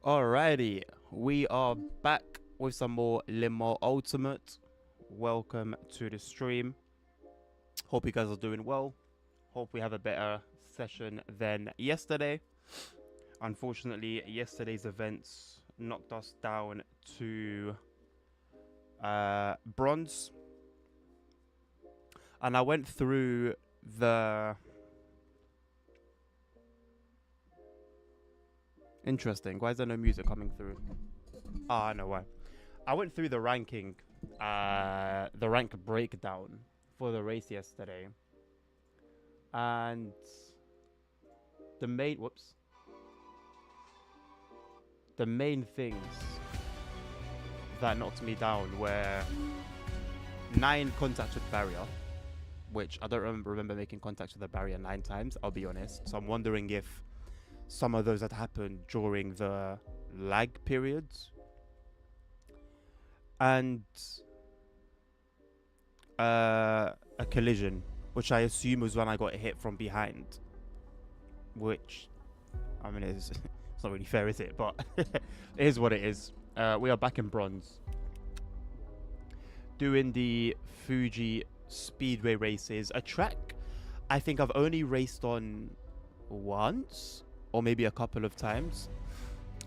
Alrighty, we are back with some more Limo Ultimate. Welcome to the stream. Hope you guys are doing well. Hope we have a better session than yesterday. Unfortunately, yesterday's events knocked us down to bronze, and I went through the. Interesting. Why is there no music coming through? Ah, I know why. I went through the rank breakdown for the race yesterday, and the main whoops, the main things that knocked me down were 9 contacts with barrier, which I don't remember making contact with the barrier 9 times. I'll be honest. So I'm wondering if some of those had happened during the lag periods, and a collision, which I assume was when I got hit from behind. Which, I mean, it's not really fair, is it? But it is what it is. We are back in bronze, doing the Fuji Speedway races. A track I think I've only raced on once, or maybe a couple of times.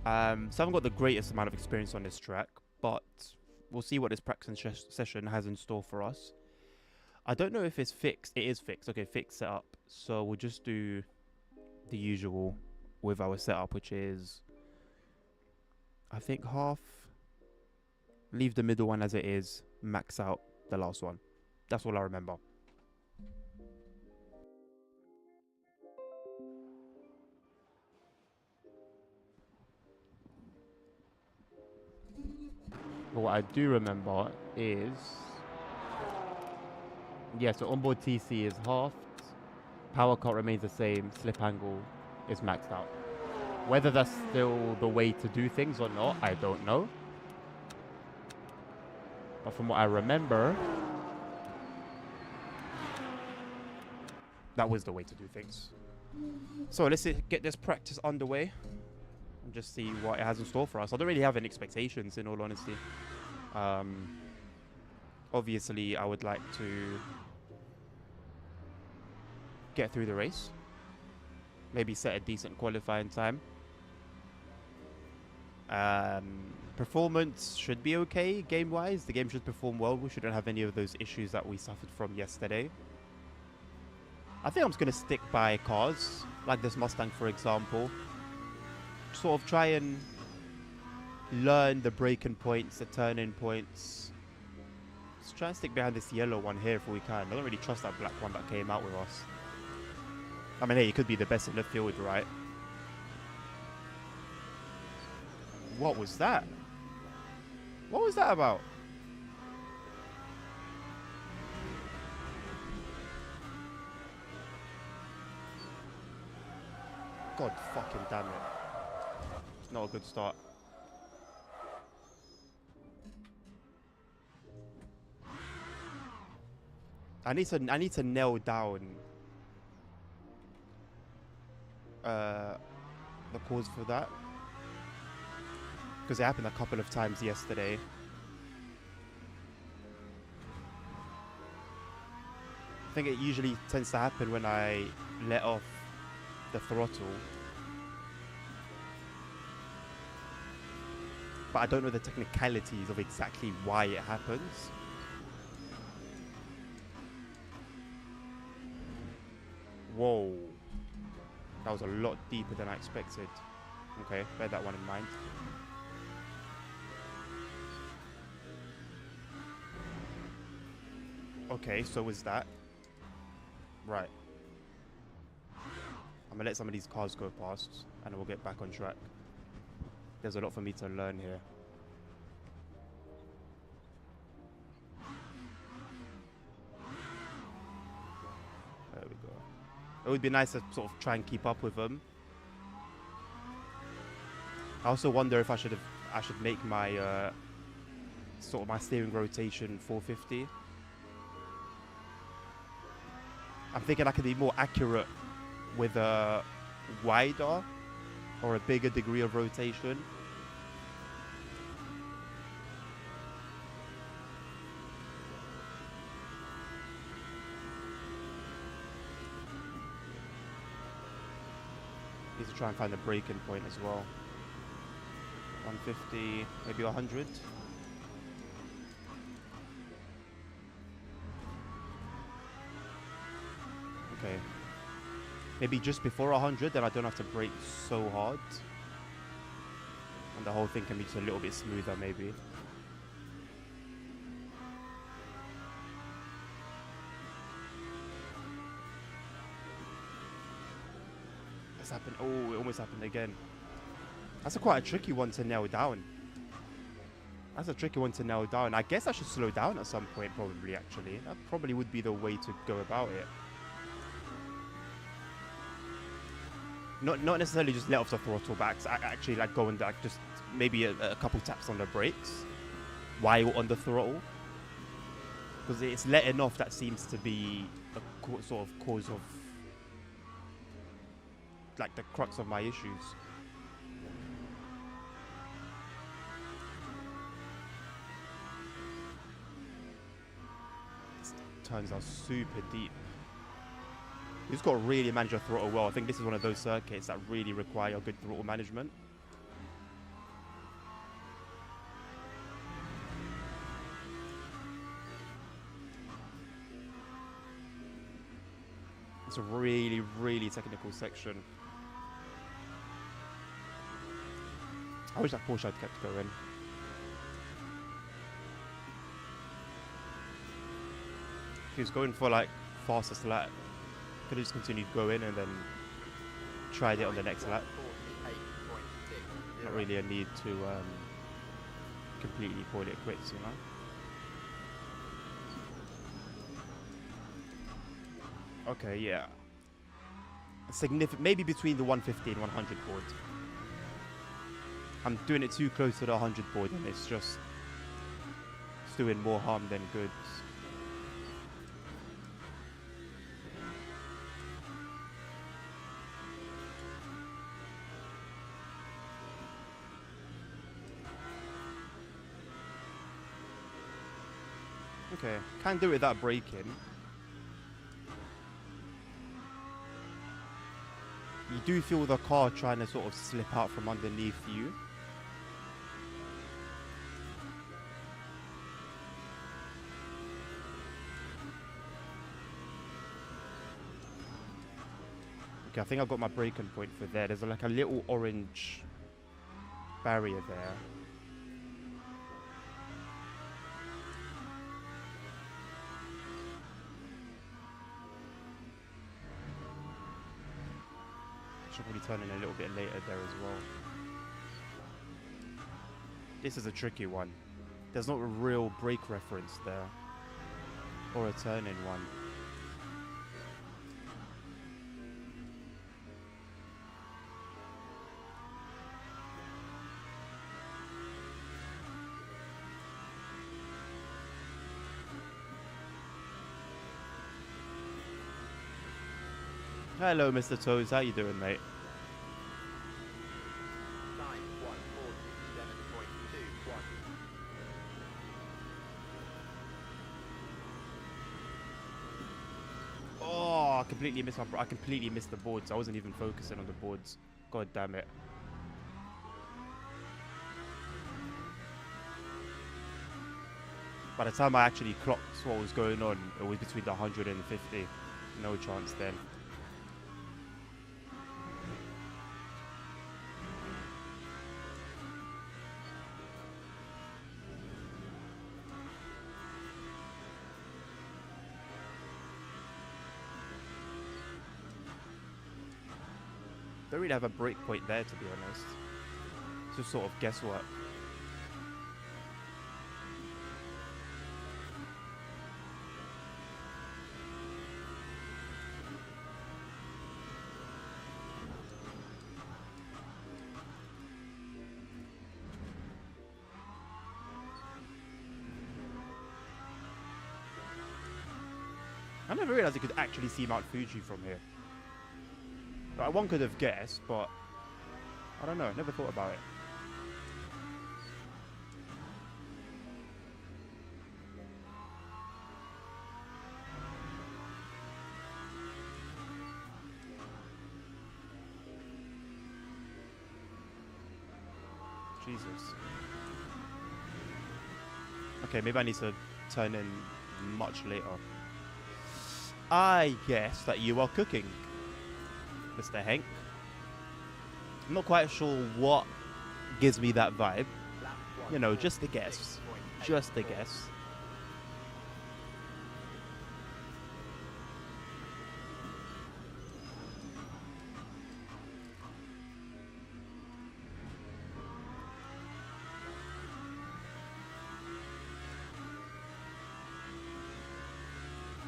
So I haven't got the greatest amount of experience on this track, but we'll see what this practice session has in store for us. I don't know if it's fixed. It is fixed. Okay, fixed setup. So we'll just do the usual with our setup, which is, I think, half. Leave the middle one as it is. Max out the last one. That's all I remember. But what I do remember is, yeah, so onboard TC is halved, power cut remains the same, slip angle is maxed out. Whether that's still the way to do things or not, I don't know. But from what I remember, that was the way to do things. So let's get this practice underway and just see what it has in store for us. I don't really have any expectations, in all honesty. Obviously, I would like to get through the race, maybe set a decent qualifying time. Performance should be okay game-wise. The game should perform well. We shouldn't have any of those issues that we suffered from yesterday. I think I'm just going to stick by cars, like this Mustang, for example. Sort of try and learn the braking points, the turning points. Let's try and stick behind this yellow one here if we can. I don't really trust that black one that came out with us. I mean, hey, he could be the best in the field, right? What was that? What was that about? God fucking damn it. It's not a good start. I need to nail down the cause for that, because it happened a couple of times yesterday. I think it usually tends to happen when I let off the throttle, but I don't know the technicalities of exactly why it happens. Whoa, that was a lot deeper than I expected. Okay, bear that one in mind. Okay, so was that right? I'm gonna let some of these cars go past, and then we'll get back on track. There's a lot for me to learn here. There we go. It would be nice to sort of try and keep up with them. I also wonder if I should make my sort of my steering rotation 450. I'm thinking I could be more accurate with a wider or a bigger degree of rotation. to try and find the breaking point as well. 150, maybe 100. Okay. Maybe just before 100, then I don't have to brake so hard. And the whole thing can be just a little bit smoother, maybe. What's happened? Oh, it almost happened again. That's quite a tricky one to nail down. That's a tricky one to nail down. I guess I should slow down at some point, probably, actually. That probably would be the way to go about it. Not necessarily just let off the throttle, but actually like go and like just maybe a couple taps on the brakes while on the throttle. Because it's letting off that seems to be a sort of cause of like the crux of my issues. These turns are super deep. You just got to really manage your throttle well. I think this is one of those circuits that really require good throttle management. It's a really, really technical section. I wish that Porsche had kept going. If he was going for like fastest lap, could have just continued going and then tried it on the next lap. Not really a need to completely call it quits, you know? Okay, yeah. Significant, maybe between the 150 and 100 board. I'm doing it too close to the 100 board and it's just doing more harm than good. Okay, can't do it without braking. You do feel the car trying to sort of slip out from underneath you. Okay, I think I've got my braking point for there. There's like a little orange barrier there. Should probably turn in a little bit later there as well. This is a tricky one. There's not a real brake reference there. Or a turn-in one. Hello, Mr. Toes. How you doing, mate? 9147.21. Oh, I completely missed I completely missed the boards. I wasn't even focusing on the boards. God damn it. By the time I actually clocked what was going on, it was between the 100 and 50. No chance then. Don't really have a break point there, to be honest. It's just sort of guesswork. I never realized you could actually see Mount Fuji from here. Like, one could have guessed, but I don't know. Never thought about it. Jesus. Okay, maybe I need to turn in much later. I guess that you are cooking, Mr. Hank. I'm not quite sure what gives me that vibe. You know, just a guess. Just a guess.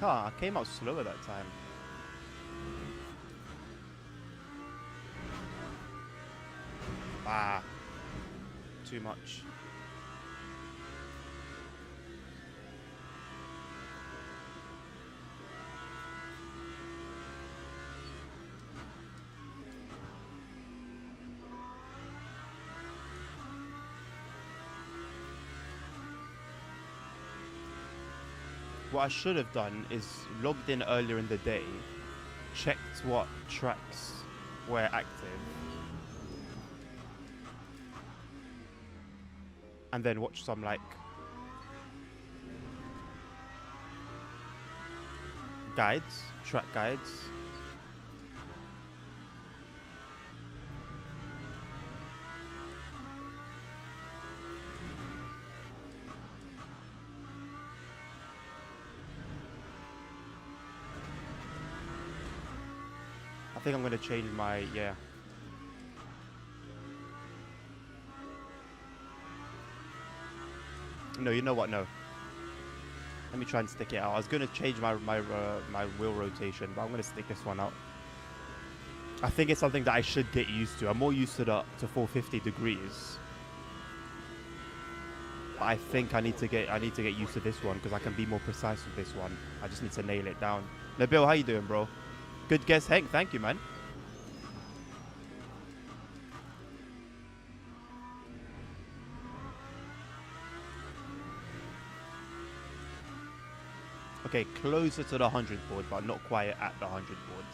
I came out slower that time. Ah, too much. What I should have done is logged in earlier in the day, checked what tracks were active, and then watched some like guides, track guides. I think I'm gonna change my, yeah. No, you know what? No. Let me try and stick it out. I was gonna change my wheel rotation, but I'm gonna stick this one out. I think it's something that I should get used to. I'm more used to 450 degrees. But I think I need to get used to this one because I can be more precise with this one. I just need to nail it down. Nabil, how you doing, bro? Good guess, Hank. Thank you, man. Okay, closer to the 100 board, but not quite at the 100 board.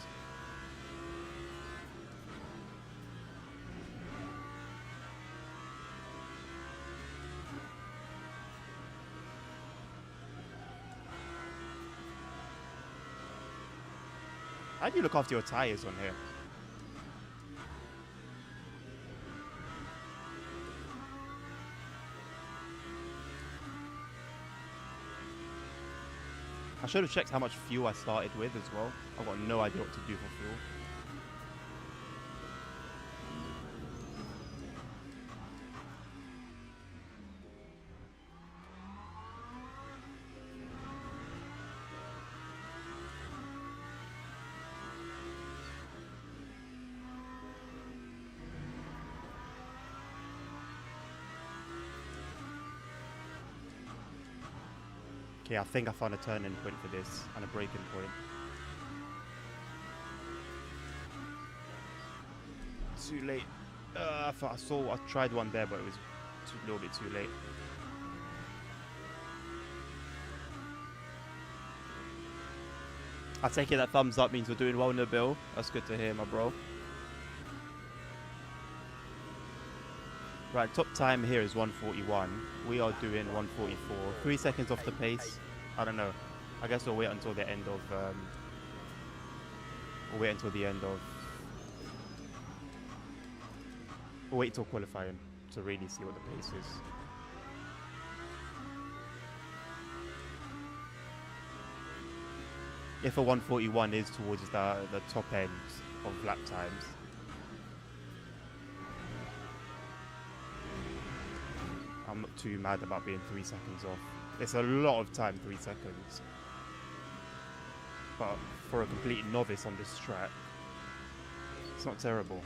How do you look after your tires on here? I should have checked how much fuel I started with as well. I've got no idea what to do for fuel. Okay, I think I found a turning point for this and a braking point. Too late. I tried one there, but it was a little bit too late. I take it that thumbs up means we're doing well, Nabil. That's good to hear, my bro. Right, top time here is 141. We are doing 144. 3 seconds off the pace. I don't know. I guess we'll wait until the end of. We'll wait until the end of. We'll wait till qualifying to really see what the pace is. If a 141 is towards the top end of lap times. I'm not too mad about being 3 seconds off. It's a lot of time, 3 seconds. But for a complete novice on this track, it's not terrible.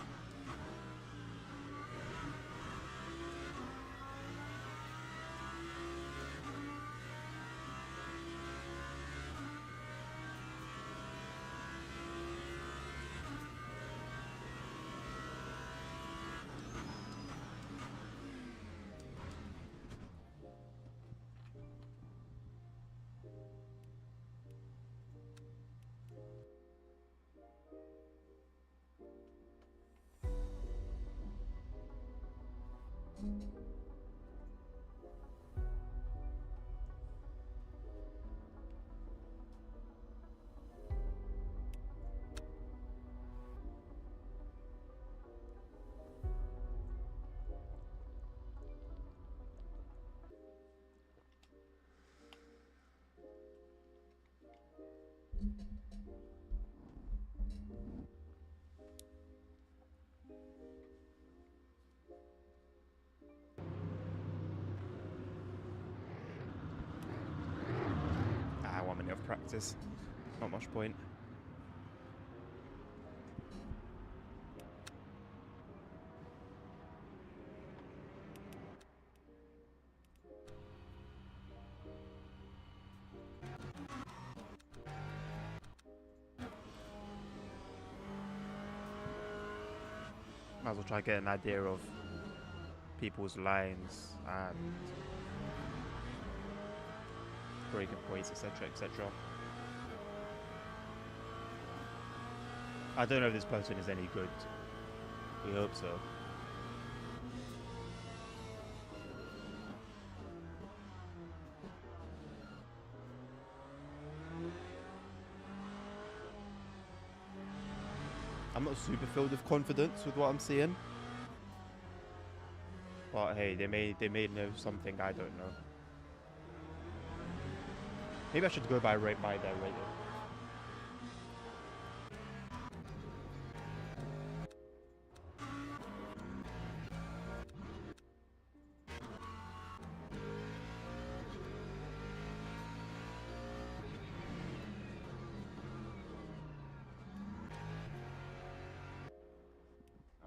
practice. Not much point. Might as well try to get an idea of people's lines and breaking points, etc., etc. I don't know if this person is any good. We hope so. I'm not super filled with confidence with what I'm seeing. But hey, they may know something I don't know. Maybe I should go by their rating.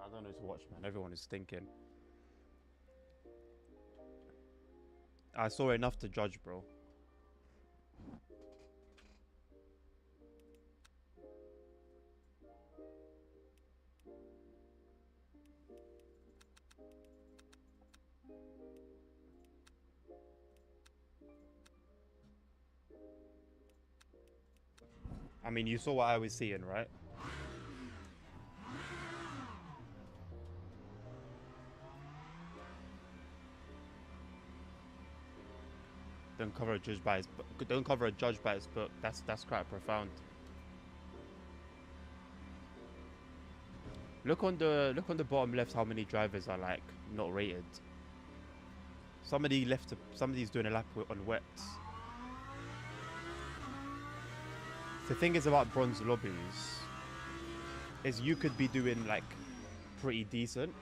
I don't know to watch, man. Everyone is stinking. I saw enough to judge, bro. I mean, you saw what I was seeing, right? Don't cover a judge by his book. Don't cover a judge by his book. That's quite profound. Look on the bottom left how many drivers are like not rated. Somebody's doing a lap on wets. The thing is about bronze lobbies is you could be doing like pretty decent,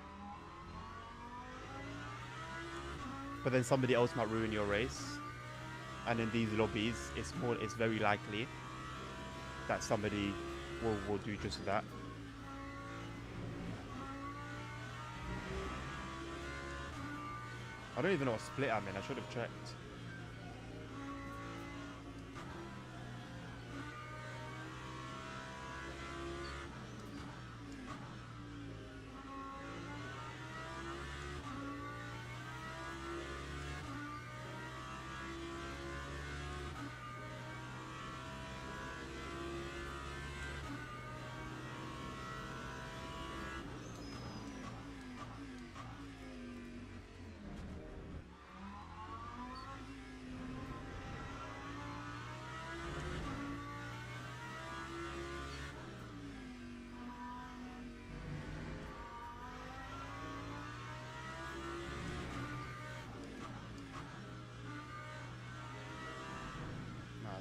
but then somebody else might ruin your race. And in these lobbies, it's very likely that somebody will do just that. I don't even know what split I'm in. I should have checked.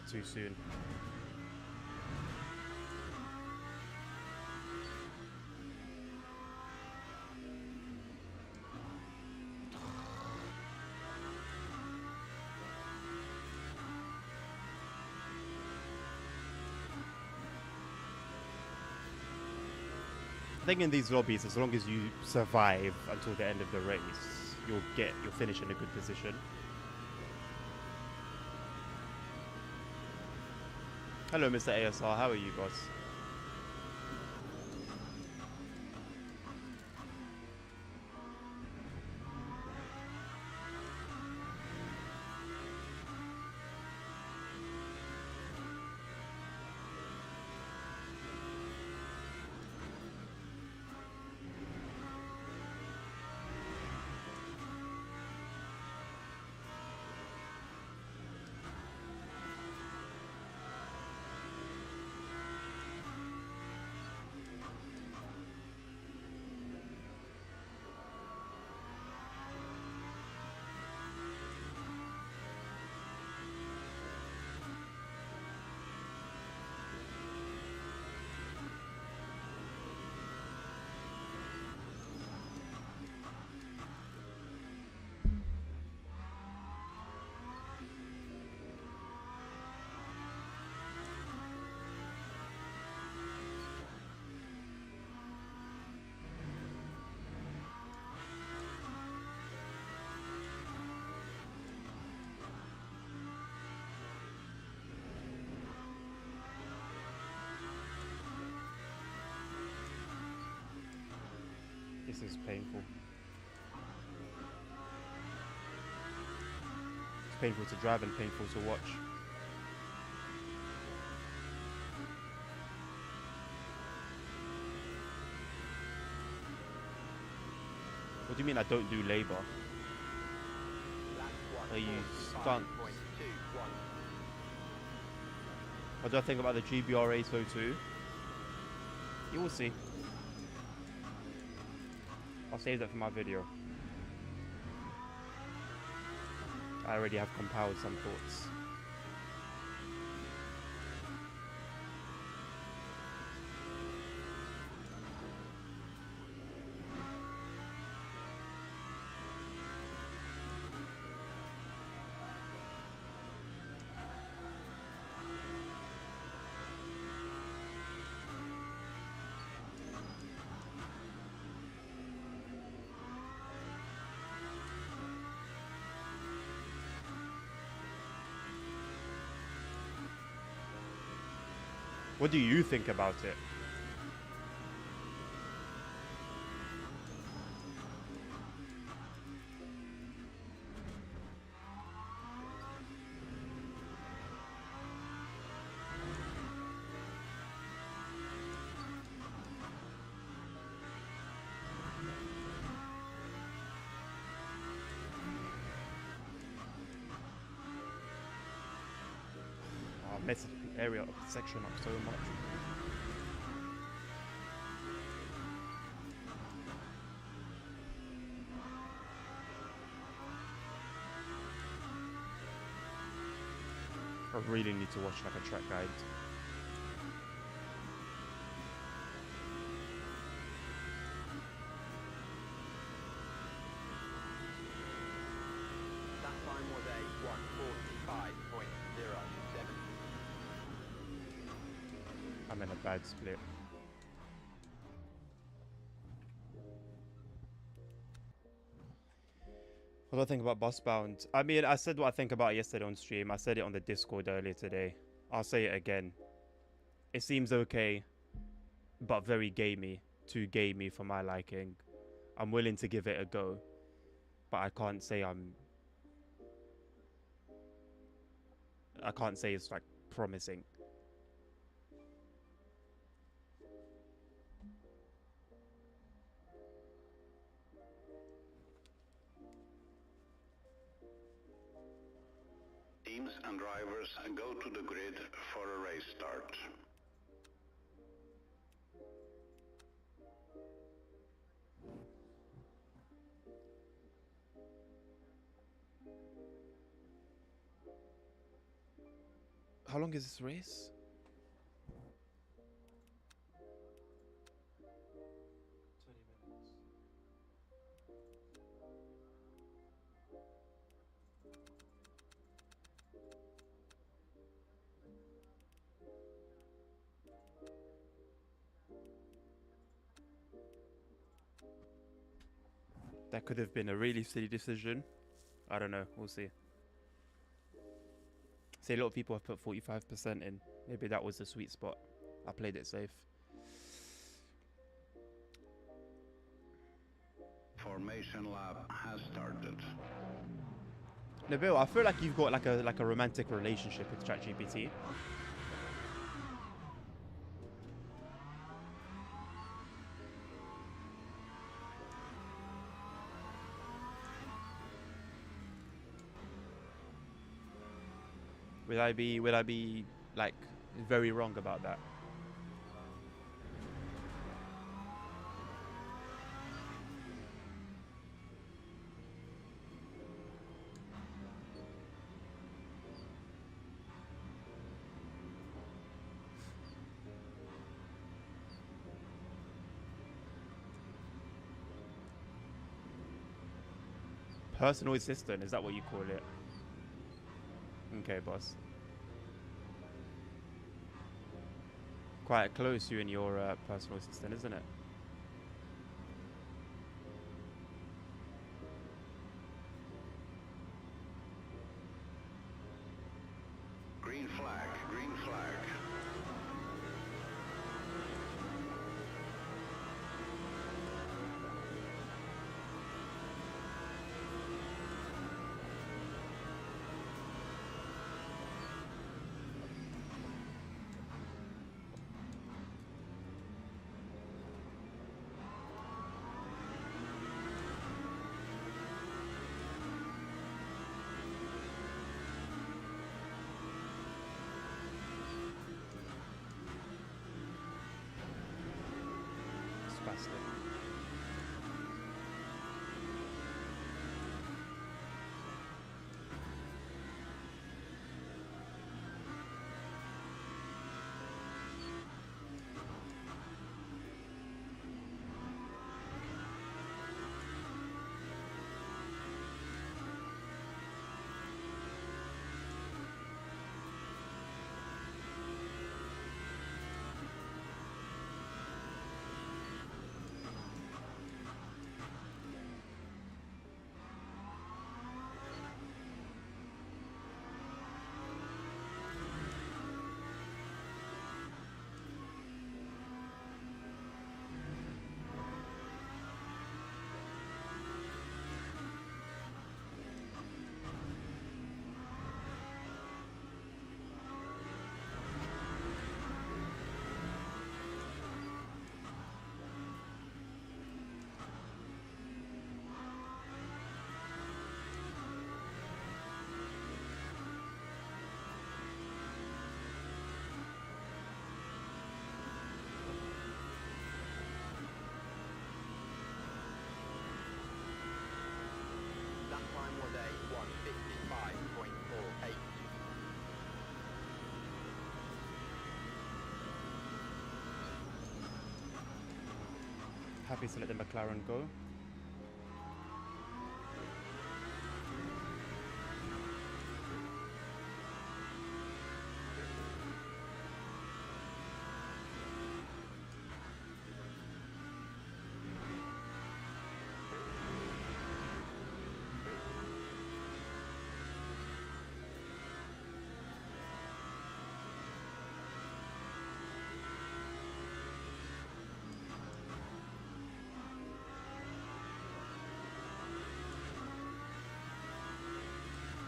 Too soon. I think in these lobbies, as long as you survive until the end of the race, you'll finish in a good position. Hello, Mr. ASR. How are you, boss? This is painful. It's painful to drive and painful to watch. What do you mean I don't do labour? Are you skunked? What do I think about the GBR Ace 02? You will see. I'll save that for my video. I already have compiled some thoughts. What do you think about it? I messed the area of the section up so much. I really need to watch like a track guide. That time was a 1:45.07. I'm in a bad split. What do I think about Busbound? I mean, I said what I think about it yesterday on stream. I said it on the Discord earlier today. I'll say it again. It seems okay, but very gamey. Too gamey for my liking. I'm willing to give it a go, but I can't say it's like promising. Teams and drivers go to the grid for a race start. How long is this race? That could have been a really silly decision. I don't know. We'll see. See, a lot of people have put 45% in. Maybe that was the sweet spot. I played it safe. Formation lap has started. Nabil, I feel like you've got like a romantic relationship with ChatGPT. Would I be like very wrong about that? Personal assistant, is that what you call it? Okay, boss. Quite close, you and your personal assistant, isn't it? Green flag, green flag. bastard. That time was a 1:55.48. Happy to let the McLaren go.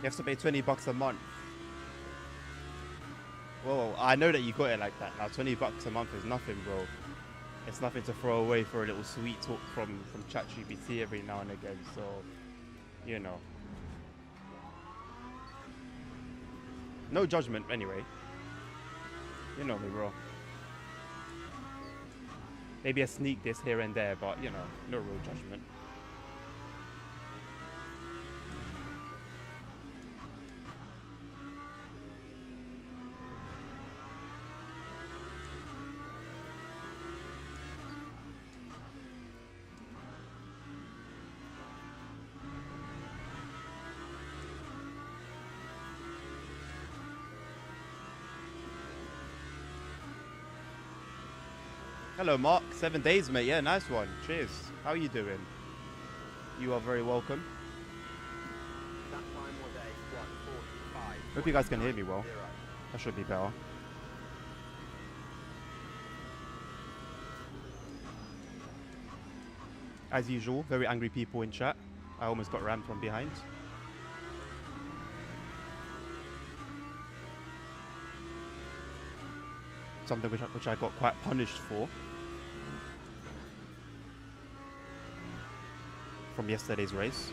You have to pay $20 a month. Whoa, I know that you got it like that. Now $20 a month is nothing, bro. It's nothing to throw away for a little sweet talk from ChatGPT every now and again. So, you know. No judgment, anyway. You know me, bro. Maybe a sneak diss here and there, but you know, no real judgment. Hello, Mark. 7 days, mate. Yeah, nice one. Cheers. How are you doing? You are very welcome. That time was a 1:45. Hope you guys can hear me well. That should be better. As usual, very angry people in chat. I almost got rammed from behind. Something which I got quite punished for. From yesterday's race.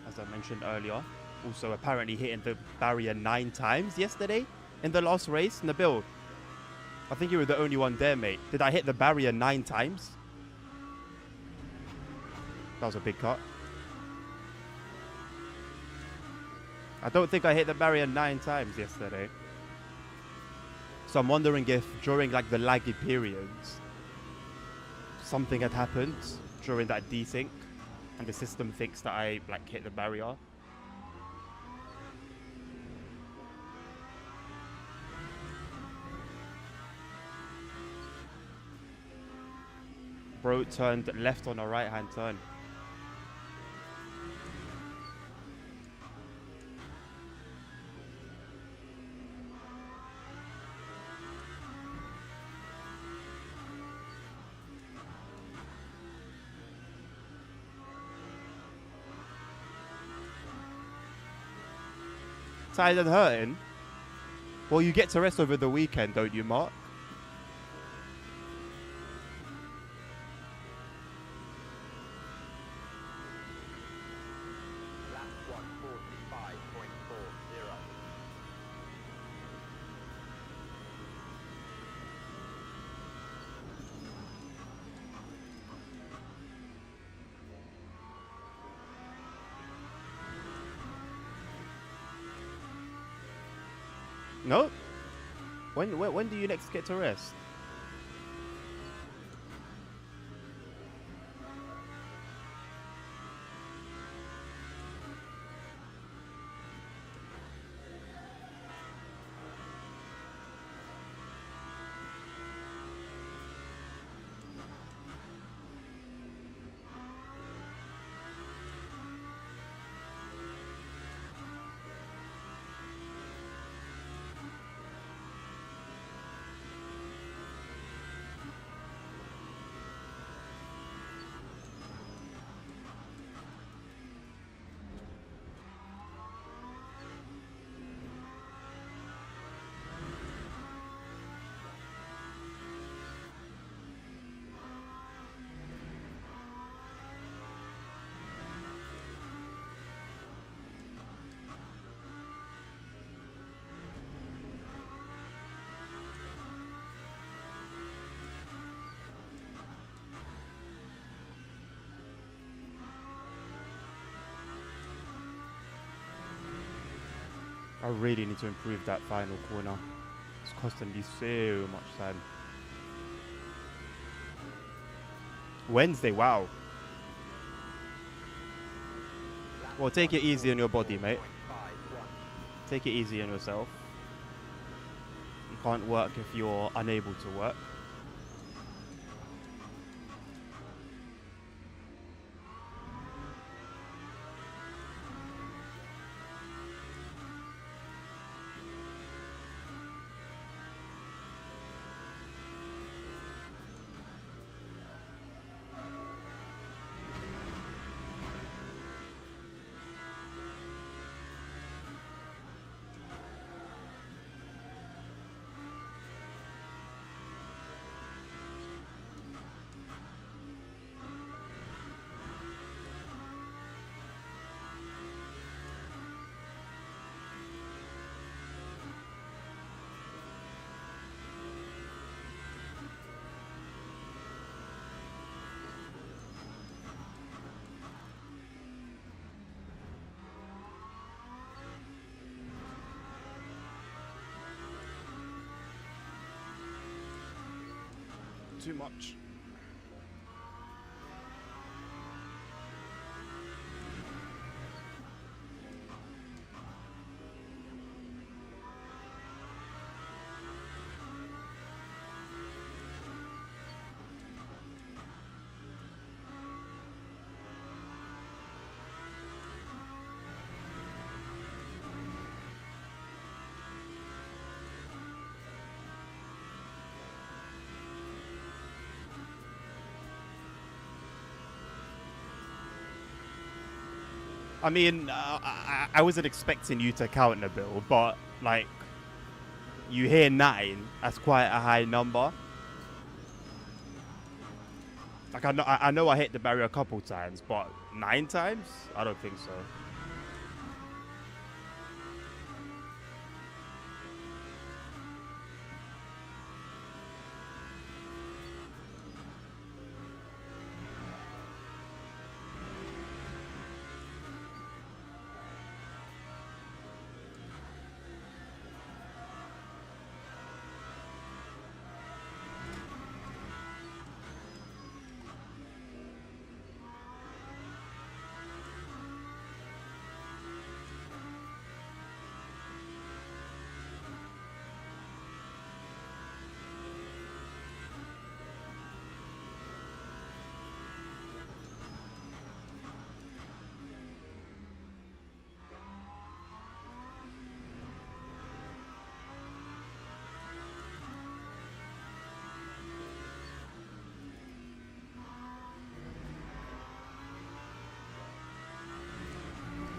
As I mentioned earlier. Also apparently hitting the barrier 9 times yesterday in the last race in the build. I think you were the only one there, mate. Did I hit the barrier 9 times? That was a big cut. I don't think I hit the barrier 9 times yesterday. So I'm wondering if during like the laggy periods, something had happened during that desync and the system thinks that I like hit the barrier. Bro turned left on a right hand turn. Tired and hurting? Well, you get to rest over the weekend, don't you, Mark? Lap 1:45.40. No. When do you next get to rest? I really need to improve that final corner. It's costing me so much time. Wednesday, wow. Well, take it easy on your body, mate. Take it easy on yourself. You can't work if you're unable to work. Too much. I mean, I wasn't expecting you to counter Bill, but like, you hear 9, that's quite a high number. Like, I know I hit the barrier a couple times, but 9 times? I don't think so.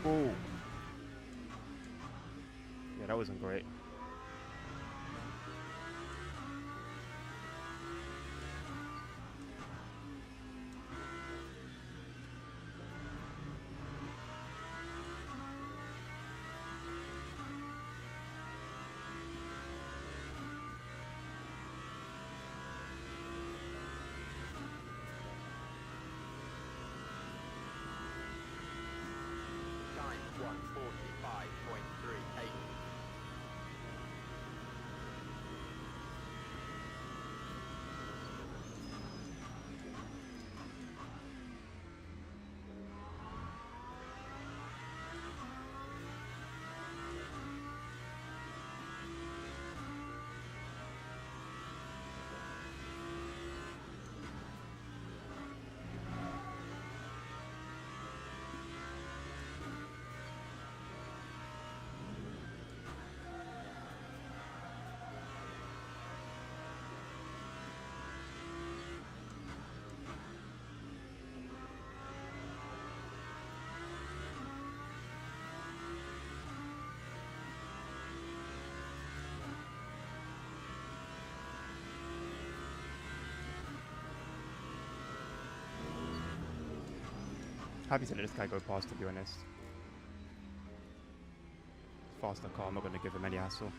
Oh. Yeah, that wasn't great. Time 1:45.38. Happy to let this guy go past, to be honest. Faster car, I'm not going to give him any hassle.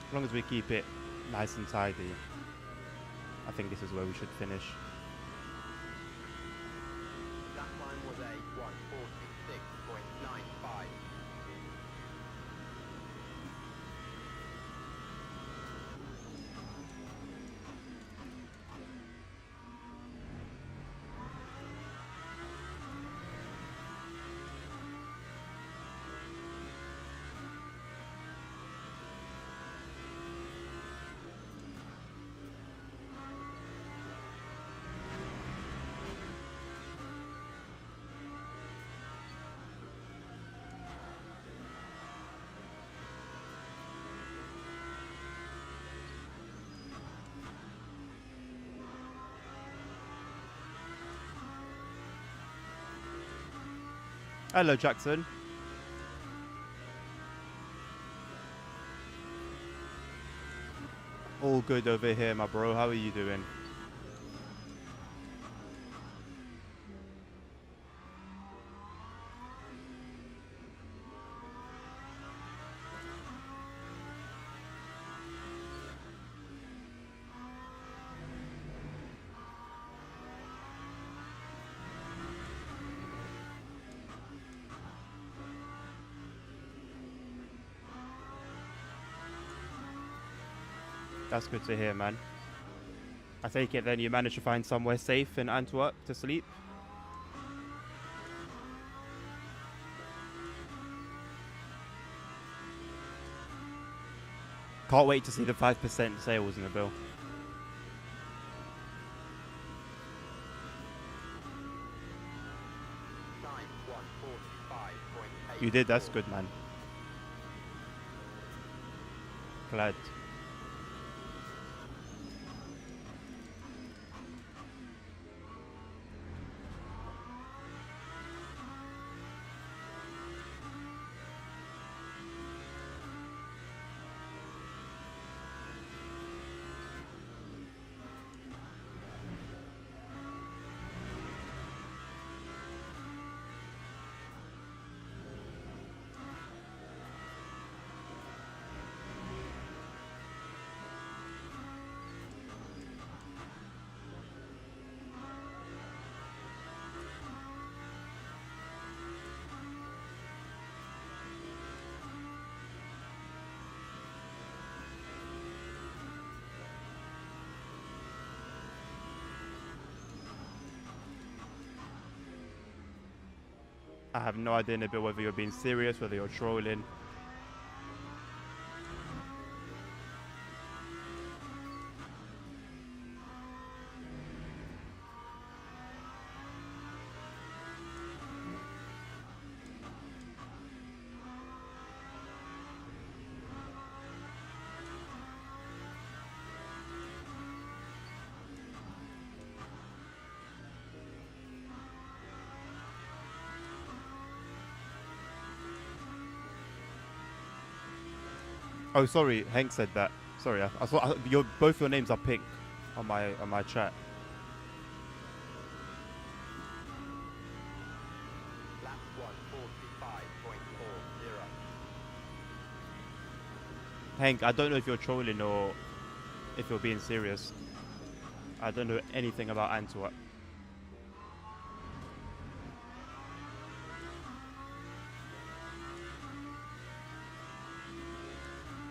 As long as we keep it nice and tidy, I think this is where we should finish. That time was a 146.95. Hello, Jackson. All good over here, my bro. How are you doing? That's good to hear, man. I take it then you managed to find somewhere safe in Antwerp to sleep? Can't wait to see the 5% sales in the bill. Time 145.8. You did, that's good, man. Glad. I have no idea, Nabil, whether you're being serious, whether you're trolling. Oh, sorry, Hank said that. Sorry, I saw both your names are pink on my chat. Lap 145.40. Hank, I don't know if you're trolling or if you're being serious. I don't know anything about Antwerp.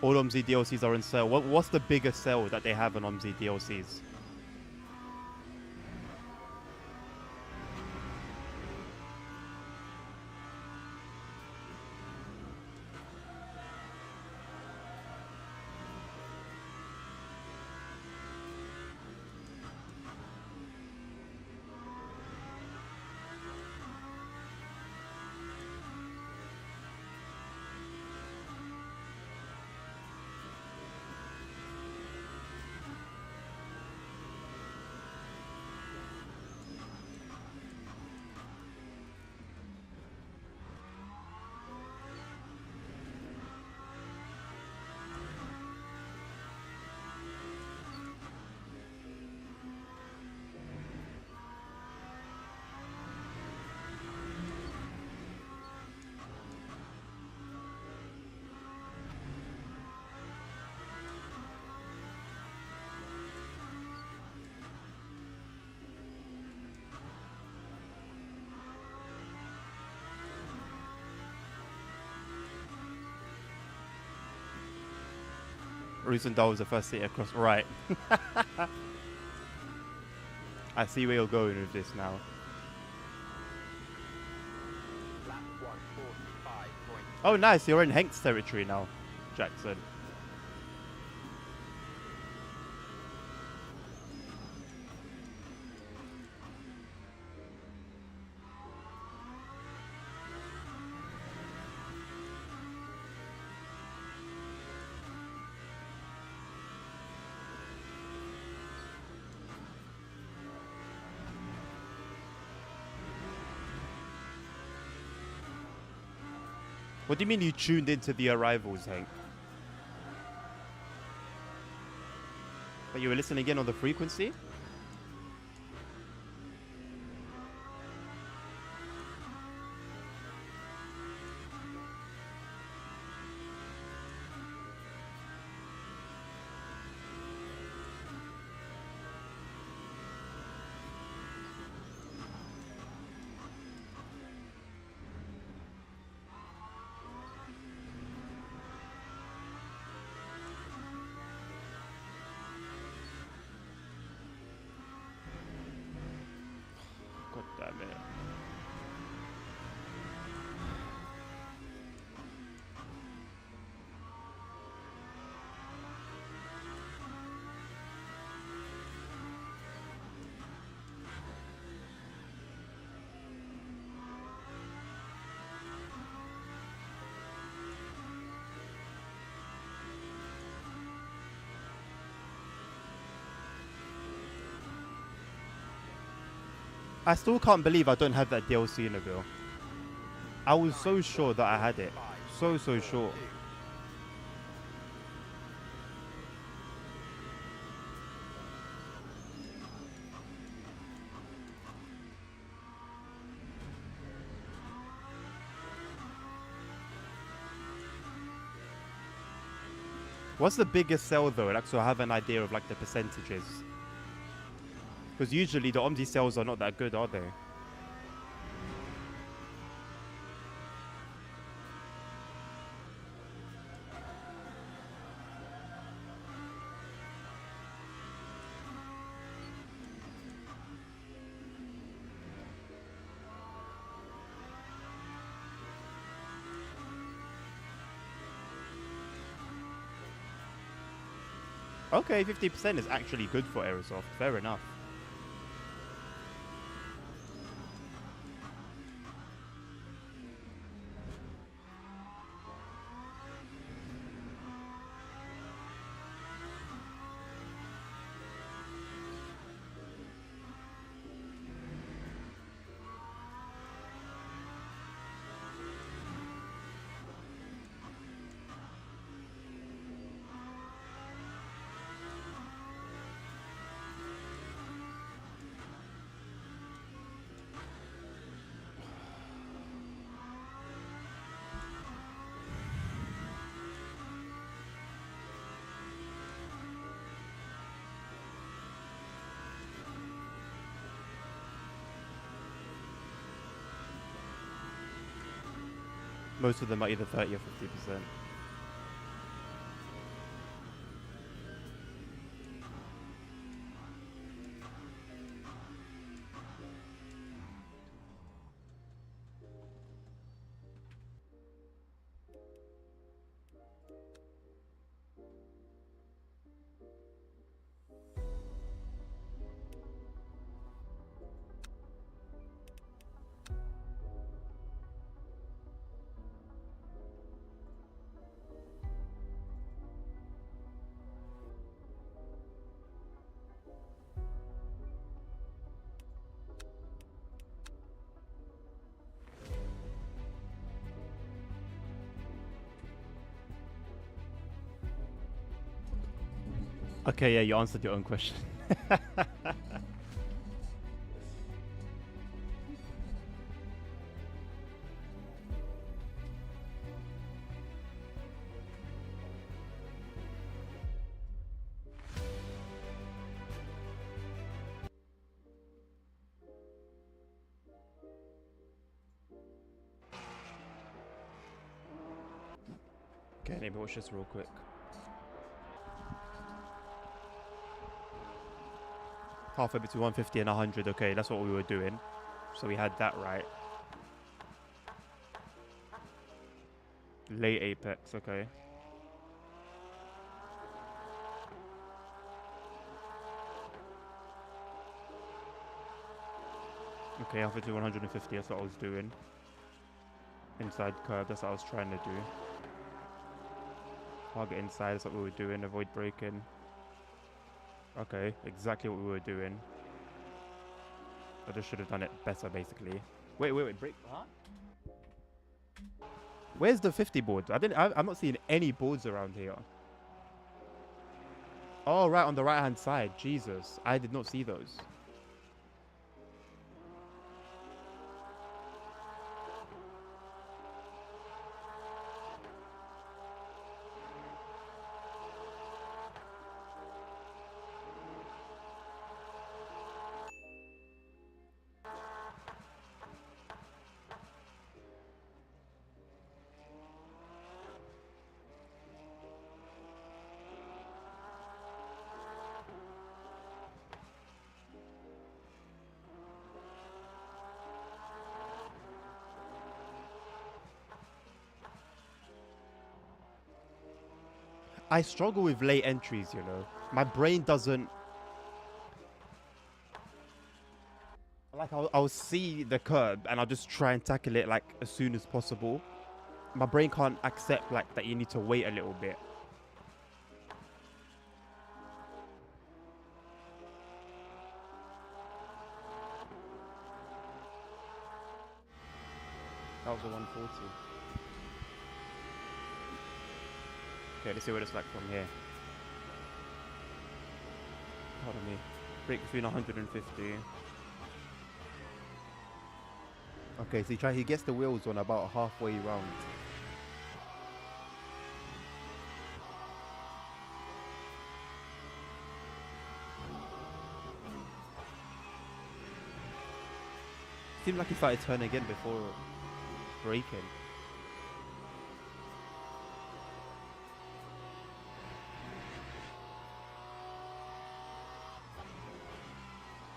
All OMSI DLCs are on sale. What's the biggest sale that they have on OMSI DLCs? Roosendahl was the first city across. Right. I see where you're going with this now. Lap 145.8. Oh, nice. You're in Hank's territory now, Jackson. What do you mean you tuned into the arrivals, Hank? But you were listening in on the frequency? God damn it. I still can't believe I don't have that DLC in a bill. I was so sure that I had it. So sure. What's the biggest sell though? Like, so I have an idea of like the percentages. Because usually the Omdi sales are not that good, are they? Okay, 50% is actually good for Aerosoft. Fair enough. Most of them are either 30 or 50%. Okay, yeah, you answered your own question. Okay, let me watch this real quick. Halfway between 150 and 100. Okay, that's what we were doing. So we had that right. Late apex, okay. Okay, halfway to 150, that's what I was doing. Inside curve, that's what I was trying to do. Target inside, that's what we were doing. Avoid braking. Okay, exactly what we were doing. I just should have done it better, basically. Wait, break. Huh? Where's the 50 board? I'm not seeing any boards around here. Oh, right, on the right-hand side. Jesus, I did not see those. I struggle with late entries, you know. My brain doesn't... Like, I'll see the curb and I'll just try and tackle it, like, as soon as possible. My brain can't accept, like, that you need to wait a little bit. That was a 140. Okay, let's see what it's like from here. Pardon me. Break between 150. Okay, so he gets the wheels on about halfway round. Seemed like he started turning again before braking.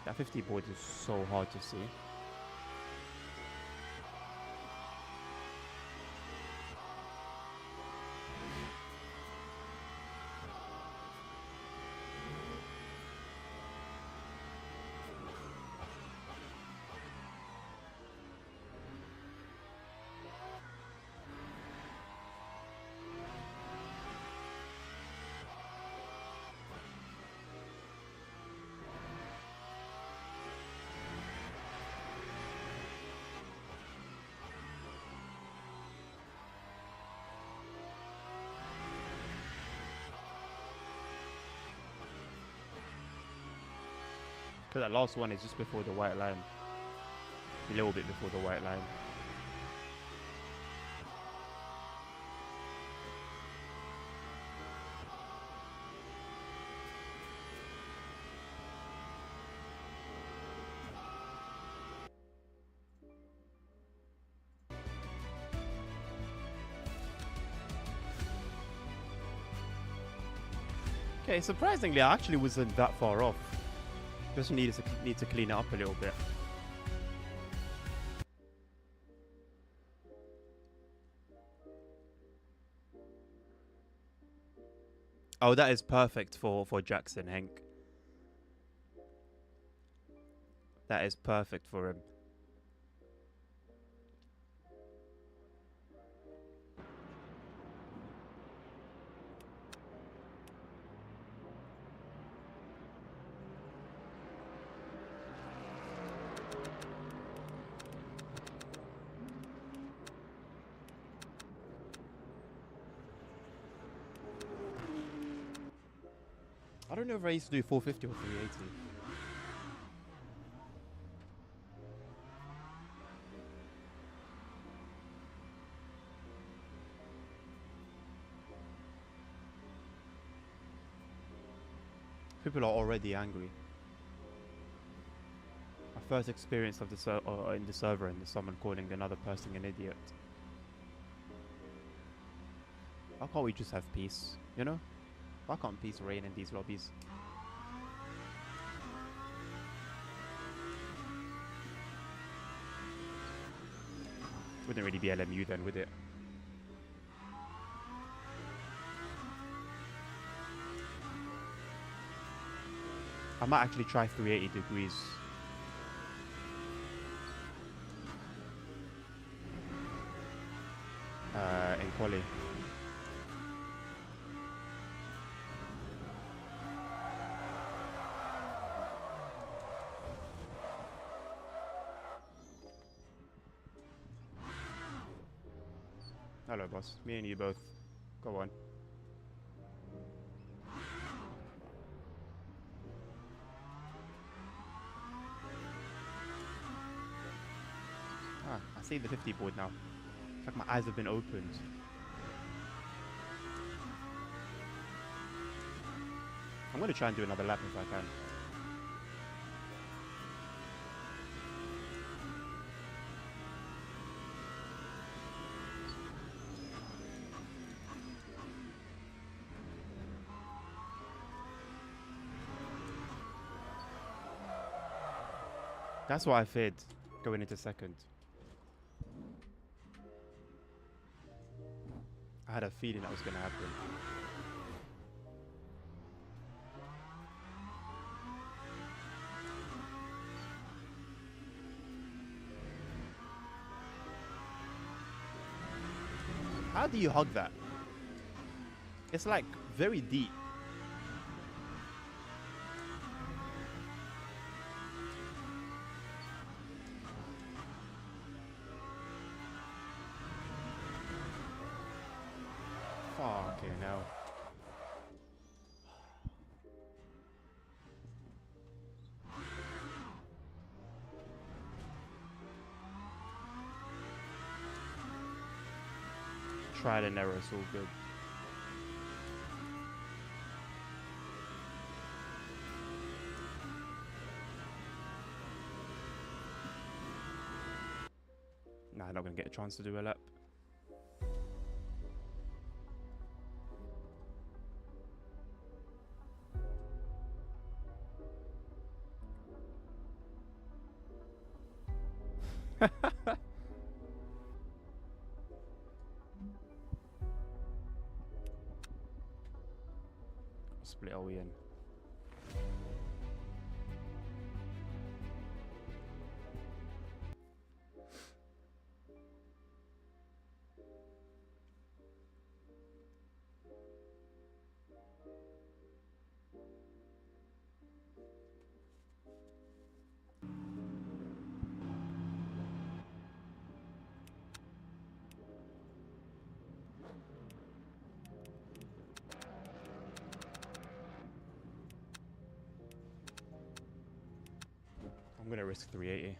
That 50 board is so hard to see. Because that last one is just before the white line. A little bit before the white line. Okay, surprisingly, I actually wasn't that far off. Just need to clean it up a little bit. Oh, that is perfect for Jackson, Hank. That is perfect for him. I don't know if I used to do 450 or 380. People are already angry. My first experience of the in the server and someone calling another person an idiot. Why can't we just have peace, you know? Why can't peace reign in these lobbies? Wouldn't really be LMU then, would it? I might actually try 380 degrees. In quali. Hello, boss. Me and you both. Go on. Ah, I see the 50 board now. It's like my eyes have been opened. I'm going to try and do another lap if I can. That's what I feared going into second. I had a feeling that was going to happen. How do you hug that? It's like very deep. Okay, now. Trial and error is all good. Nah, I'm not going to get a chance to do a lap. Split are we in? I'm gonna risk 380.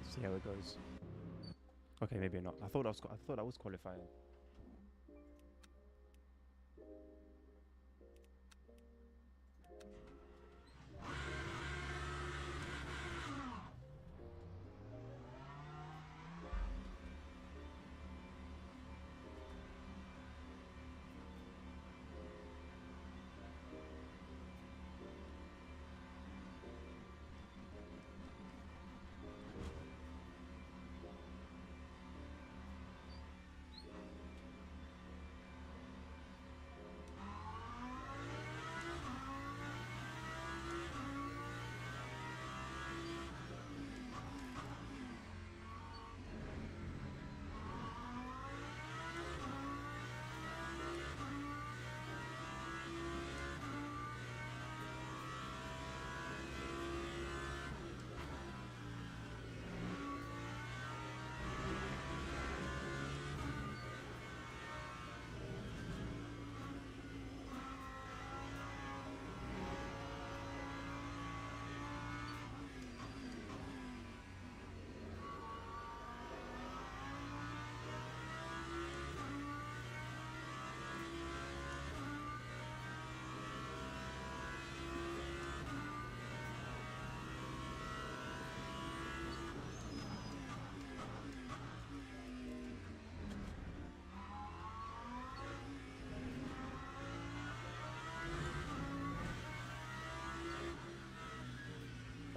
See how it goes. Okay, maybe not. I thought I was qualifying.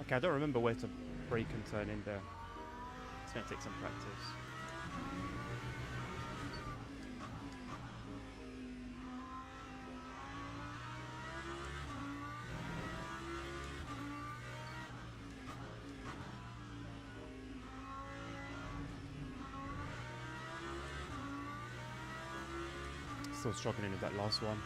Okay, I don't remember where to brake and turn in there. It's gonna take some practice. Still struggling with that last one.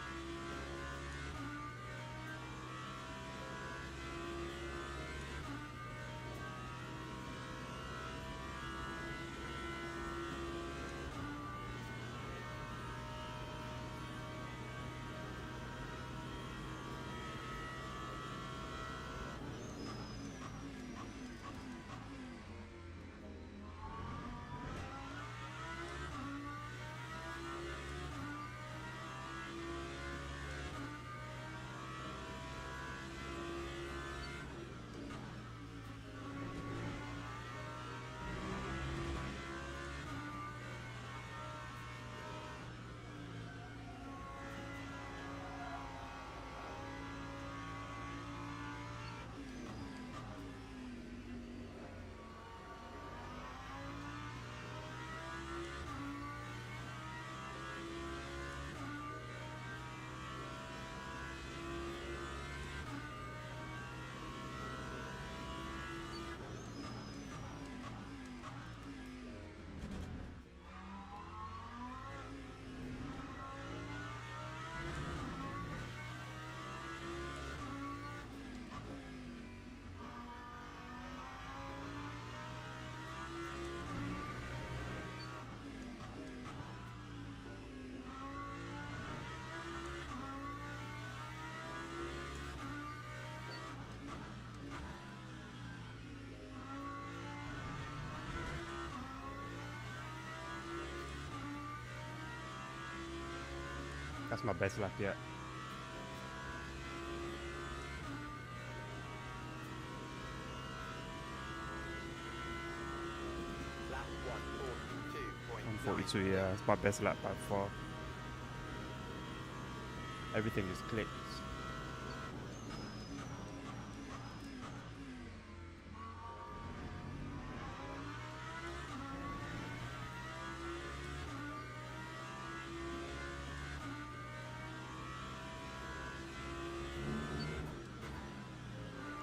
That's my best lap yet. Lap 142.9. 142, yeah, it's my best lap by far. Everything is clicked.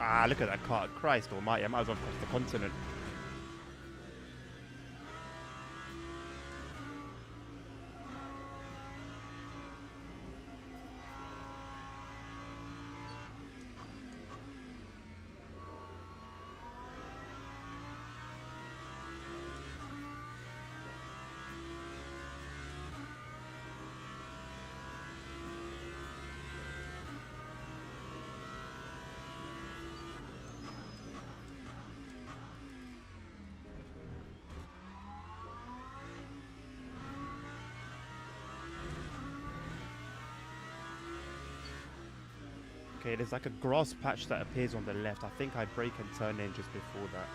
Ah, look at that car. Christ almighty, I might as well cross the continent. Okay, there's like a grass patch that appears on the left. I think I brake and turn in just before that.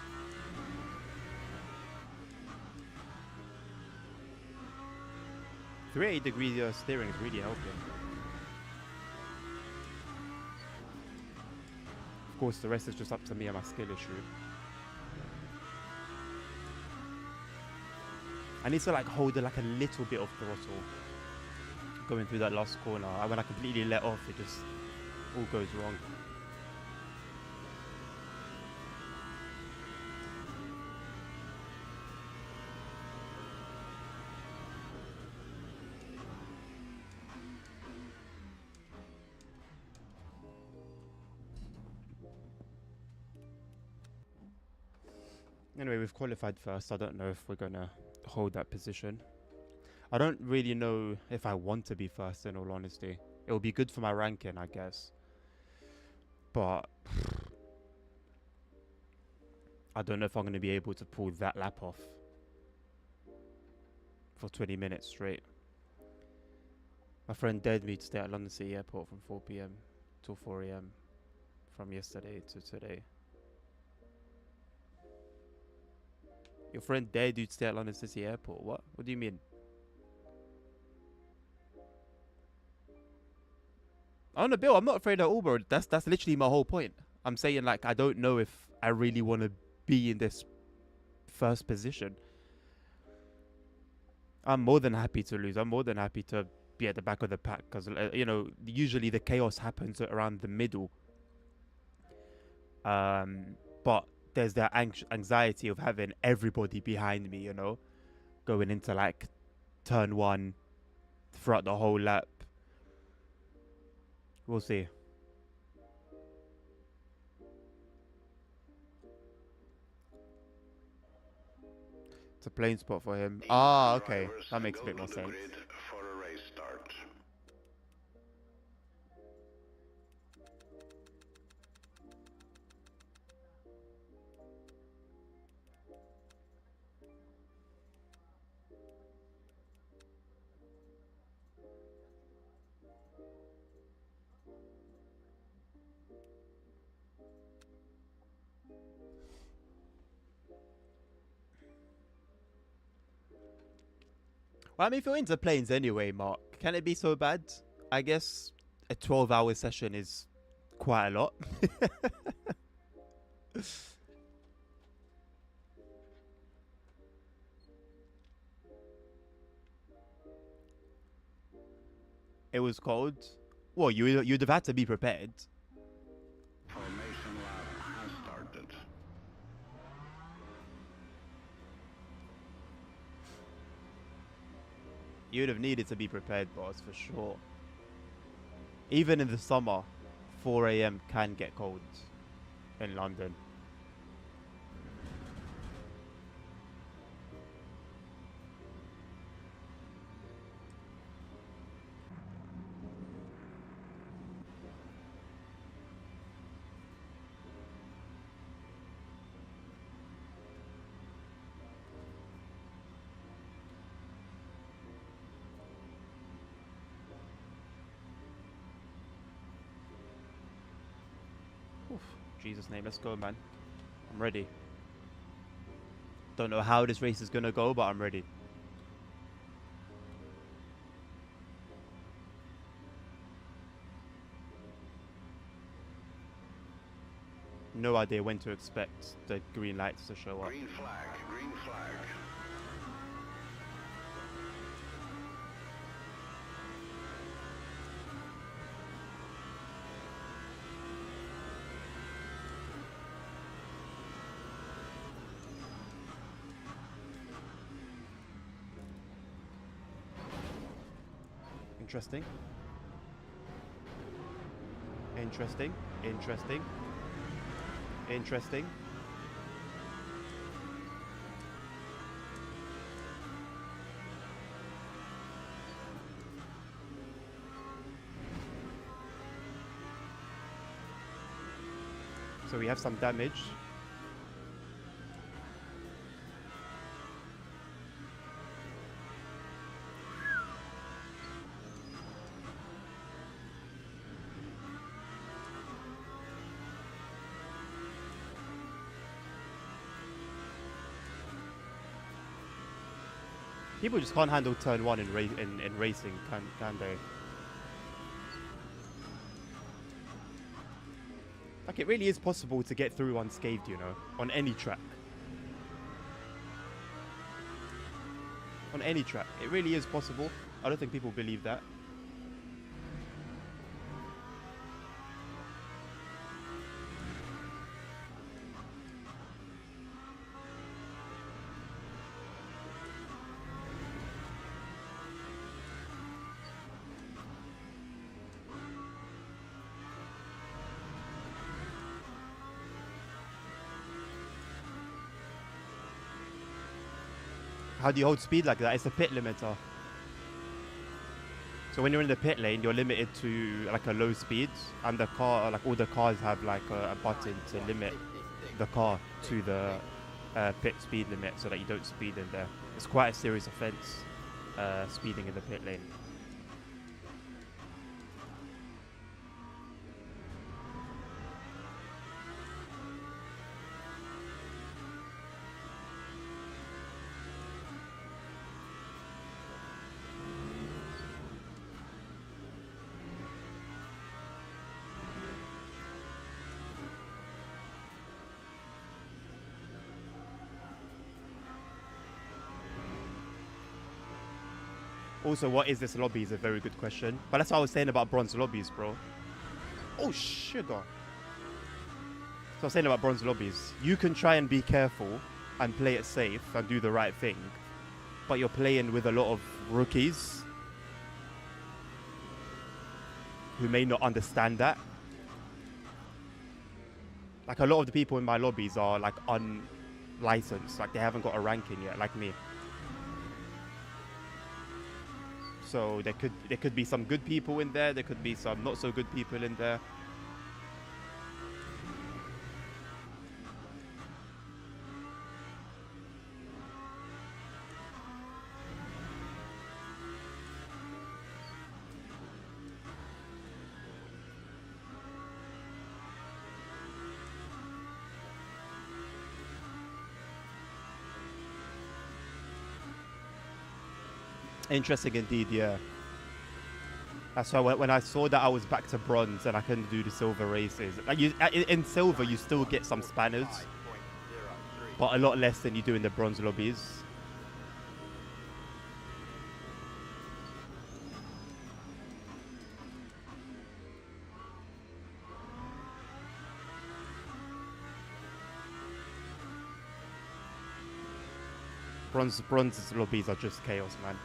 .380 degree steering is really helping. Of course, the rest is just up to me and my skill issue. I need to like hold like a little bit of throttle going through that last corner. When I completely let off, it just all goes wrong. Anyway, we've qualified first. I don't know if we're gonna hold that position. I don't really know if I want to be first, in all honesty. It will be good for my ranking, I guess. But I don't know if I'm going to be able to pull that lap off for 20 minutes straight. My friend dared me to stay at London City Airport from 4 p.m. till 4 a.m. from yesterday to today. Your friend dared you to stay at London City Airport? What? What do you mean? Oh no, Bill, I'm not afraid at all, bro. That's literally my whole point. I'm saying like I don't know if I really want to be in this first position. I'm more than happy to lose. I'm more than happy to be at the back of the pack because usually the chaos happens around the middle. But there's that anxiety of having everybody behind me. Going into like turn one throughout the whole lap. We'll see. It's a plane spot for him. Ah, okay. That makes a bit more sense. For a race start. Well, I mean, if you're into planes anyway, Mark, can it be so bad? I guess a 12-hour session is quite a lot. It was cold. Well, you'd have had to be prepared. Formation lap has started. You'd have needed to be prepared, boss, for sure. Even in the summer, 4 a.m. can get cold in London. Oof, Jesus' name, let's go, man. I'm ready. Don't know how this race is gonna go, but I'm ready. No idea when to expect the green lights to show up. Green flag, green flag. Interesting. Interesting. Interesting. Interesting. So we have some damage. People just can't handle turn one in racing, can they? Like, it really is possible to get through unscathed, on any track. On any track. It really is possible. I don't think people believe that. How do you hold speed like that? It's a pit limiter. So when you're in the pit lane, you're limited to like a low speed, and the car, like all the cars have like a button to limit the car to the pit speed limit so that you don't speed in there. It's quite a serious offence, speeding in the pit lane. Also, what is this lobby is a very good question. But that's what I was saying about bronze lobbies, bro. Oh, sugar. So I was saying about bronze lobbies. You can try and be careful and play it safe and do the right thing. But you're playing with a lot of rookies who may not understand that. Like, a lot of the people in my lobbies are like unlicensed. Like, they haven't got a ranking yet, like me. So there could be some good people in there. There could be some not so good people in there. Interesting indeed, yeah. That's why when I saw that I was back to bronze and I couldn't do the silver races. Like in silver, you still get some spanners, 5.03. but a lot less than you do in the bronze lobbies. Bronze lobbies are just chaos, man.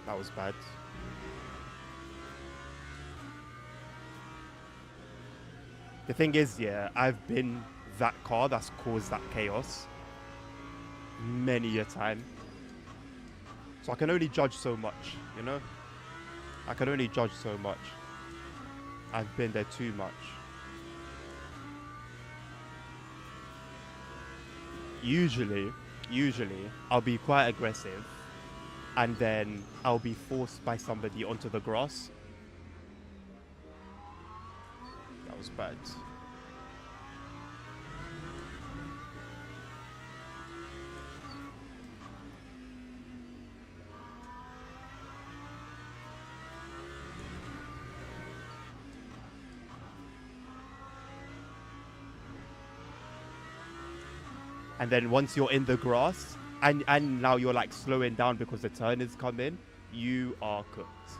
That was bad. The thing is, yeah, I've been that car that's caused that chaos many a time. So I can only judge so much, you know? I can only judge so much. I've been there too much. Usually, I'll be quite aggressive and then I'll be forced by somebody onto the grass. That was bad. And then once you're in the grass, and now you're like slowing down because the turn is coming, you are cooked.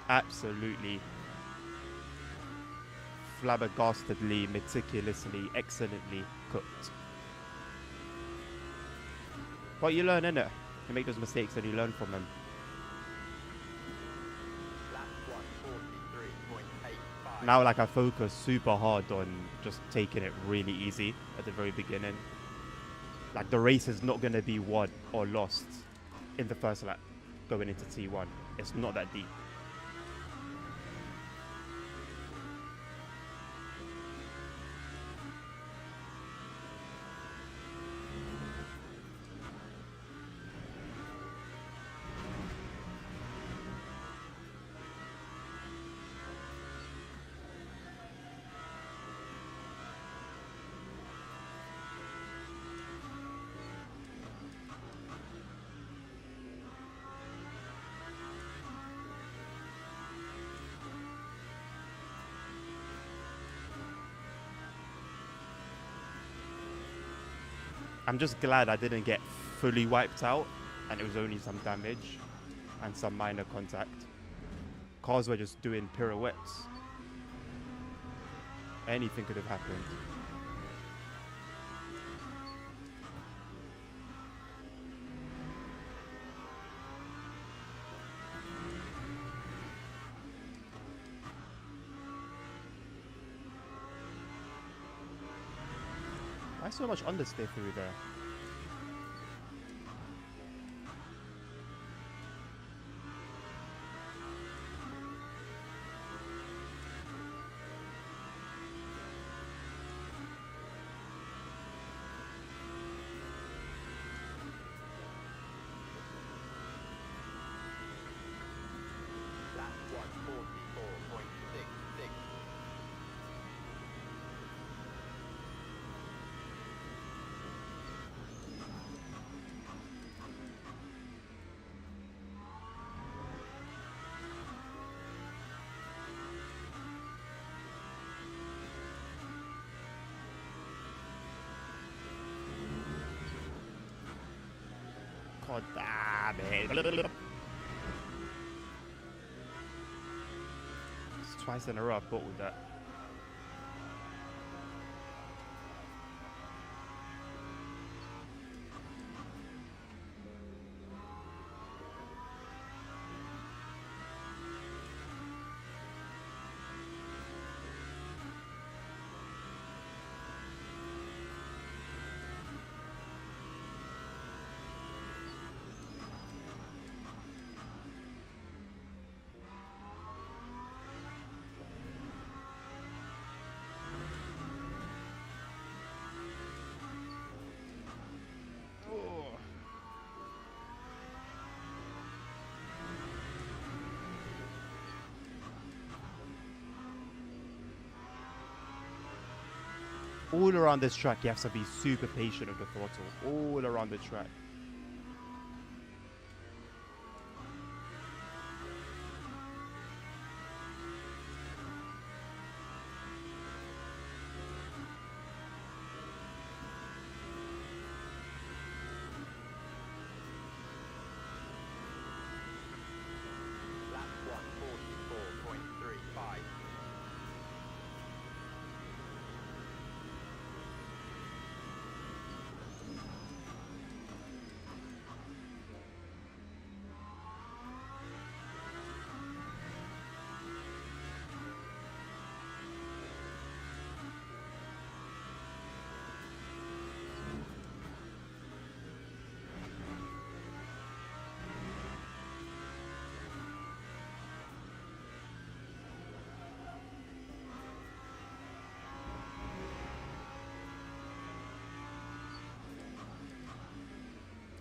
Absolutely. Flabbergastedly, meticulously, excellently cooked. But you learn, innit? You make those mistakes and you learn from them. Lap 143.85. Now, like, I focus super hard on just taking it really easy at the very beginning. Like, the race is not going to be won or lost in the first lap going into T1. It's not that deep. I'm just glad I didn't get fully wiped out and it was only some damage and some minor contact. Cars were just doing pirouettes. Anything could have happened. Why so much understeer through there? Lap 144.66. God damn it. It's twice in a row I've bottled that. All around this track, you have to be super patient with the throttle. All around the track. Lap 144.35.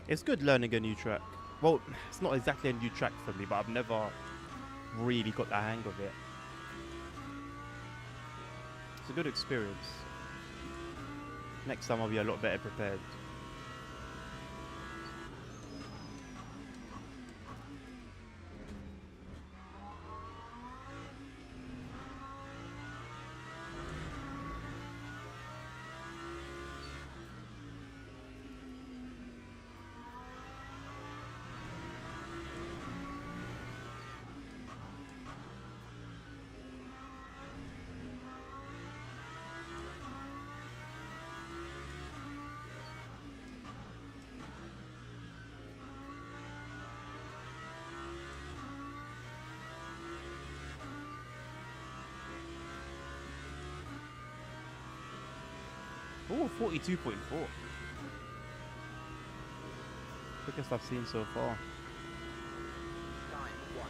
It's good learning a new track. Well, it's not exactly a new track for me, but I've never really got the hang of it. It's a good experience. Next time I'll be a lot better prepared. Oh, 42.4. Quickest I've seen so far. Time 144.00.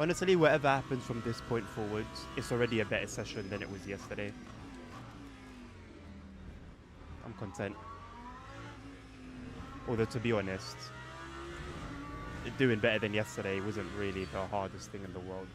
Honestly, whatever happens from this point forward, it's already a better session than it was yesterday. I'm content. Although, to be honest, doing better than yesterday wasn't really the hardest thing in the world.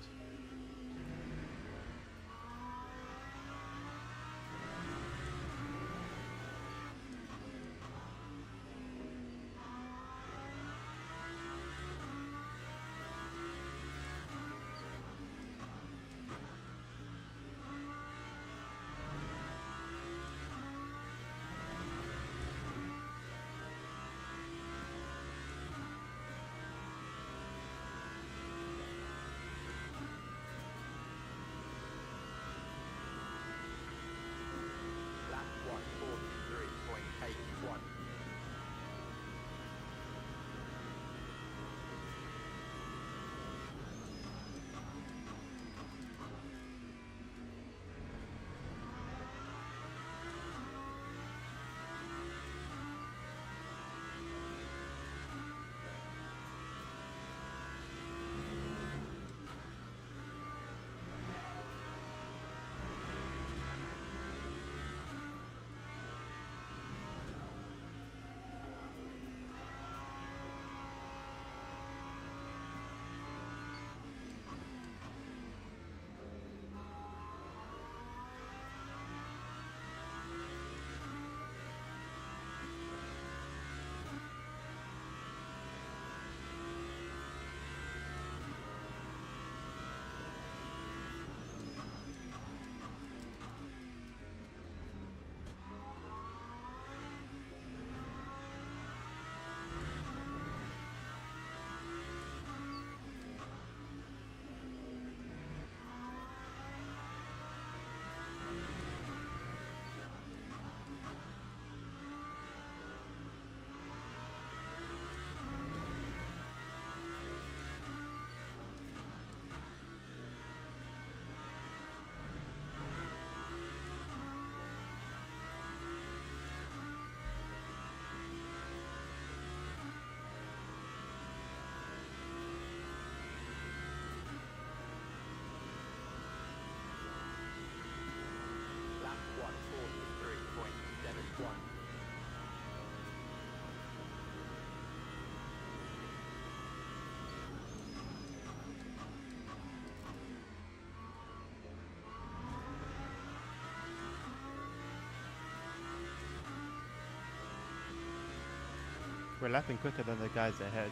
We're lapping quicker than the guys ahead,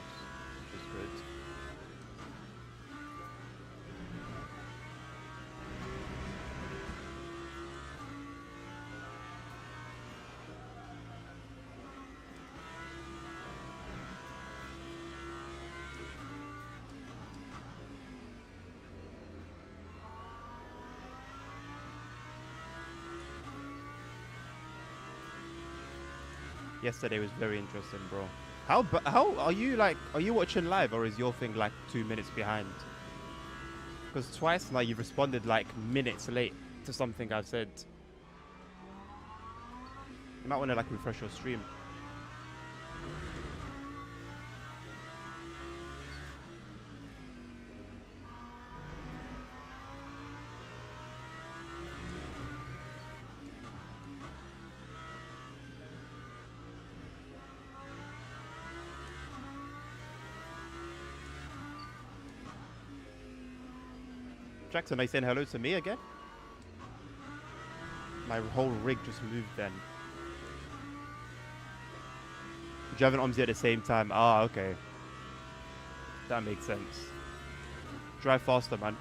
which is good. Yesterday was very interesting, bro. How are you like? Are you watching live or is your thing like 2 minutes behind? Because twice now you've responded like minutes late to something I've said. You might want to like refresh your stream. Jackson, are you saying hello to me again? My whole rig just moved then. Driving OMSI at the same time. Ah, okay. That makes sense. Drive faster, man.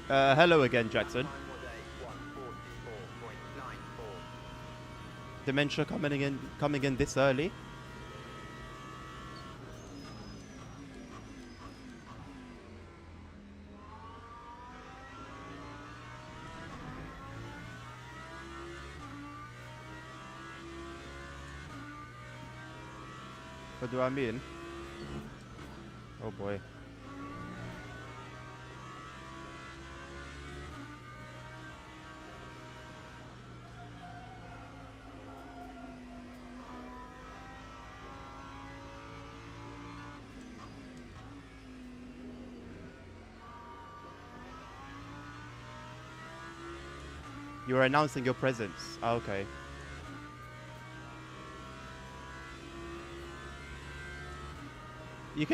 Hello again, Jackson. Time was a 1:44.94. Dementia coming in this early. What do I mean? Oh boy. You are announcing your presence. Ah, okay. You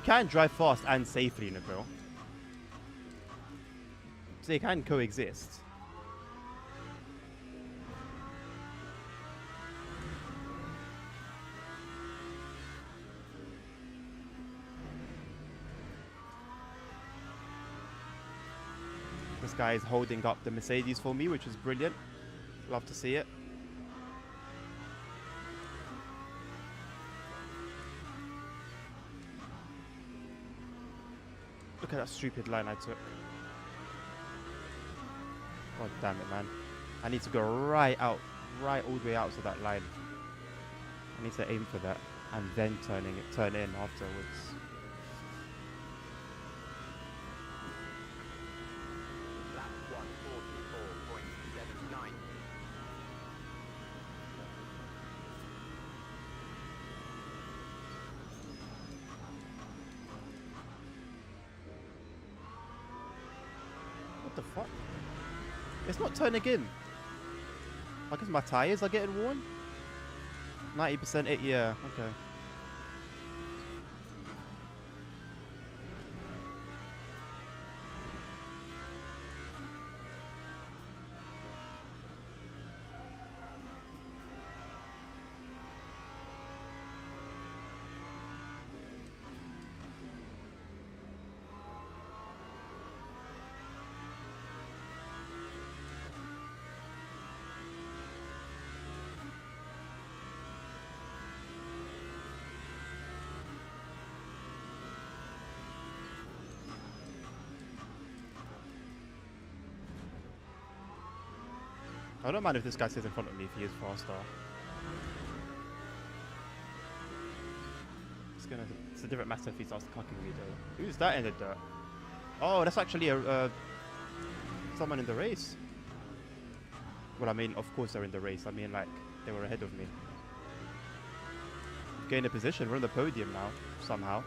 can drive fast and safely, Nabil. So they can coexist. This guy is holding up the Mercedes for me, which is brilliant. Love to see it. Look at that stupid line I took. God damn it, man. I need to go right out, right all the way out to that line. I need to aim for that and then turn in afterwards. Lap 1:44.79. What the fuck? It's not turning in. I guess my tires are getting worn. 90% it, yeah, okay. I don't mind if this guy stays in front of me if he is faster. It's a different matter if he starts cucking me though. Who's that in the dirt? Oh, that's actually someone in the race. Well, I mean, of course they're in the race. I mean, like, they were ahead of me. Gain a position. We're on the podium now, somehow.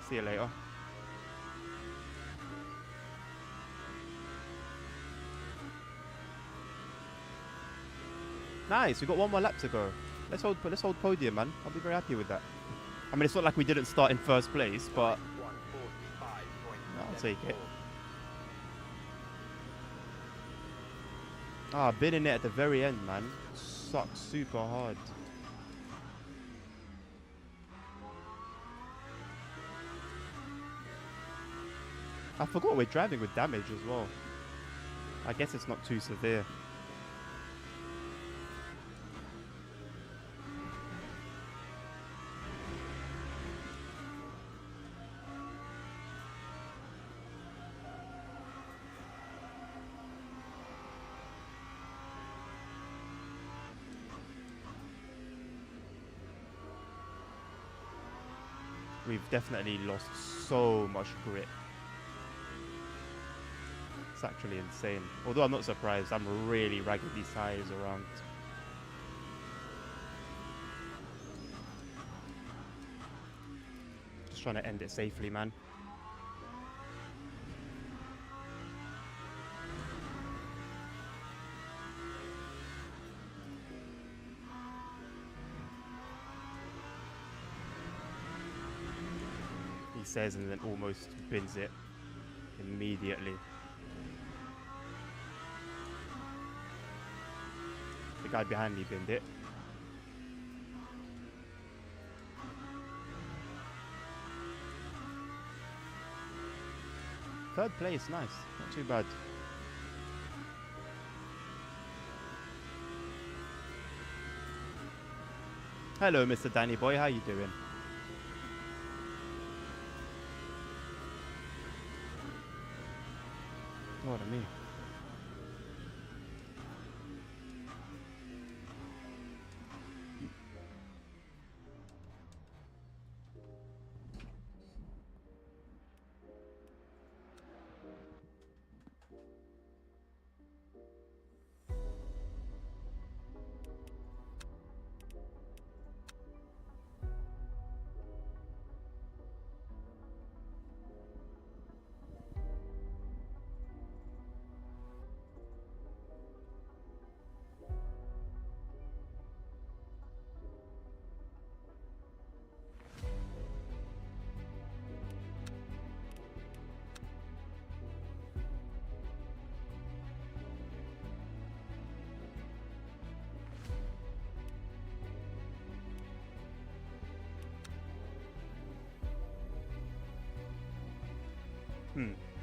See you later. Nice, we got one more lap to go. Let's hold podium, man. I'll be very happy with that. I mean, it's not like we didn't start in first place, but I'll take it. Ah, been in it at the very end, man. Sucks super hard. I forgot we're driving with damage as well. I guess it's not too severe. We've definitely lost so much grip. It's actually insane. Although I'm not surprised, I'm really ragging these tires around. Just trying to end it safely, man. He says and then almost bins it immediately. The guy behind me binned it. Third place, nice. Not too bad. Hello, Mr. Danny Boy. How you doing? What I mean.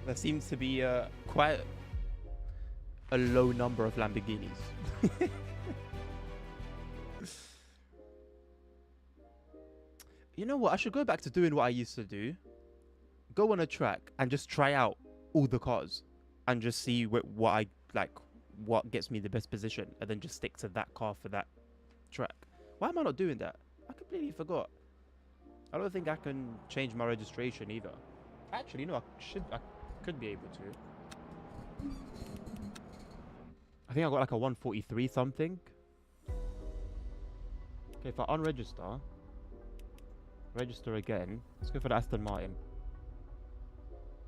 There seems to be quite a low number of Lamborghinis. You know what? I should go back to doing what I used to do. Go on a track and just try out all the cars and just see what I like, what gets me the best position, and then just stick to that car for that track. Why am I not doing that? I completely forgot. I don't think I can change my registration either. Actually, no, I could be able to. I think I got like a 143 something. Okay, if I unregister, register again. Let's go for the Aston Martin.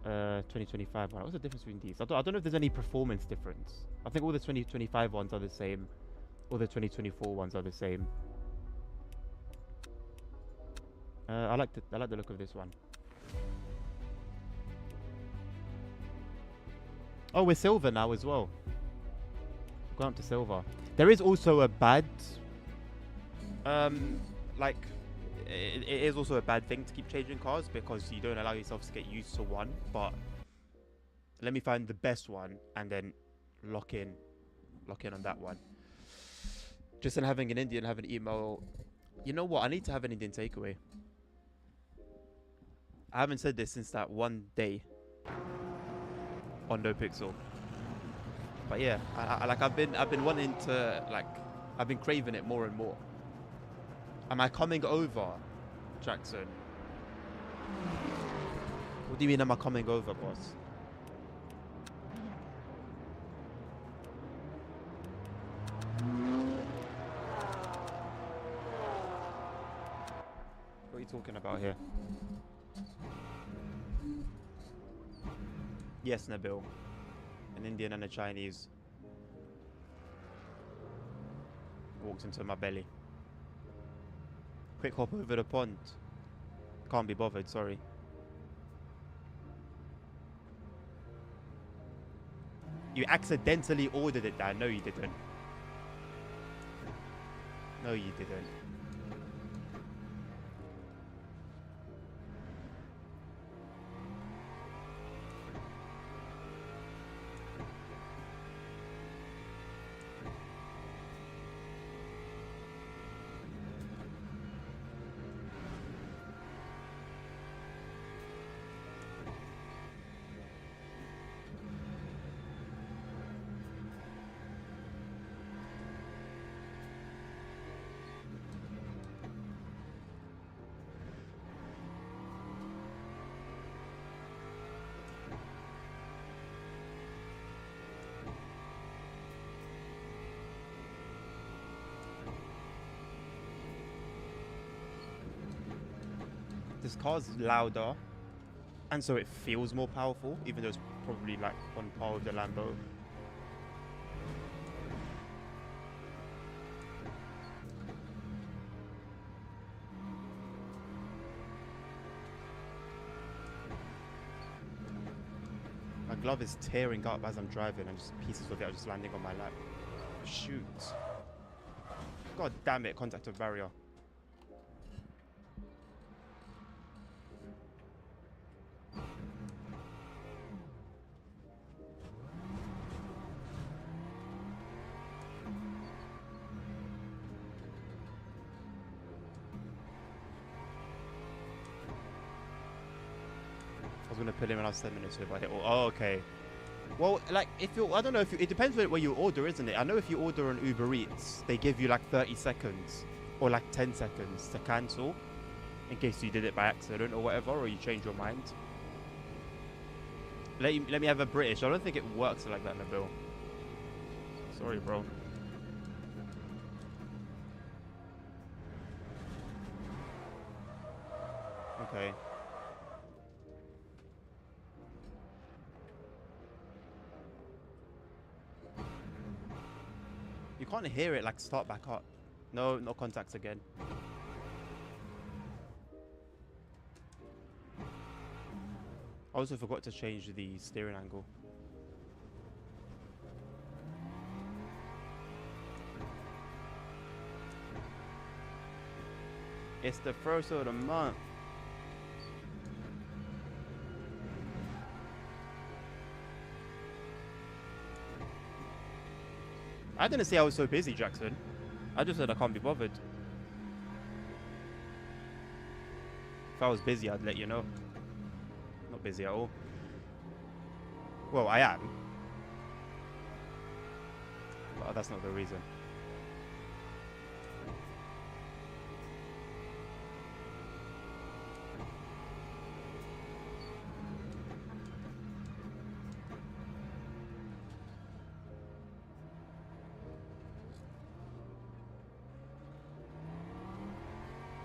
2025 one. What's the difference between these? I don't know if there's any performance difference. I think all the 2025 ones are the same. All the 2024 ones are the same. I like the look of this one. Oh, we're silver now as well. Going up to silver. There is also a bad, like, it is also a bad thing to keep changing cars because you don't allow yourself to get used to one. But let me find the best one and then lock in on that one. Just in having an Indian have an email. You know what? I need to have an Indian takeaway. I haven't said this since that one day on NoPixel. But yeah, I've been wanting to, like, I've been craving it more and more. Am I coming over, Jackson? What do you mean am I coming over, boss? What are you talking about here? Yes, Nabil. An Indian and a Chinese walked into my belly. Quick hop over the pond. Can't be bothered, sorry. You accidentally ordered it, Dan. No, you didn't. No, you didn't. This car's louder, and so it feels more powerful, even though it's probably like on par with the Lambo. My glove is tearing up as I'm driving, and just pieces of it are just landing on my lap. Shoot. God damn it, contact of barrier. I was gonna put him when I was 10 minutes ago, but I didn't. Oh, okay. Well, like, if you, I don't know if you, it depends where you order, isn't it? I know if you order on Uber Eats, they give you like 30 seconds or like 10 seconds to cancel in case you did it by accident or whatever, or you change your mind. Let me have a British. I don't think it works like that, Nabil. Sorry, bro. Okay. You can't hear it like start back up. No, no contacts again. I also forgot to change the steering angle. It's the first of the month. I didn't say I was so busy, Jackson. I just said I can't be bothered. If I was busy, I'd let you know. Not busy at all. Well, I am. But that's not the reason.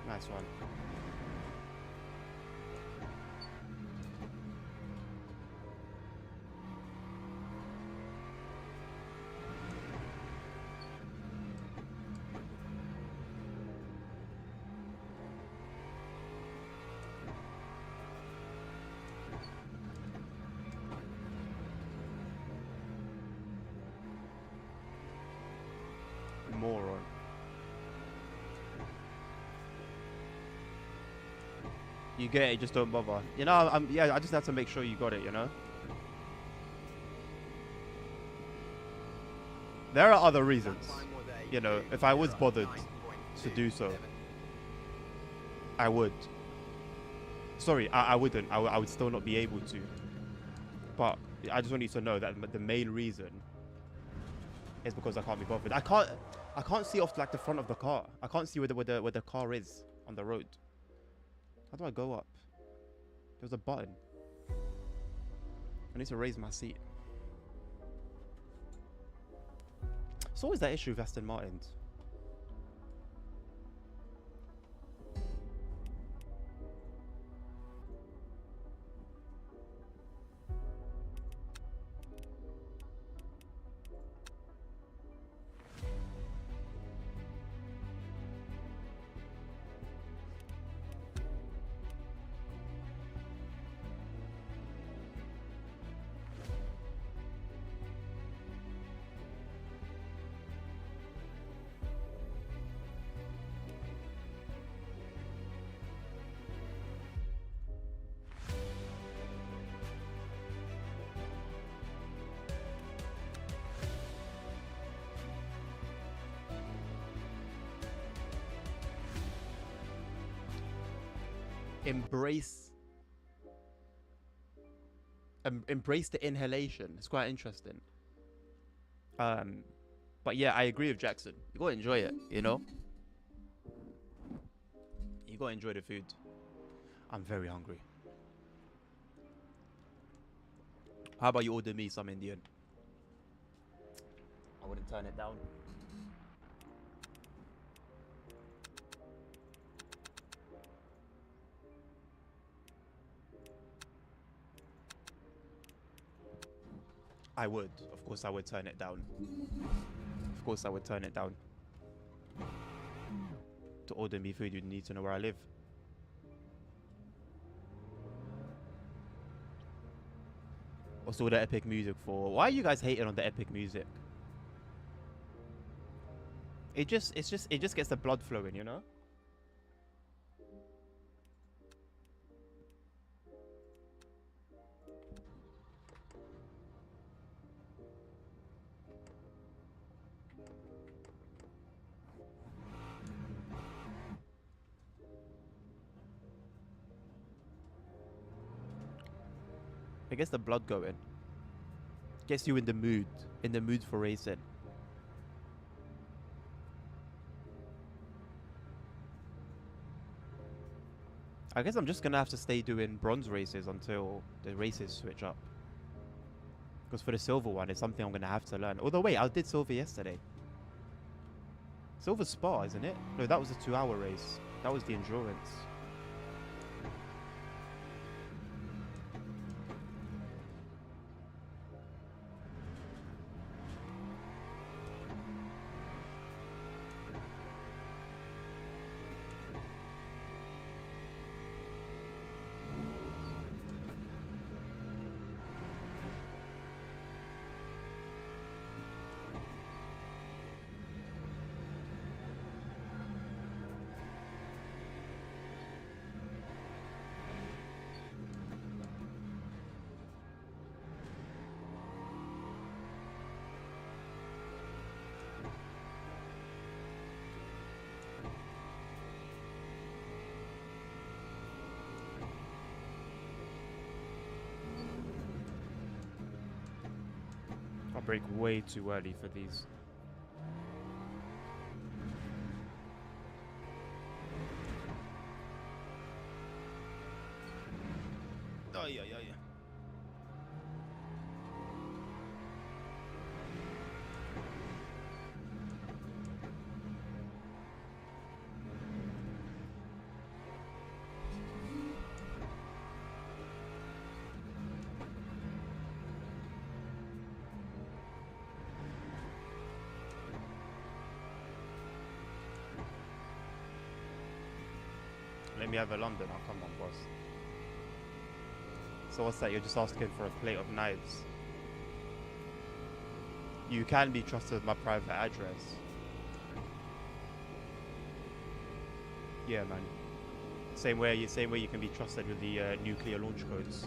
Nice one. Moron. You get it, just don't bother. You know, yeah, I just have to make sure you got it, you know? There are other reasons. You know, if I was bothered to do so, I would. Sorry, I wouldn't. I would still not be able to. But I just want you to know that the main reason is because I can't be bothered. I can't see off like the front of the car. I can't see where the car is on the road. How do I go up? There's a button. I need to raise my seat. It's always that issue with Aston Martins. embrace embrace the inhalation. It's quite interesting. But yeah, I agree with Jackson. You gotta enjoy it, you know? You gotta enjoy the food. I'm very hungry. How about you order me some Indian? I wouldn't turn it down. I would. Of course I would turn it down. Of course I would turn it down. To order me food, you'd need to know where I live. Also, the epic music for... Why are you guys hating on the epic music? It just gets the blood flowing, you know? It gets the blood going. Gets you in the mood for racing. I guess I'm just gonna have to stay doing bronze races until the races switch up. Because for the silver one, it's something I'm gonna have to learn. Although wait, I did silver yesterday. Silver Spa, isn't it? No, that was a 2-hour race. That was the endurance. I brake way too early for these. Oh yeah. Let me have a London. Oh, come on, boss. So what's that? You're just asking for a plate of knives. You can be trusted with my private address. Yeah, man. Same way you can be trusted with the nuclear launch codes.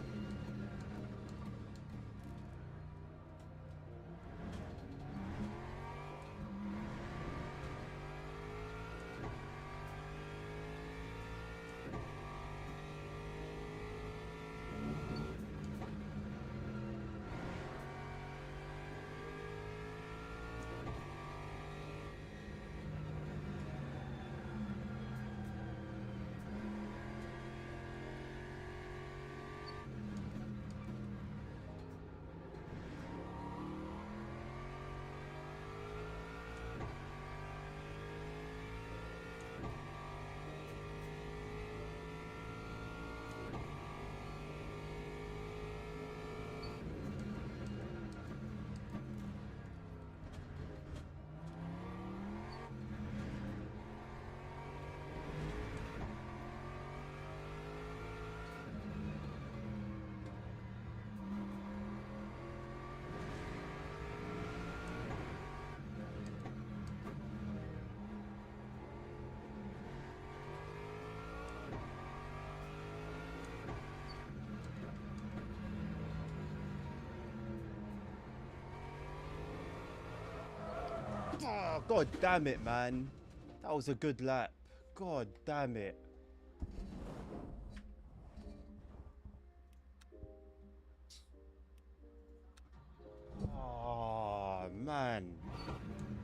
Oh, god damn it, man. That was a good lap. God damn it. man.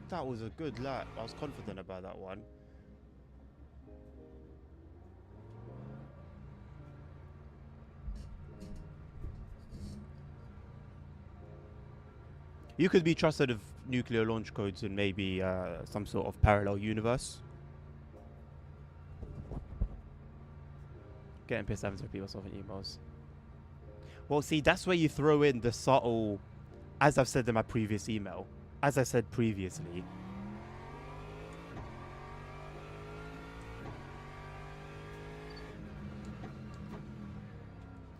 That was a good lap. I was confident about that one. You could be trusted of nuclear launch codes in maybe some sort of parallel universe. Getting pissed having to repeat myself in emails. Well, see, that's where you throw in the subtle, as I've said in my previous email, as I said previously.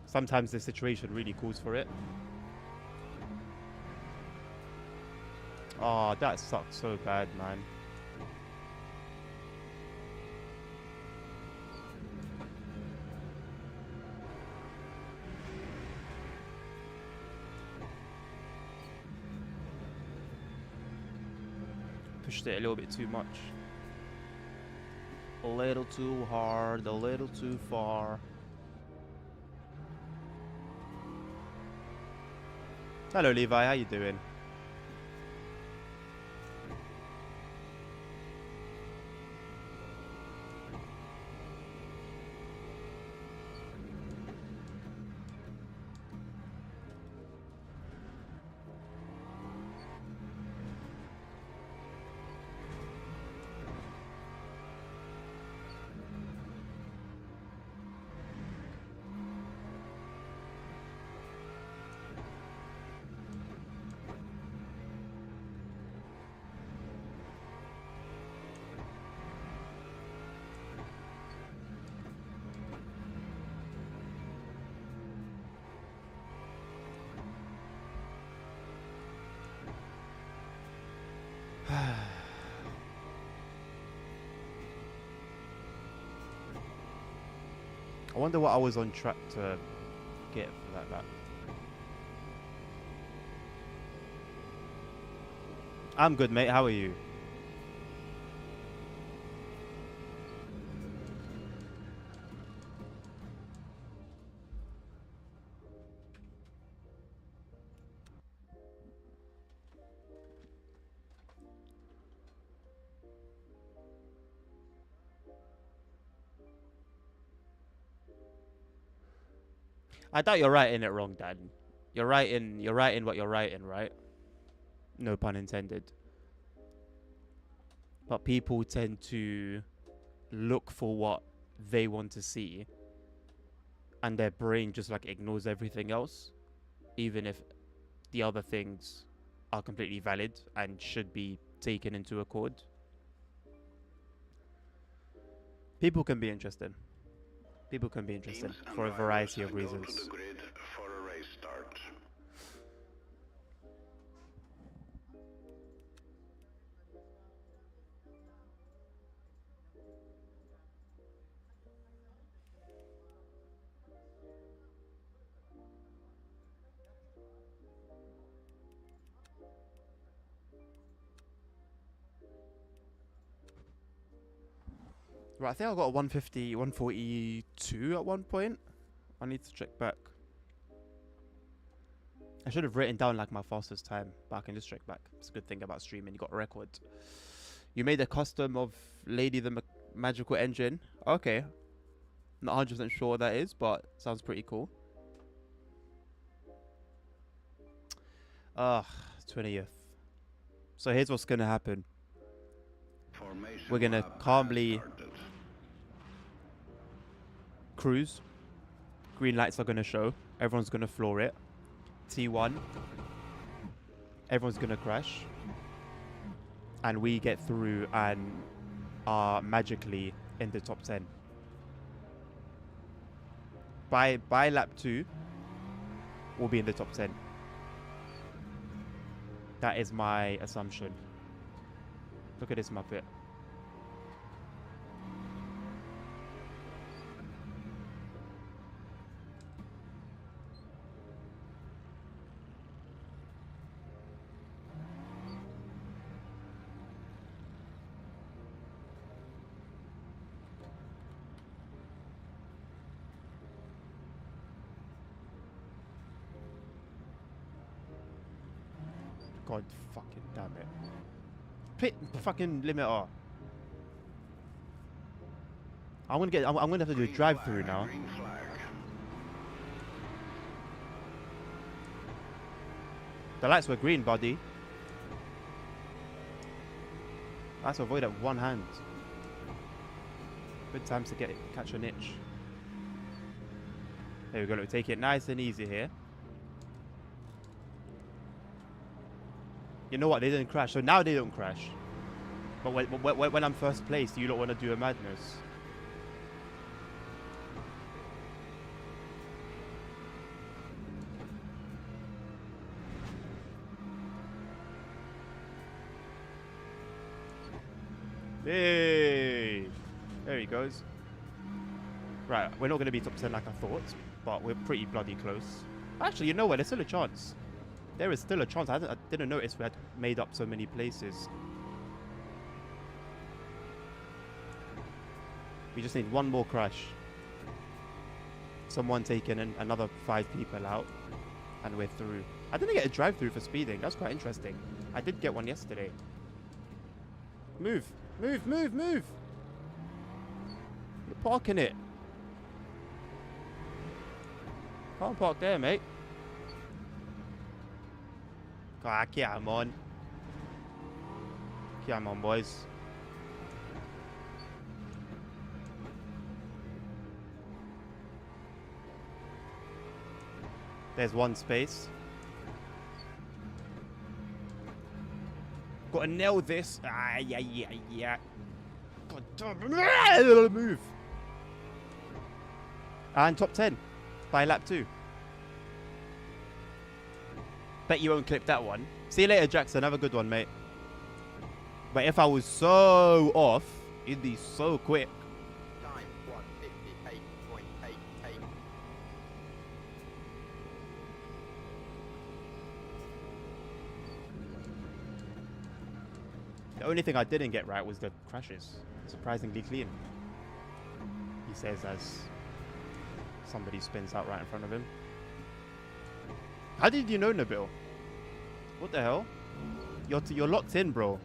Sometimes the situation really calls for it. Oh, that sucks so bad, man. Pushed it a little bit too much. A little too hard, a little too far. Hello, Levi. How you doing? I wonder what I was on track to get for that lap. I'm good, mate. How are you? I doubt you're writing it wrong, Dan. You're writing what you're writing, right? No pun intended. But people tend to look for what they want to see, and their brain just like ignores everything else, even if the other things are completely valid and should be taken into accord. People can be interesting. People can be interesting for a variety of reasons. Go to the grid for a race start. Right, I think I got a 150, 142 at one point. I need to check back. I should have written down like my fastest time, but I can just check back. It's a good thing about streaming. You got a record. You made a custom of Lady the Magical Engine. Okay. Not 100% sure what that is, but sounds pretty cool. 20th. So here's what's going to happen. Formation We're going to lap calmly has started. cruise. Green lights are going to show. Everyone's going to floor it. T1. Everyone's going to crash. And we get through and are magically in the top 10. By lap 2, we'll be in the top 10. That is my assumption. Look at this Muppet. God fucking damn it. Pit fucking limiter. I'm gonna have to do a Green drive through flag, now. Green flag. The lights were green, buddy. That's avoid at one hand. Good times to catch an itch. There we go. Look, take it nice and easy here. You know what? They didn't crash, so now they don't crash. But when I'm first placed, you don't want to do a madness. Hey! There he goes. Right, we're not going to be top 10 like I thought, but we're pretty bloody close. Actually, you know what? There's still a chance. There is still a chance. I didn't notice we had made up so many places. We just need one more crash. Someone taking another 5 people out, and we're through. I didn't get a drive-through for speeding. That's quite interesting. I did get one yesterday. Move. Move, move, move. You're parking it. Can't park there, mate. Ah, come on. Come on, boys. There's one space. Gotta nail this. Ah, yeah. God damn. Move. And top 10 by lap 2. Bet you won't clip that one. See you later, Jackson. Have a good one, mate. But if I was so off, it'd be so quick. Time 1:58.88. The only thing I didn't get right was the crashes. Surprisingly clean. He says as somebody spins out right in front of him. How did you know, Nabil? What the hell? You're locked in, bro.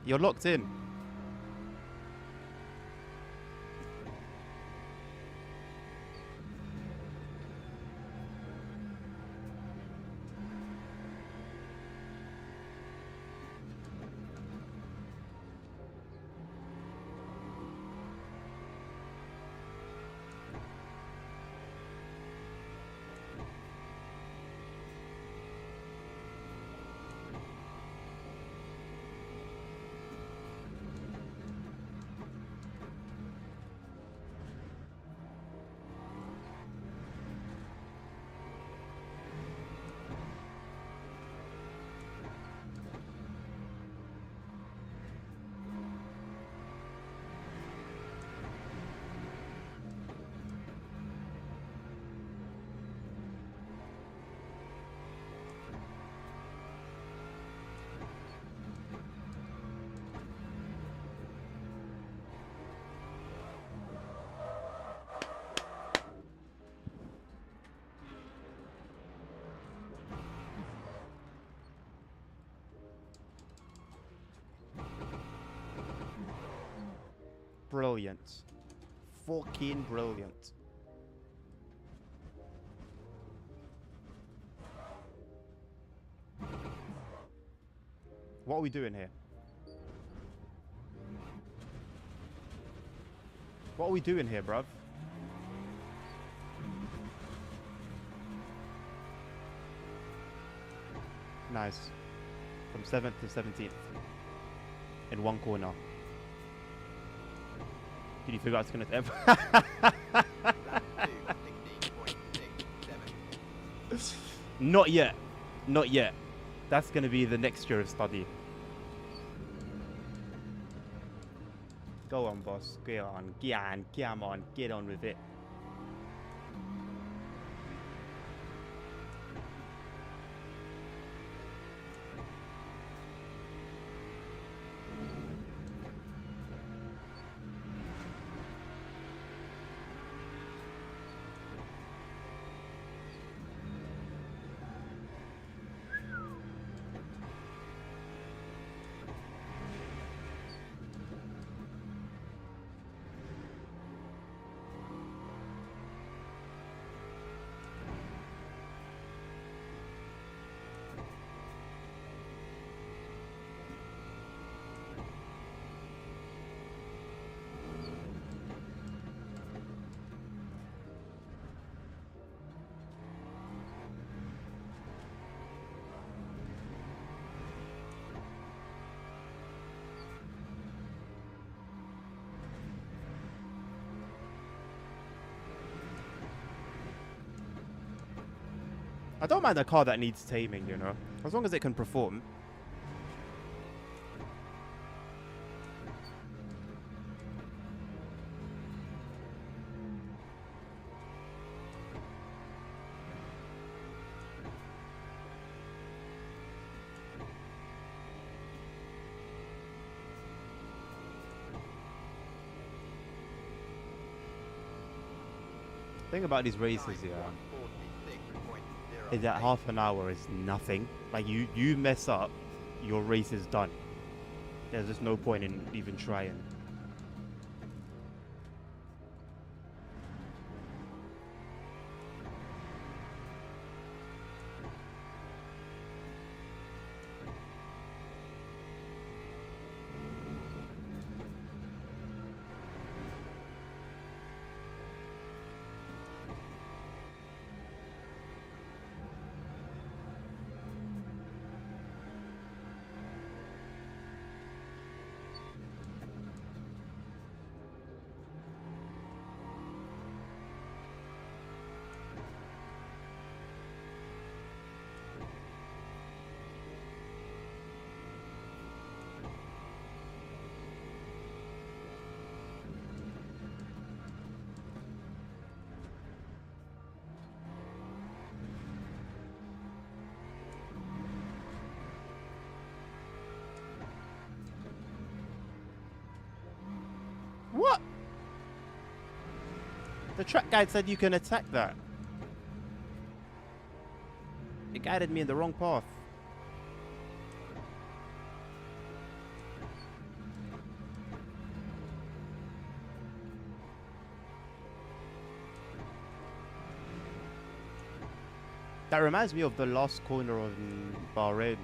You're locked in. Brilliant. Fucking brilliant. What are we doing here? What are we doing here, bruv? Nice. From 7th to 17th. In one corner. Did you figure out it's gonna Lap 2, 16.67. Not yet. Not yet. That's gonna be the next year of study. Go on, boss. Go on. Come on. Get on with it. I don't mind a car that needs taming, you know, as long as it can perform. Thing about these races, yeah, is that 146.08. half an hour is nothing. Like you mess up, your race is done. There's just no point in even trying. What? The track guide said you can attack that. It guided me in the wrong path. That reminds me of the last corner of Bahrain.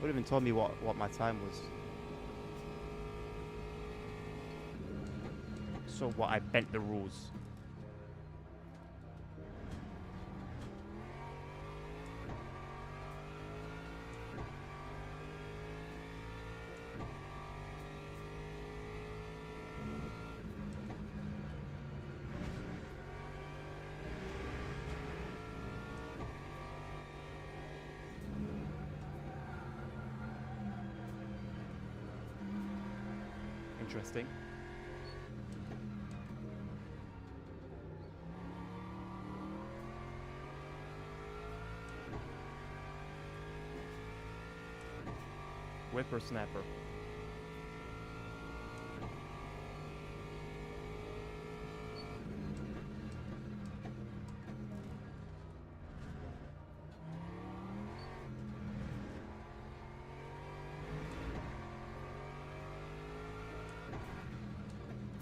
Would have even told me what my time was. So what? I bent the rules. Interesting. Whippersnapper.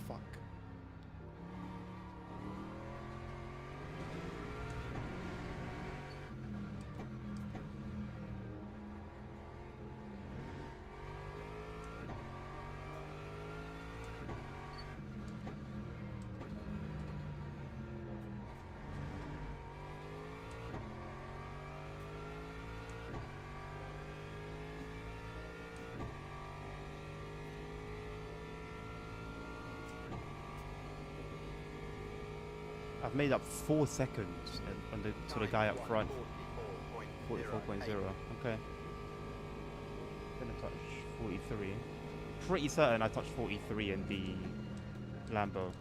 Fuck. I've made up 4 seconds to the guy up front. 44.0. Okay. Gonna touch 43. Pretty certain I touched 43 in the Lambo.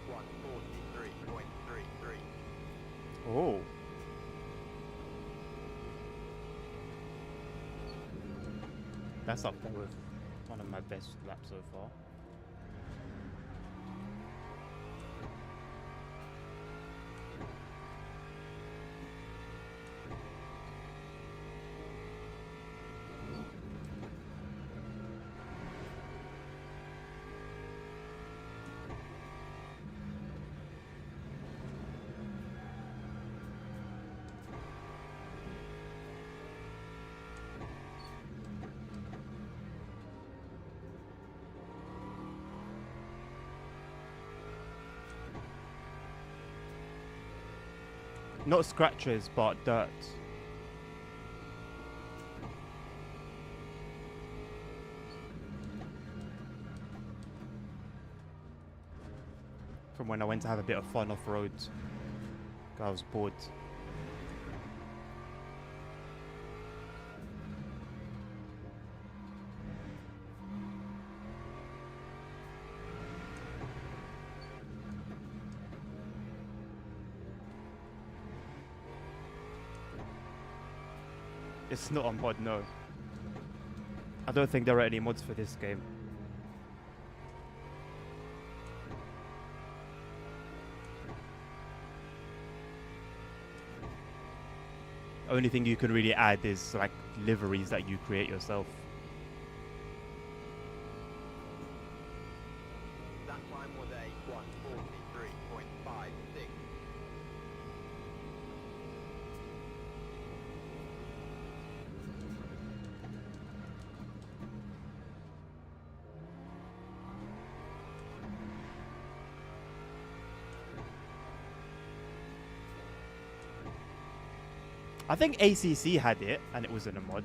143.33. Oh. That's up there with one of my best laps so far. Not scratches, but dirt. From when I went to have a bit of fun off-road. I was bored. It's not a mod, no. I don't think there are any mods for this game. Only thing you can really add is like liveries that you create yourself. That time was a 143.56. I think ACC had it, and it wasn't a mod.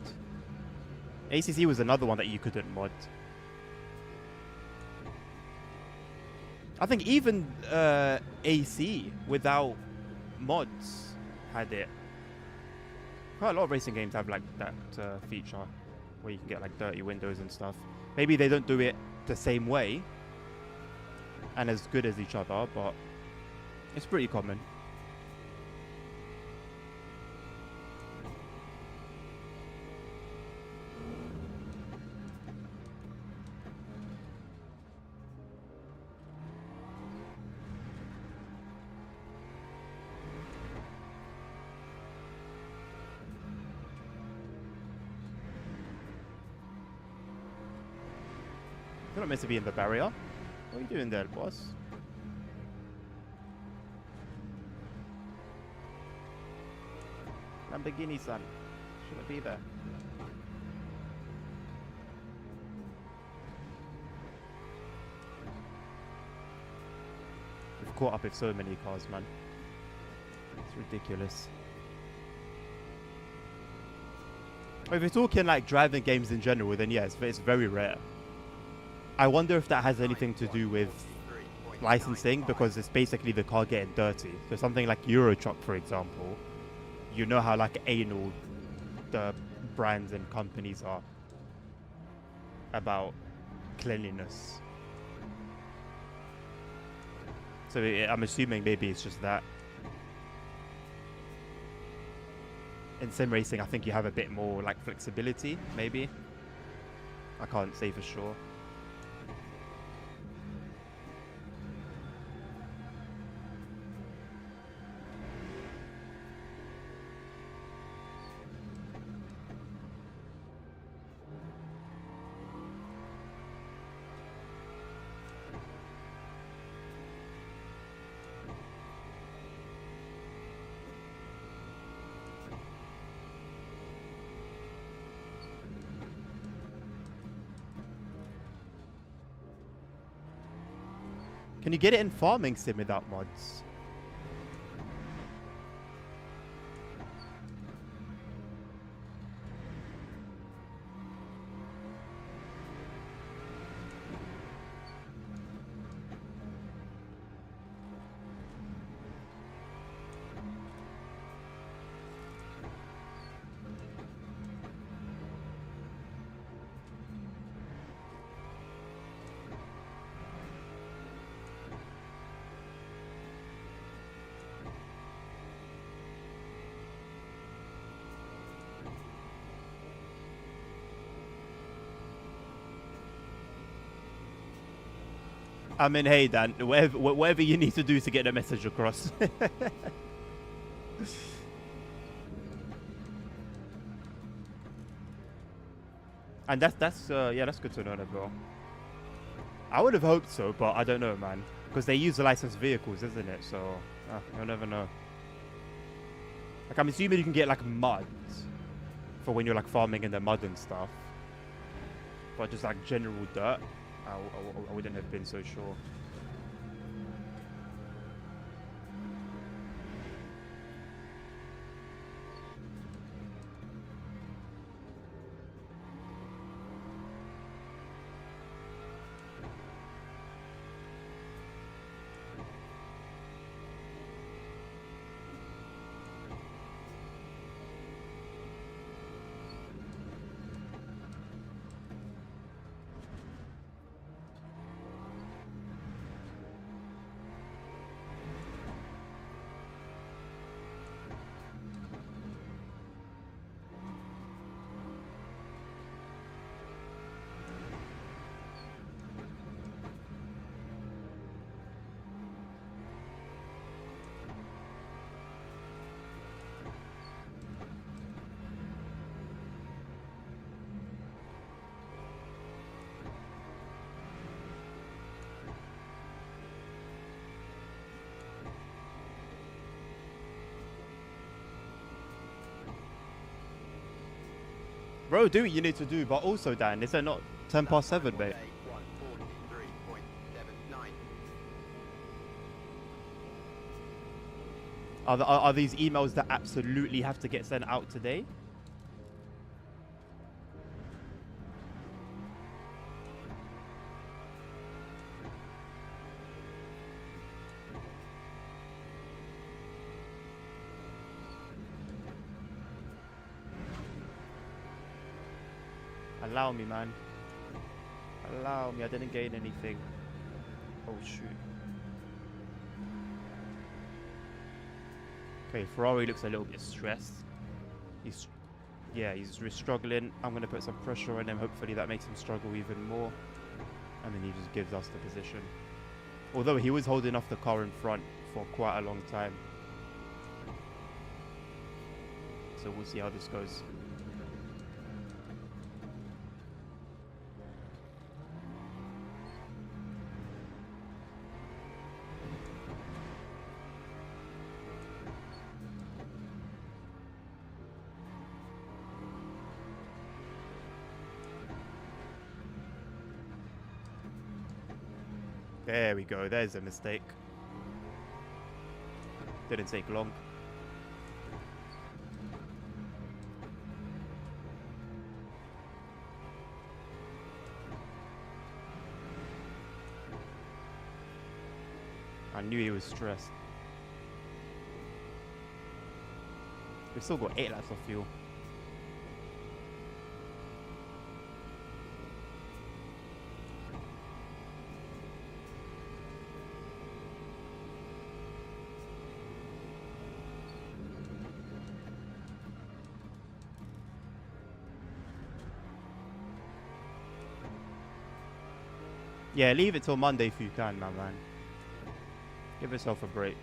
ACC was another one that you couldn't mod. I think even AC without mods had it. Quite a lot of racing games have like that feature where you can get like dirty windows and stuff. Maybe they don't do it the same way and as good as each other, but it's pretty common. You're not meant to be in the barrier. What are you doing there, boss? Lamborghini, son. Shouldn't be there. We've caught up with so many cars, man. It's ridiculous. If you're talking like driving games in general, then yes, it's very rare. I wonder if that has anything to do with licensing, because it's basically the car getting dirty. So something like Euro Truck, for example, you know how like anal the brands and companies are about cleanliness. So I'm assuming maybe it's just that. In sim racing, I think you have a bit more like flexibility, maybe. I can't say for sure. Can you get it in Farming Sim without mods? I mean, hey, Dan, whatever you need to do to get the message across. And that's yeah, that's good to know that, bro. I would have hoped so, but I don't know, man, because they use the licensed vehicles, isn't it? So you'll never know. Like, I'm assuming you can get like mud for when you're like farming in the mud and stuff, but just like general dirt, I wouldn't have been so sure. Bro, do what you need to do, but also, Dan, is it not 10 past 7, mate? 143.79. Are these emails that absolutely have to get sent out today? Allow me, man. Allow me, I didn't gain anything. Oh, shoot. Okay, Ferrari looks a little bit stressed. He's struggling. I'm going to put some pressure on him. Hopefully that makes him struggle even more. And then he just gives us the position. Although he was holding off the car in front for quite a long time. So we'll see how this goes. There we go. There's a mistake. Didn't take long. I knew he was stressed. We've still got 8 laps of fuel. Yeah, leave it till Monday if you can, my man. Give yourself a break.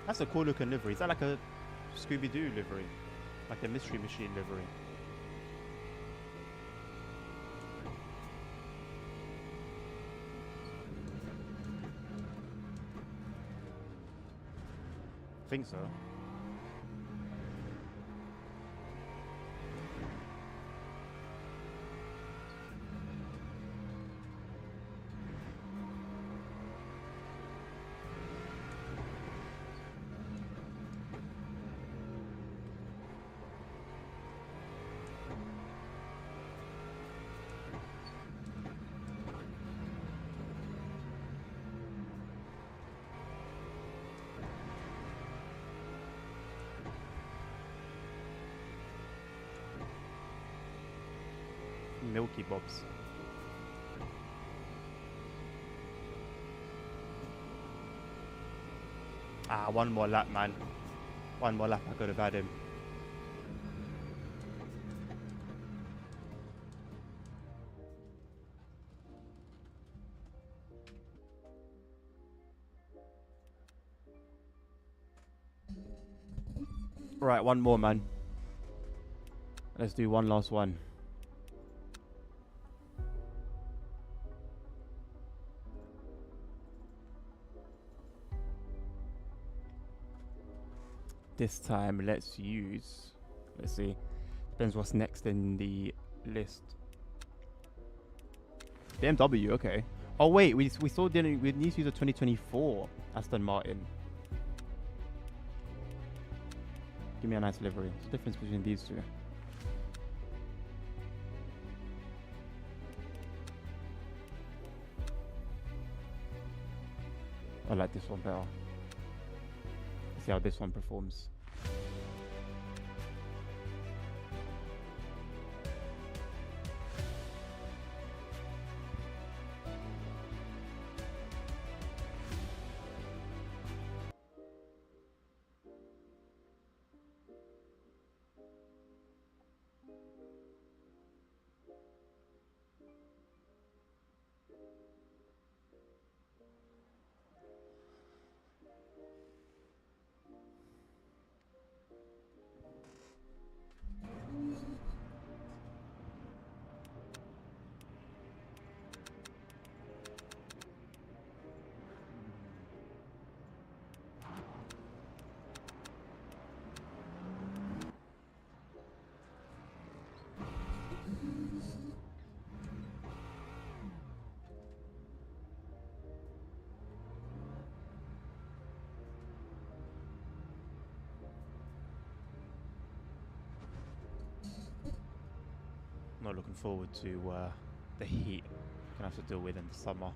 That's a cool looking livery. Is that like a Scooby-Doo livery? Like a Mystery Machine livery? I think so. Milky Bobs. Ah, one more lap, man. One more lap, I could have had him. Right, one more, man. Let's do one last one. This time, let's see. Depends what's next in the list. BMW, okay. Oh wait, we still didn't. We need to use a 2024 Aston Martin. Give me a nice livery. What's the difference between these two? I like this one better. Let's see how this one performs. Not looking forward to the heat I'm gonna have to deal with in the summer.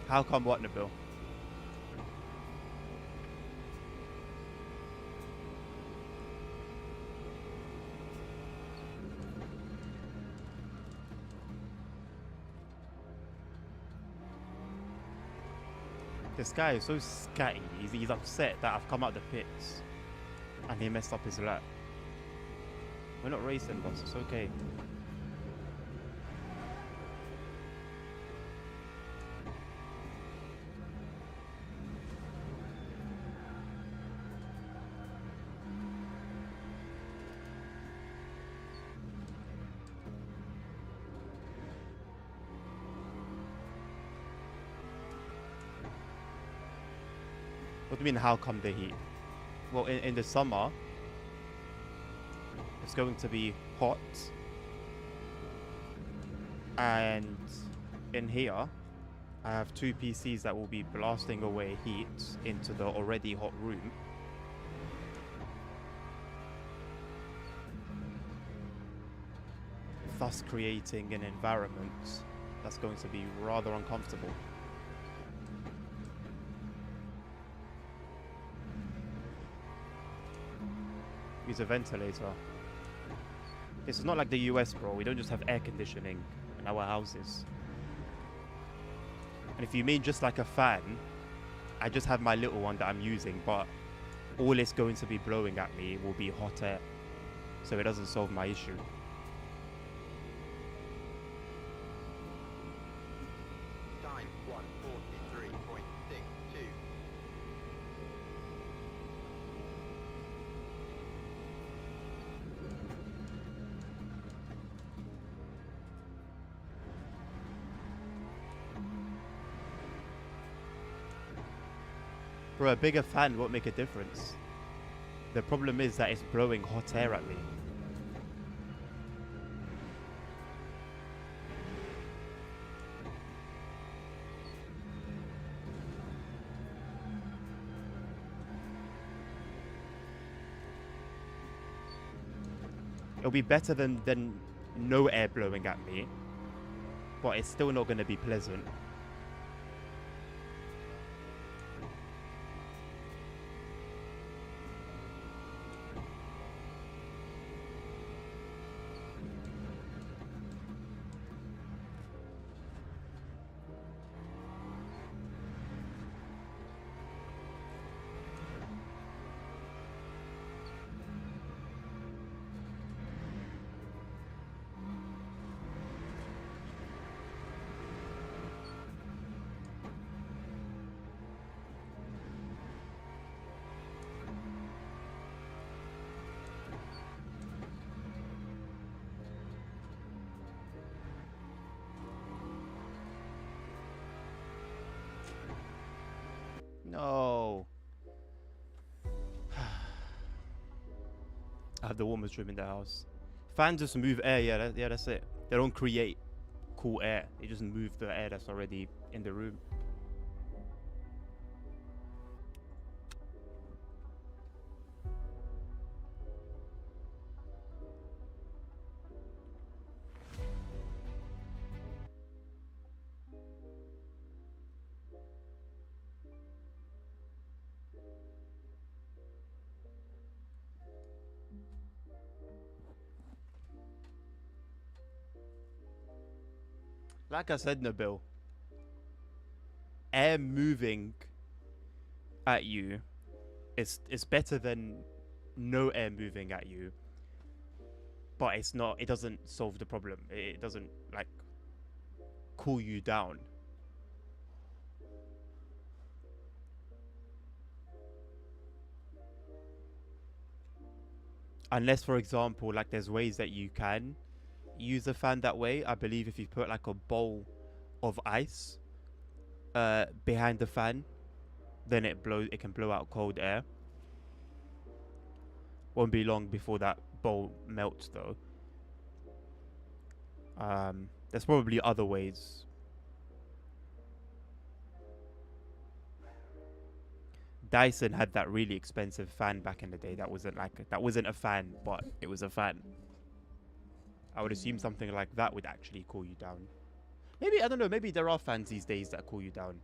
How come what, Nabil? This guy is so scatty. He's upset that I've come out the pits and he messed up his lap. We're not racing, boss. It's okay. What do you mean, how come the heat? Well, in the summer, it's going to be hot And in here, I have two PCs that will be blasting away heat into the already hot room. Thus creating an environment that's going to be rather uncomfortable. Use a ventilator. This is not like the US, bro. We don't just have air conditioning in our houses. And if you mean just like a fan, I just have my little one that I'm using, but all it's going to be blowing at me will be hot air. So it doesn't solve my issue. Time 1:43.62. Bro, a bigger fan won't make a difference. The problem is that it's blowing hot air at me. It'll be better than no air blowing at me, but it's still not going to be pleasant. No. I have the warmest room in the house. Fans just move air, yeah, that's it. They don't create cool air. They just move the air that's already in the room. Like I said, Nabil, air moving at you is better than no air moving at you, but it's not. It doesn't solve the problem. It doesn't like cool you down. Unless, for example, like there's ways that you can use a fan that way. I believe if you put like a bowl of ice behind the fan, then it can blow out cold air. Won't be long before that bowl melts though. There's probably other ways. Dyson had that really expensive fan back in the day. That wasn't a fan, but it was a fan. I would assume something like that would actually cool you down. Maybe, I don't know, maybe there are fans these days that cool you down.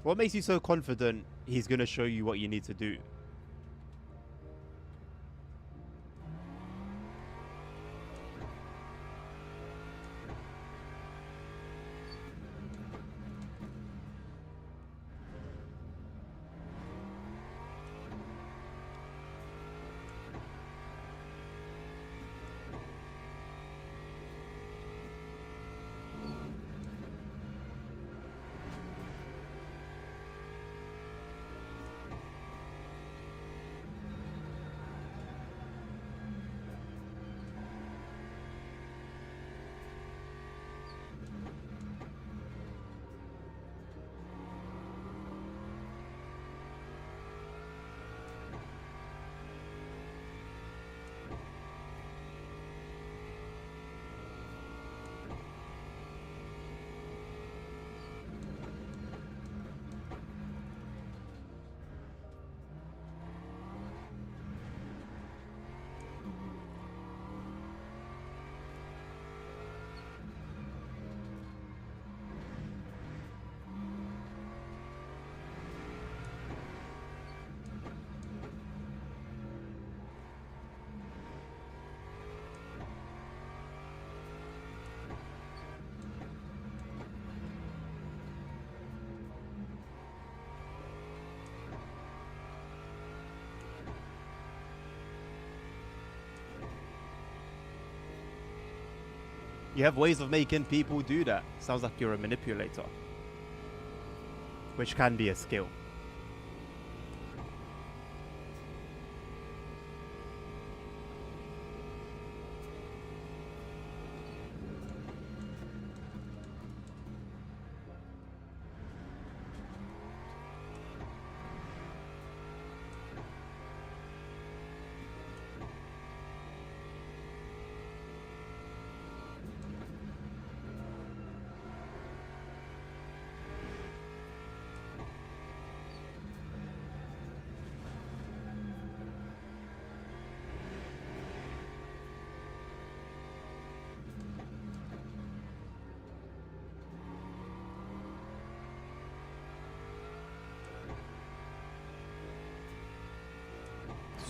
What makes you so confident he's gonna show you what you need to do? You have ways of making people do that. Sounds like you're a manipulator. Which can be a skill.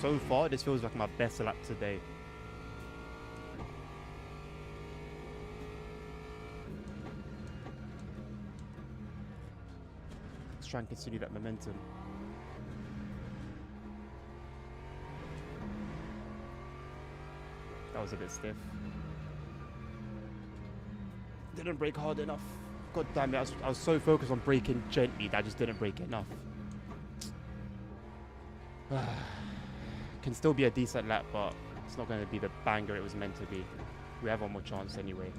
So far, this feels like my best lap today. Let's try and continue that momentum. That was a bit stiff. Didn't brake hard enough. God damn it, I was so focused on braking gently that I just didn't brake enough. Can still be a decent lap, but it's not going to be the banger it was meant to be. We have one more chance anyway.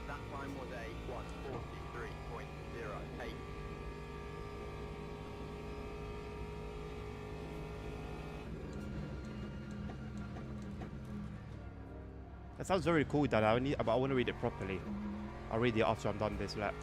That time was a 1:43.08. That sounds very cool, Dad. But I want to read it properly. I'll read it after I'm done this lap.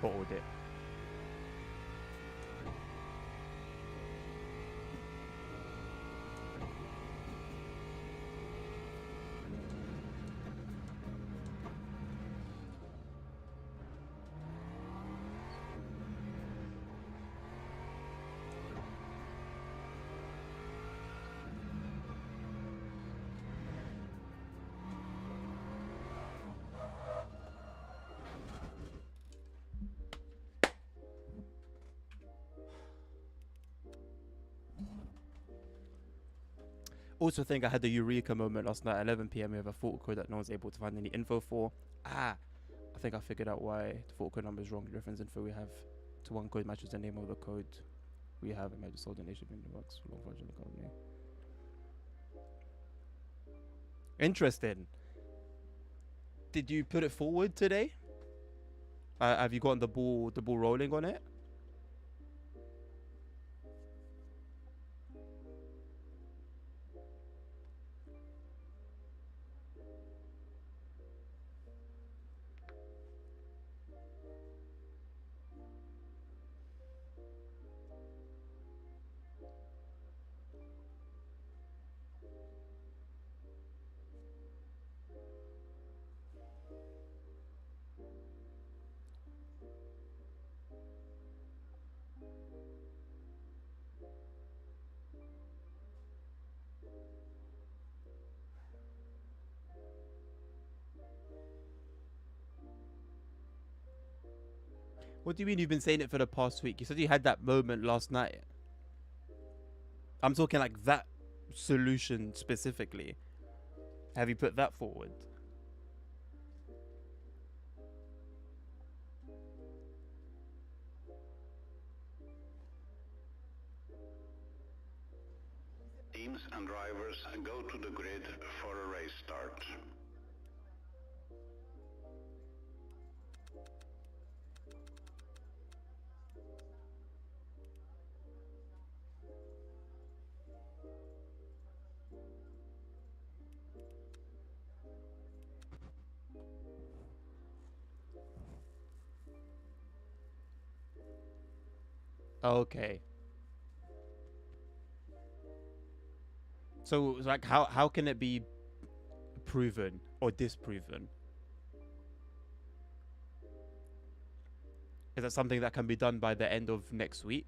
Bottled it. Also think I had the eureka moment last night at 11 p.m. with a fault code that no one's able to find any info for. I think I figured out why the fault code number is wrong. The reference info we have to one code matches the name of the code we have. It might be sold in nation in the box. Long version of the company. Interesting. Did you put it forward today? Have you gotten the ball rolling on it? What do you mean you've been saying it for the past week? You said you had that moment last night. I'm talking like that solution specifically. Have you put that forward? Teams and drivers go to the grid for a race start. Okay. So like how can it be proven or disproven? Is that something that can be done by the end of next week?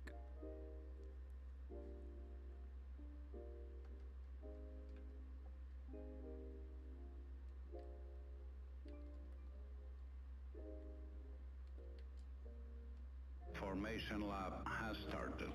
Formation lab has started.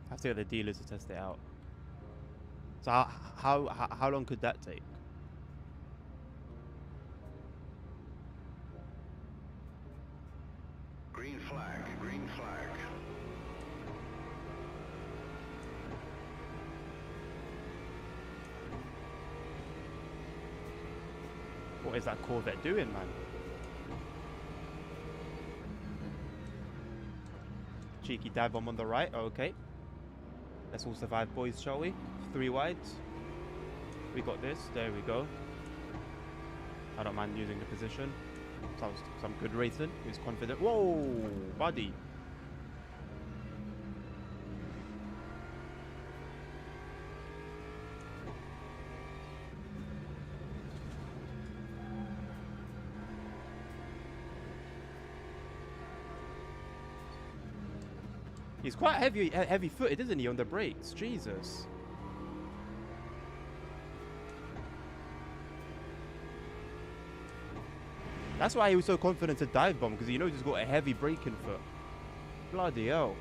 I have to get the dealers to test it out. So how long could that take? Green flag, green flag. What is that Corvette doing, man? Cheeky dive bomb on the right. Okay. Let's all survive, boys, shall we? 3 wides. We got this. There we go. I don't mind using the position. Some good racing. He's confident. Whoa, buddy. He's quite heavy-footed, isn't he, on the brakes? Jesus. That's why he was so confident to dive bomb, because he knows he's got a heavy braking foot. Bloody hell.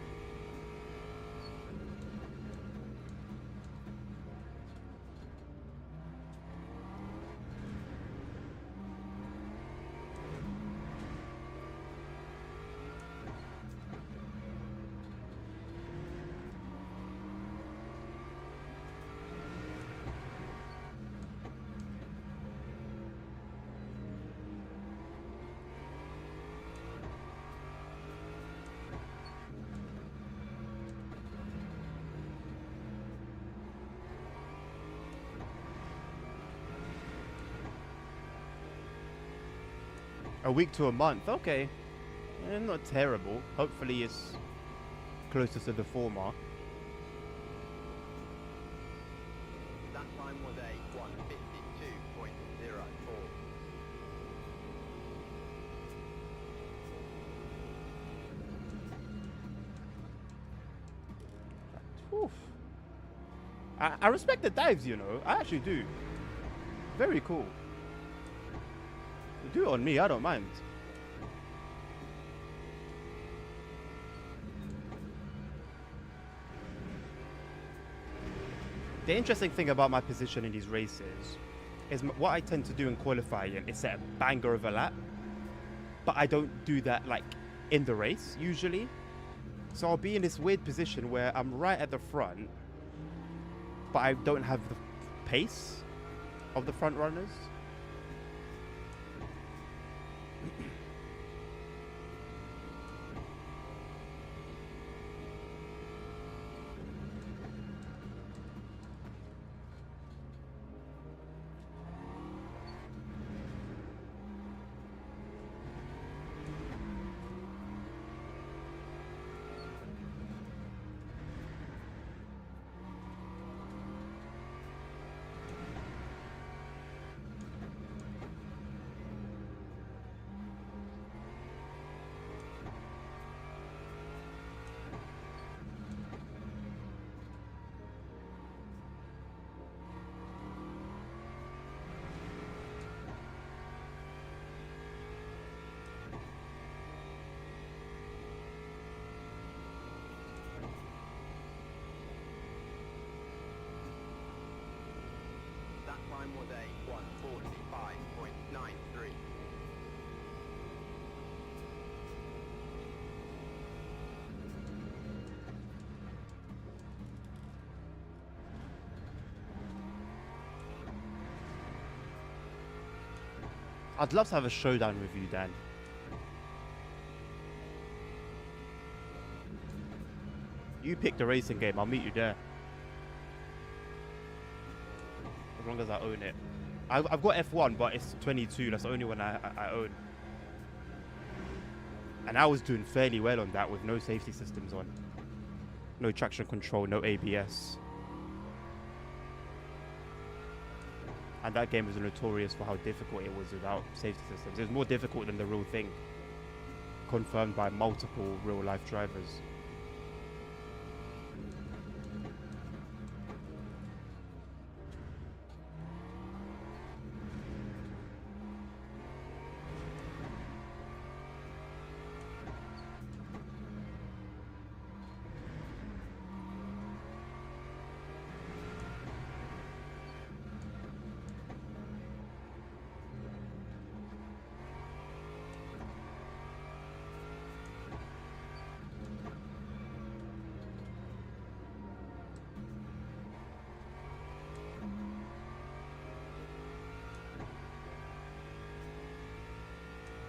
A week to a month. Okay. Not terrible. Hopefully it's closer to the former. That time was a 1:52.04. Oof. I respect the dives, you know. I actually do. Very cool. Do it on me, I don't mind. The interesting thing about my position in these races is what I tend to do in qualifying is set a banger of a lap, but I don't do that like in the race usually. So I'll be in this weird position where I'm right at the front, but I don't have the pace of the front runners. That time was a 1:45.93. I'd love to have a showdown with you, Dan. You pick the racing game, I'll meet you there. As long as I own it. I've got F1, but it's 22. That's the only one I own. And I was doing fairly well on that with no safety systems on. No traction control, no ABS. And that game was notorious for how difficult it was without safety systems. It was more difficult than the real thing. Confirmed by multiple real-life drivers.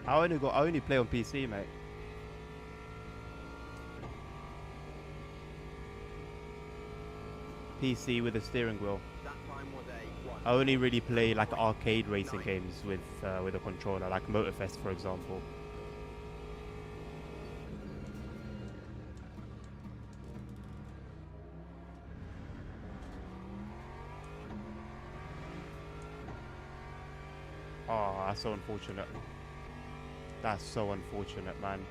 I only play on PC, mate. PC with a steering wheel. That time was a I only really play like arcade racing games with a controller, like Motorfest, for example. Oh, that's so unfortunate. That's so unfortunate, man.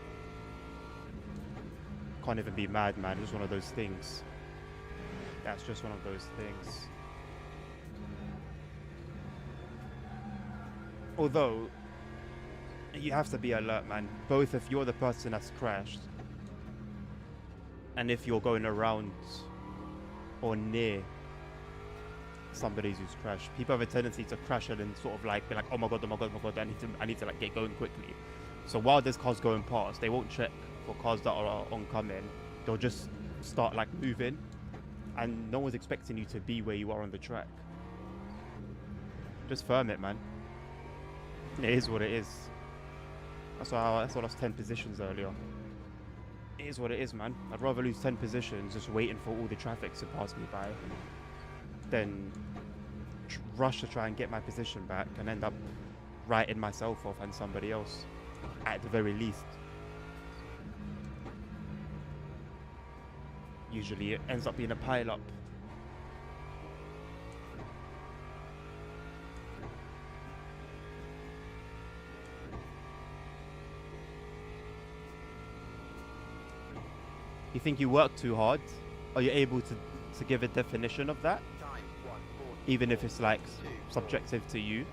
Can't even be mad, man. Just one of those things. That's just one of those things. Although, you have to be alert, man. Both if you're the person that's crashed, and if you're going around or near somebody who's crashed. People have a tendency to crash and then sort of like be like, oh my god, oh my god, oh my god, I need to like get going quickly. So while there's cars going past, they won't check for cars that are oncoming. They'll just start like moving, and no one's expecting you to be where you are on the track. Just firm it, man. It is what it is. That's why I lost 10 positions earlier. It is what it is, man. I'd rather lose 10 positions just waiting for all the traffic to pass me by than rush to try and get my position back and end up writing myself off and somebody else. at the very least. Usually it ends up being a pile up. You think you work too hard? Are you able to give a definition of that? Time 1:40. Even if it's like subjective to you?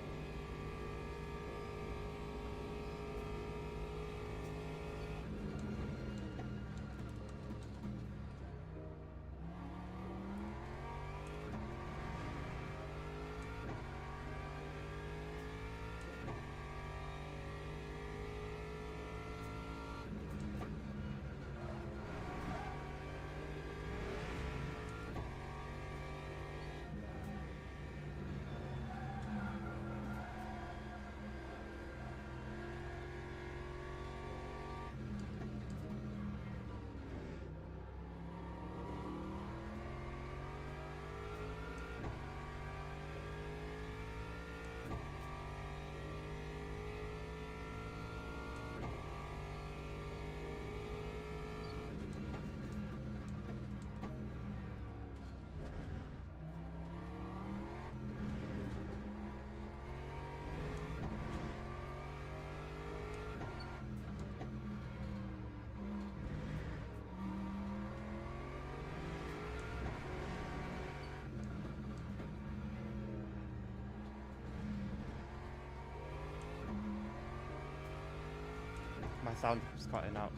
My sound is cutting out.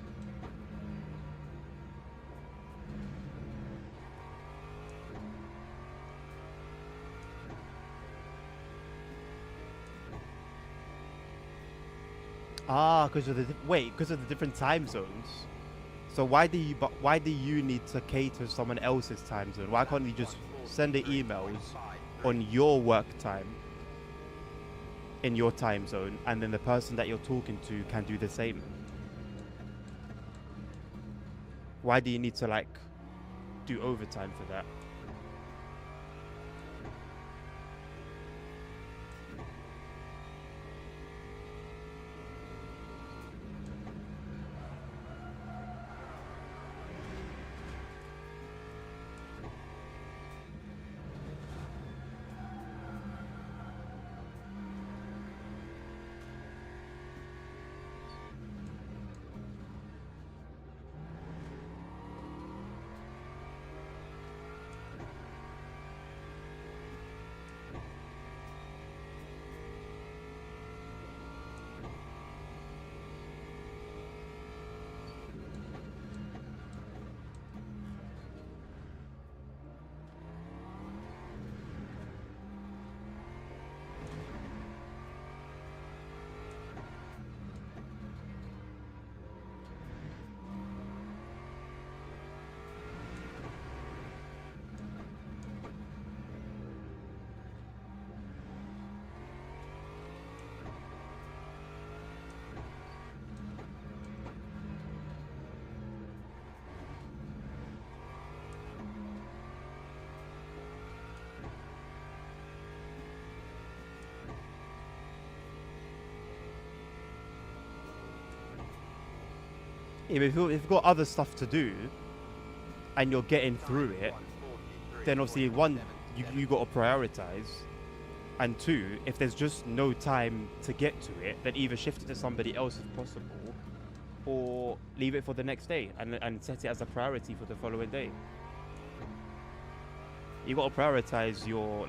Ah, because of the because of the different time zones. So why do you need to cater someone else's time zone? Why can't you just send the emails on your work time in your time zone, and then the person that you're talking to can do the same? Why do you need to like do overtime for that? If you've got other stuff to do and you're getting through it, then obviously one, you got to prioritize, and two, if there's just no time to get to it, then either shift it to somebody else if possible, or leave it for the next day and set it as a priority for the following day. You got to prioritize your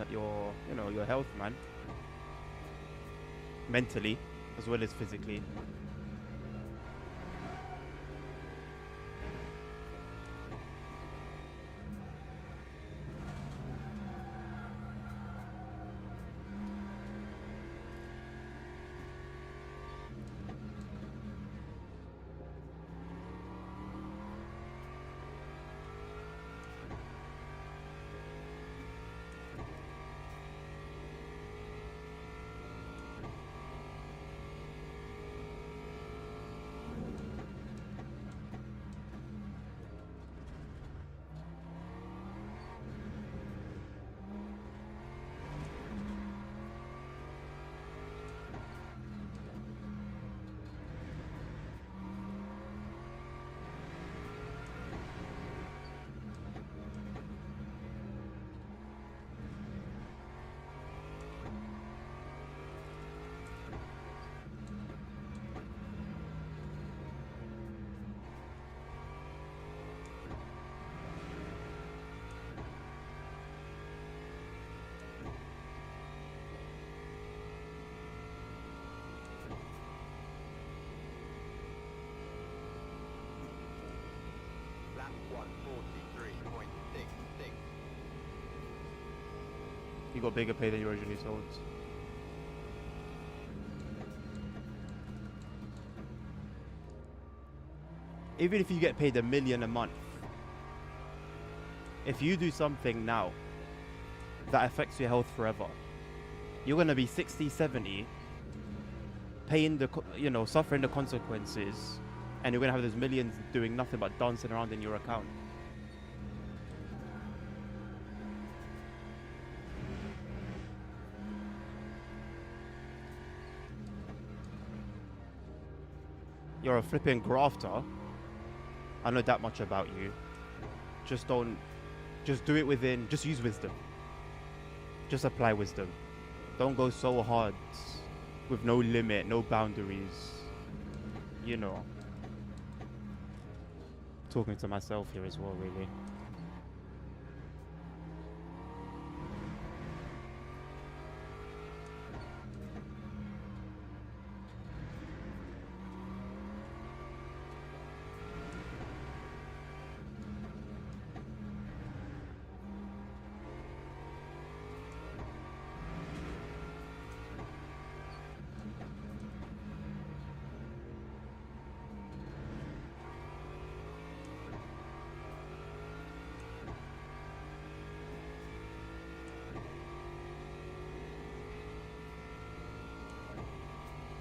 your health, man, mentally as well as physically. Lap 143.66. You got bigger pay than you originally told. Even if you get paid $1 million a month, if you do something now that affects your health forever, you're gonna be 60, 70, paying suffering the consequences, and you're gonna have those millions doing nothing but dancing around in your account. You're a flipping grafter. I know that much about you. Just do it within, just use wisdom. Just apply wisdom. Don't go so hard with no limit, no boundaries. You know. Talking to myself here as well, really.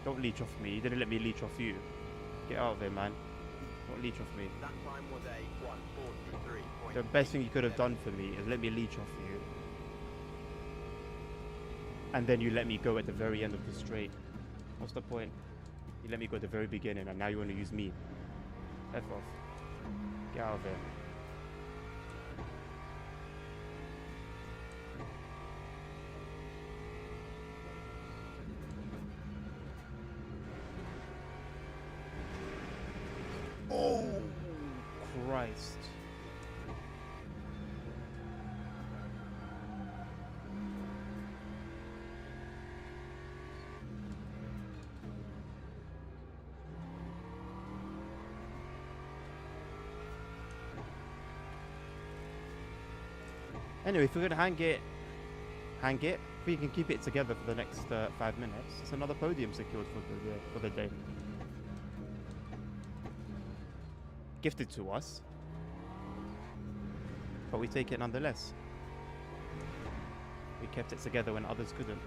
Don't leech off me. You didn't let me leech off you. Get out of here, man. Don't leech off me. That time was a 143.66. The best thing you could have done for me is let me leech off you. And then you let me go at the very end of the straight. What's the point? You let me go at the very beginning and now you want to use me. F off. Get out of here. Oh, Christ. Anyway, if we're gonna hang it. We can keep it together for the next 5 minutes. It's another podium secured for the day. Gifted to us, but we take it nonetheless. We kept it together when others couldn't.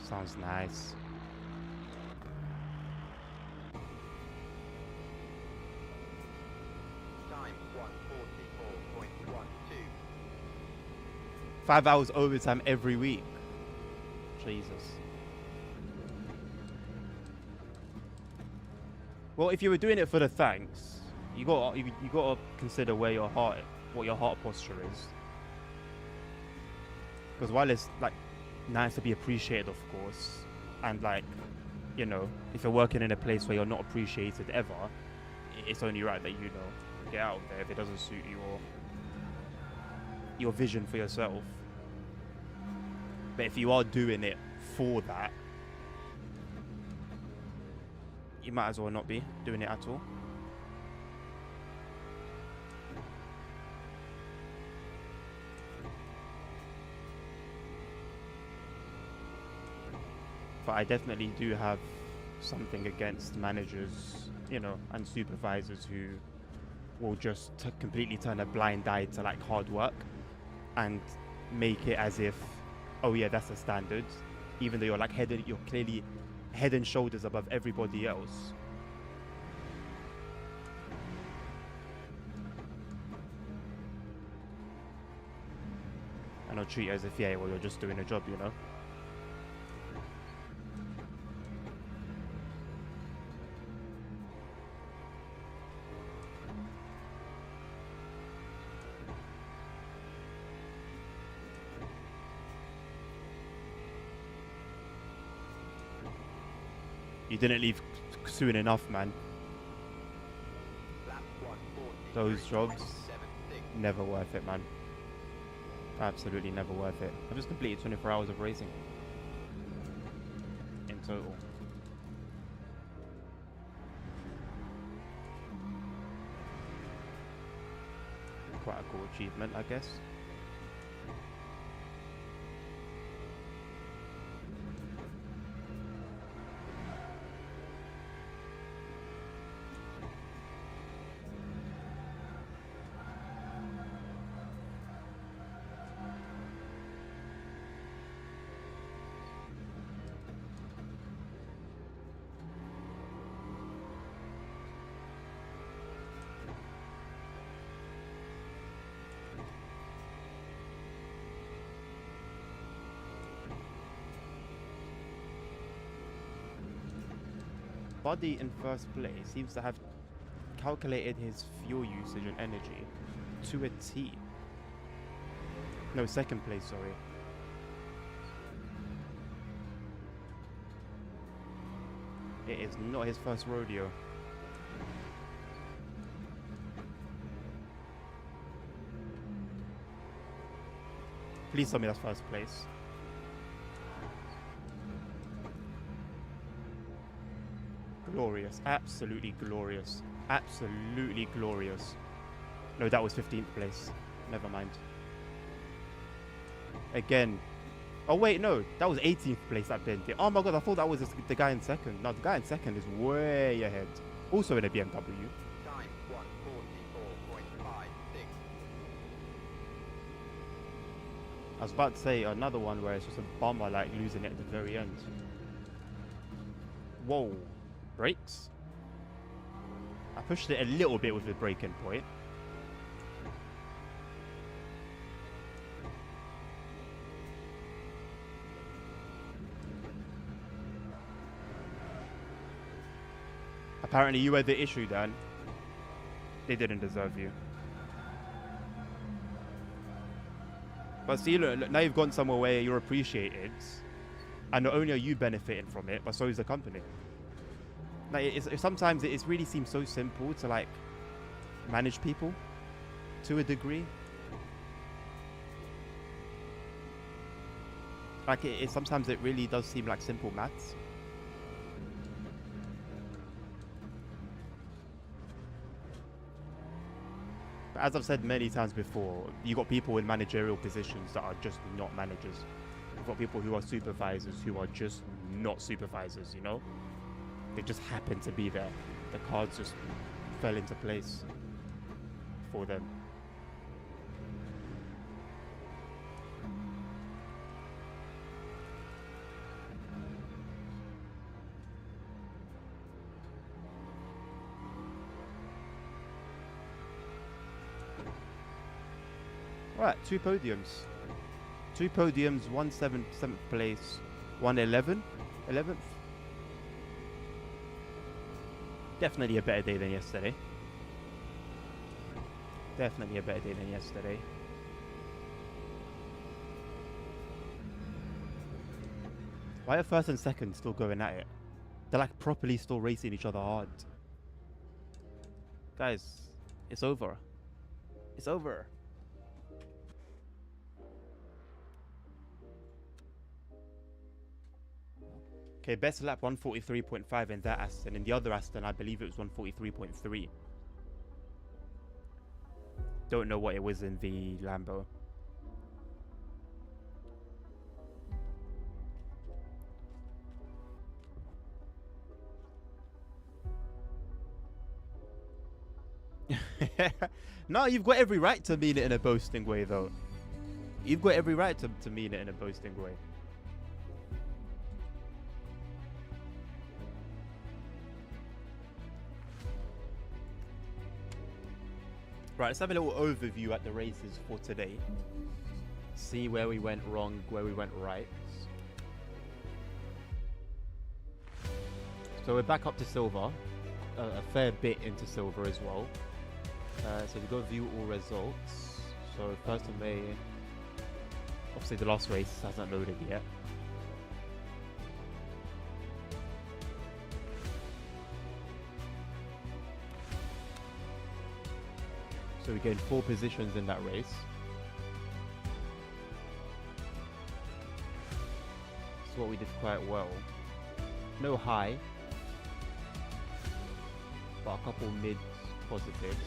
Sounds nice. Time 144.12. 5 hours overtime every week. Jesus. Well, if you were doing it for the thanks, you got to consider what your heart posture is. Because while it's like nice to be appreciated, of course, and like, you know, if you're working in a place where you're not appreciated ever, it's only right that, you know, get out of there if it doesn't suit your vision for yourself. But if you are doing it for that, you might as well not be doing it at all. But I definitely do have something against managers, you know, and supervisors who will just completely turn a blind eye to like hard work and make it as if, oh yeah, that's a standard, even though you're clearly head and shoulders above everybody else. And I'll treat it as if, yeah, well, you're just doing a job, you know. You didn't leave soon enough, man. Lap 143.76. Those jobs, never worth it, man. Absolutely never worth it. I've just completed 24 hours of racing in total. Quite a cool achievement, I guess. Buddy in first place seems to have calculated his fuel usage and energy to a T. No, second place, sorry. It is not his first rodeo. Please tell me that's first place. Glorious, absolutely glorious, absolutely glorious. No, that was 15th place. Never mind. Again. Oh wait, no, that was 18th place that bent it. Oh my god, I thought that was the guy in second. No, the guy in second is way ahead. Also in a BMW. Time 144.56. I was about to say another one where it's just a bummer, like losing it at the very end. Whoa. Brakes. I pushed it a little bit with the braking point. Apparently you were the issue, Dan. They didn't deserve you. But see, look, now you've gone somewhere where you're appreciated. And not only are you benefiting from it, but so is the company. Like, sometimes it really seems so simple to like manage people to a degree. Like sometimes it really does seem like simple maths. But as I've said many times before, you got people in managerial positions that are just not managers. You've got people who are supervisors who are just not supervisors, you know? They just happened to be there. The cards just fell into place for them. Alright, 2 podiums. 2 podiums, 1 7th place, 1 11th. Definitely a better day than yesterday. Definitely a better day than yesterday. Why are first and second still going at it? They're like properly still racing each other hard. Guys, it's over. It's over. Okay, best lap 143.5 in that Aston. In the other Aston, I believe it was 143.3. Don't know what it was in the Lambo. No, you've got every right to mean it in a boasting way, though. You've got every right to mean it in a boasting way. Right, let's have a little overview at the races for today. See where we went wrong, where we went right. So we're back up to silver. A fair bit into silver as well. So we go view all results. So 1st of May. Obviously the last race hasn't loaded yet. So we gained 4 positions in that race. That's what we did quite well. No high, but a couple mid positives.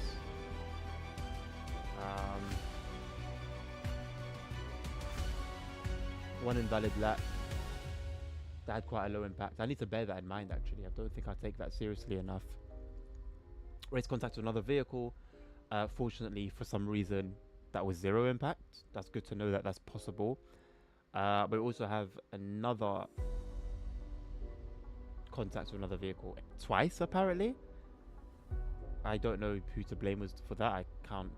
One invalid lap. That had quite a low impact. I need to bear that in mind, actually. I don't think I take that seriously enough. Race contact with another vehicle. Fortunately, for some reason, that was 0 impact. That's good to know that that's possible. But we also have another contact with another vehicle twice, apparently. I don't know who to blame was for that. I can't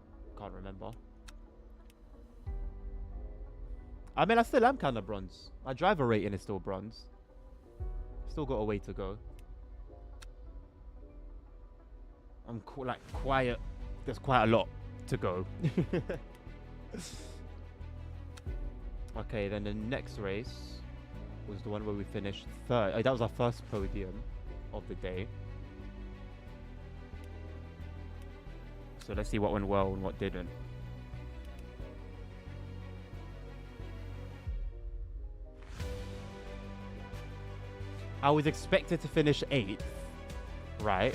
remember. I mean, I still am kind of bronze. My driver rating is still bronze. Still got a way to go. I'm like quiet. There's quite a lot to go. Okay, then the next race was the one where we finished 3rd. That was our first podium of the day. So let's see what went well and what didn't. I was expected to finish 8th, right?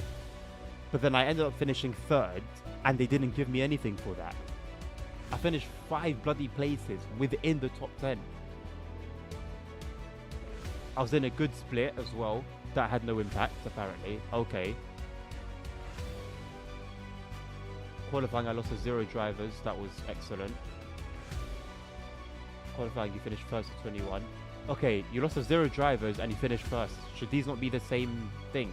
But then I ended up finishing 3rd, and they didn't give me anything for that. I finished 5 bloody places within the top 10. I was in a good split as well. That had no impact, apparently. Okay. Qualifying, I lost to 0 drivers. That was excellent. Qualifying, you finished 1st to 21. Okay, you lost to 0 drivers and you finished 1st. Should these not be the same thing?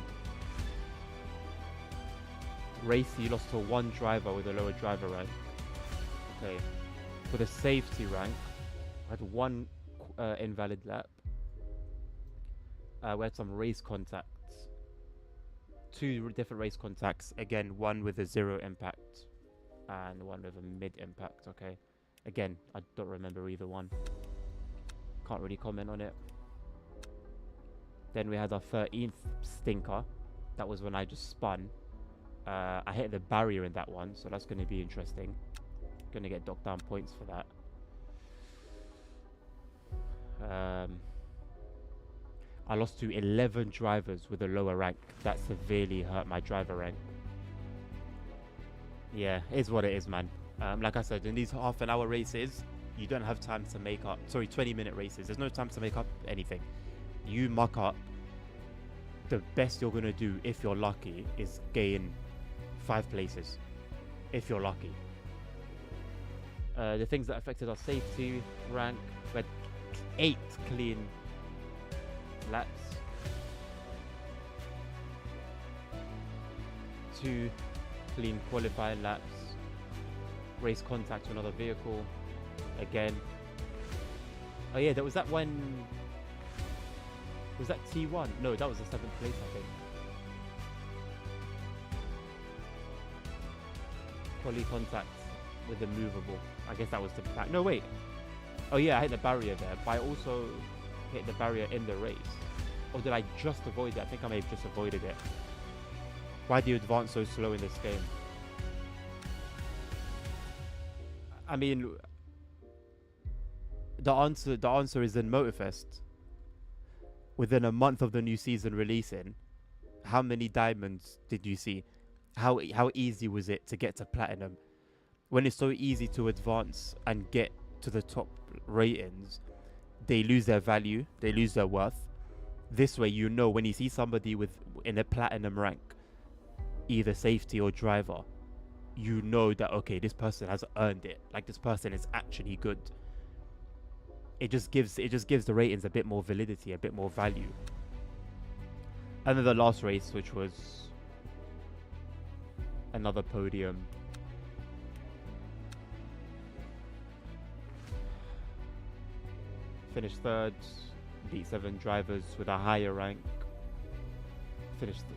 Race, you lost to 1 driver with a lower driver rank. Okay. For the safety rank, I had 1 invalid lap. We had some race contacts. 2 different race contacts. Again, 1 with a 0 impact and 1 with a mid impact. Okay. Again, I don't remember either one. Can't really comment on it. Then we had our 13th stinker. That was when I just spun. I hit the barrier in that one, so that's going to be interesting. Going to get docked down points for that. I lost to 11 drivers with a lower rank. That severely hurt my driver rank. Yeah, it is what it is, man. Like I said, in these half-an-hour races, you don't have time to make up. Sorry, 20-minute races. There's no time to make up anything. You muck up. The best you're going to do, if you're lucky, is gain 5 places. If you're lucky. The things that affected our safety rank, we had 8 clean laps, 2 clean qualifying laps, race contact to another vehicle again. Oh yeah, there was that one. Was that T1? No, that was the 7th place, I think. Quali contact with the movable. I guess that was the back. No, wait. Oh yeah, I hit the barrier there, but I also hit the barrier in the race. Or did I just avoid it? I think I may have just avoided it. Why do you advance so slow in this game? I mean, the answer is in Motorfest. Within a month of the new season releasing, how many diamonds did you see? How easy was it to get to platinum? When it's so easy to advance and get to the top ratings, they lose their value, they lose their worth. This way, you know, when you see somebody in a platinum rank, either safety or driver, you know that, okay, this person has earned it. Like, this person is actually good. It just gives the ratings a bit more validity, a bit more value. And then the last race, which was another podium. Finished 3rd, beat 7 drivers with a higher rank.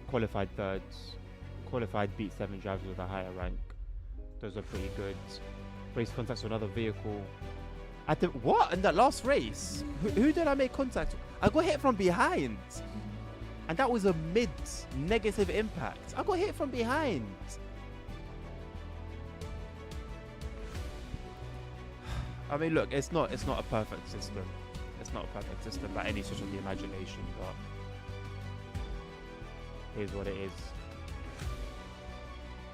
Qualified 3rd, qualified, beat 7 drivers with a higher rank. Those are pretty good. Race contacts with another vehicle. What? In that last race? Who did I make contact with? I got hit from behind. And that was a mid-negative impact. I got hit from behind. I mean, look, it's not a perfect system. It's not a perfect system by any stretch of the imagination, but it is what it is.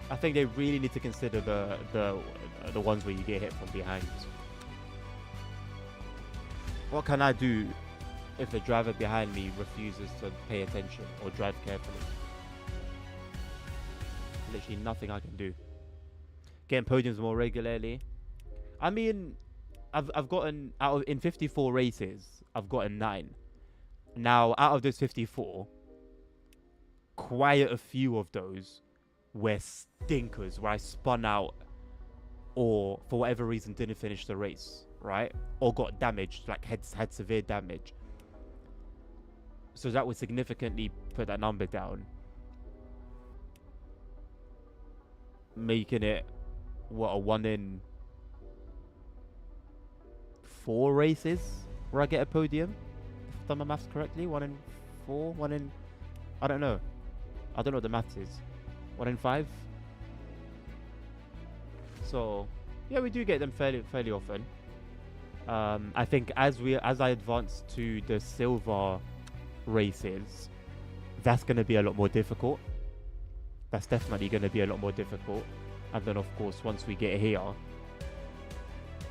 I think they really need to consider the ones where you get hit from behind. What can I do if the driver behind me refuses to pay attention or drive carefully? Literally nothing I can do. Getting podiums more regularly. I mean, I've gotten in 54 races, I've gotten 9. Now, out of those 54, quite a few of those were stinkers where I spun out or for whatever reason didn't finish the race, right? Or got damaged, like had severe damage. So that would significantly put that number down, making it what, a 1 in 4 races where I get a podium, if I've done my maths correctly. 1 in 4, 1 in, I don't know what the maths is. 1 in 5. So yeah, we do get them fairly often. I think as I advance to the silver races, that's going to be a lot more difficult. That's definitely going to be a lot more difficult. And then of course once we get here,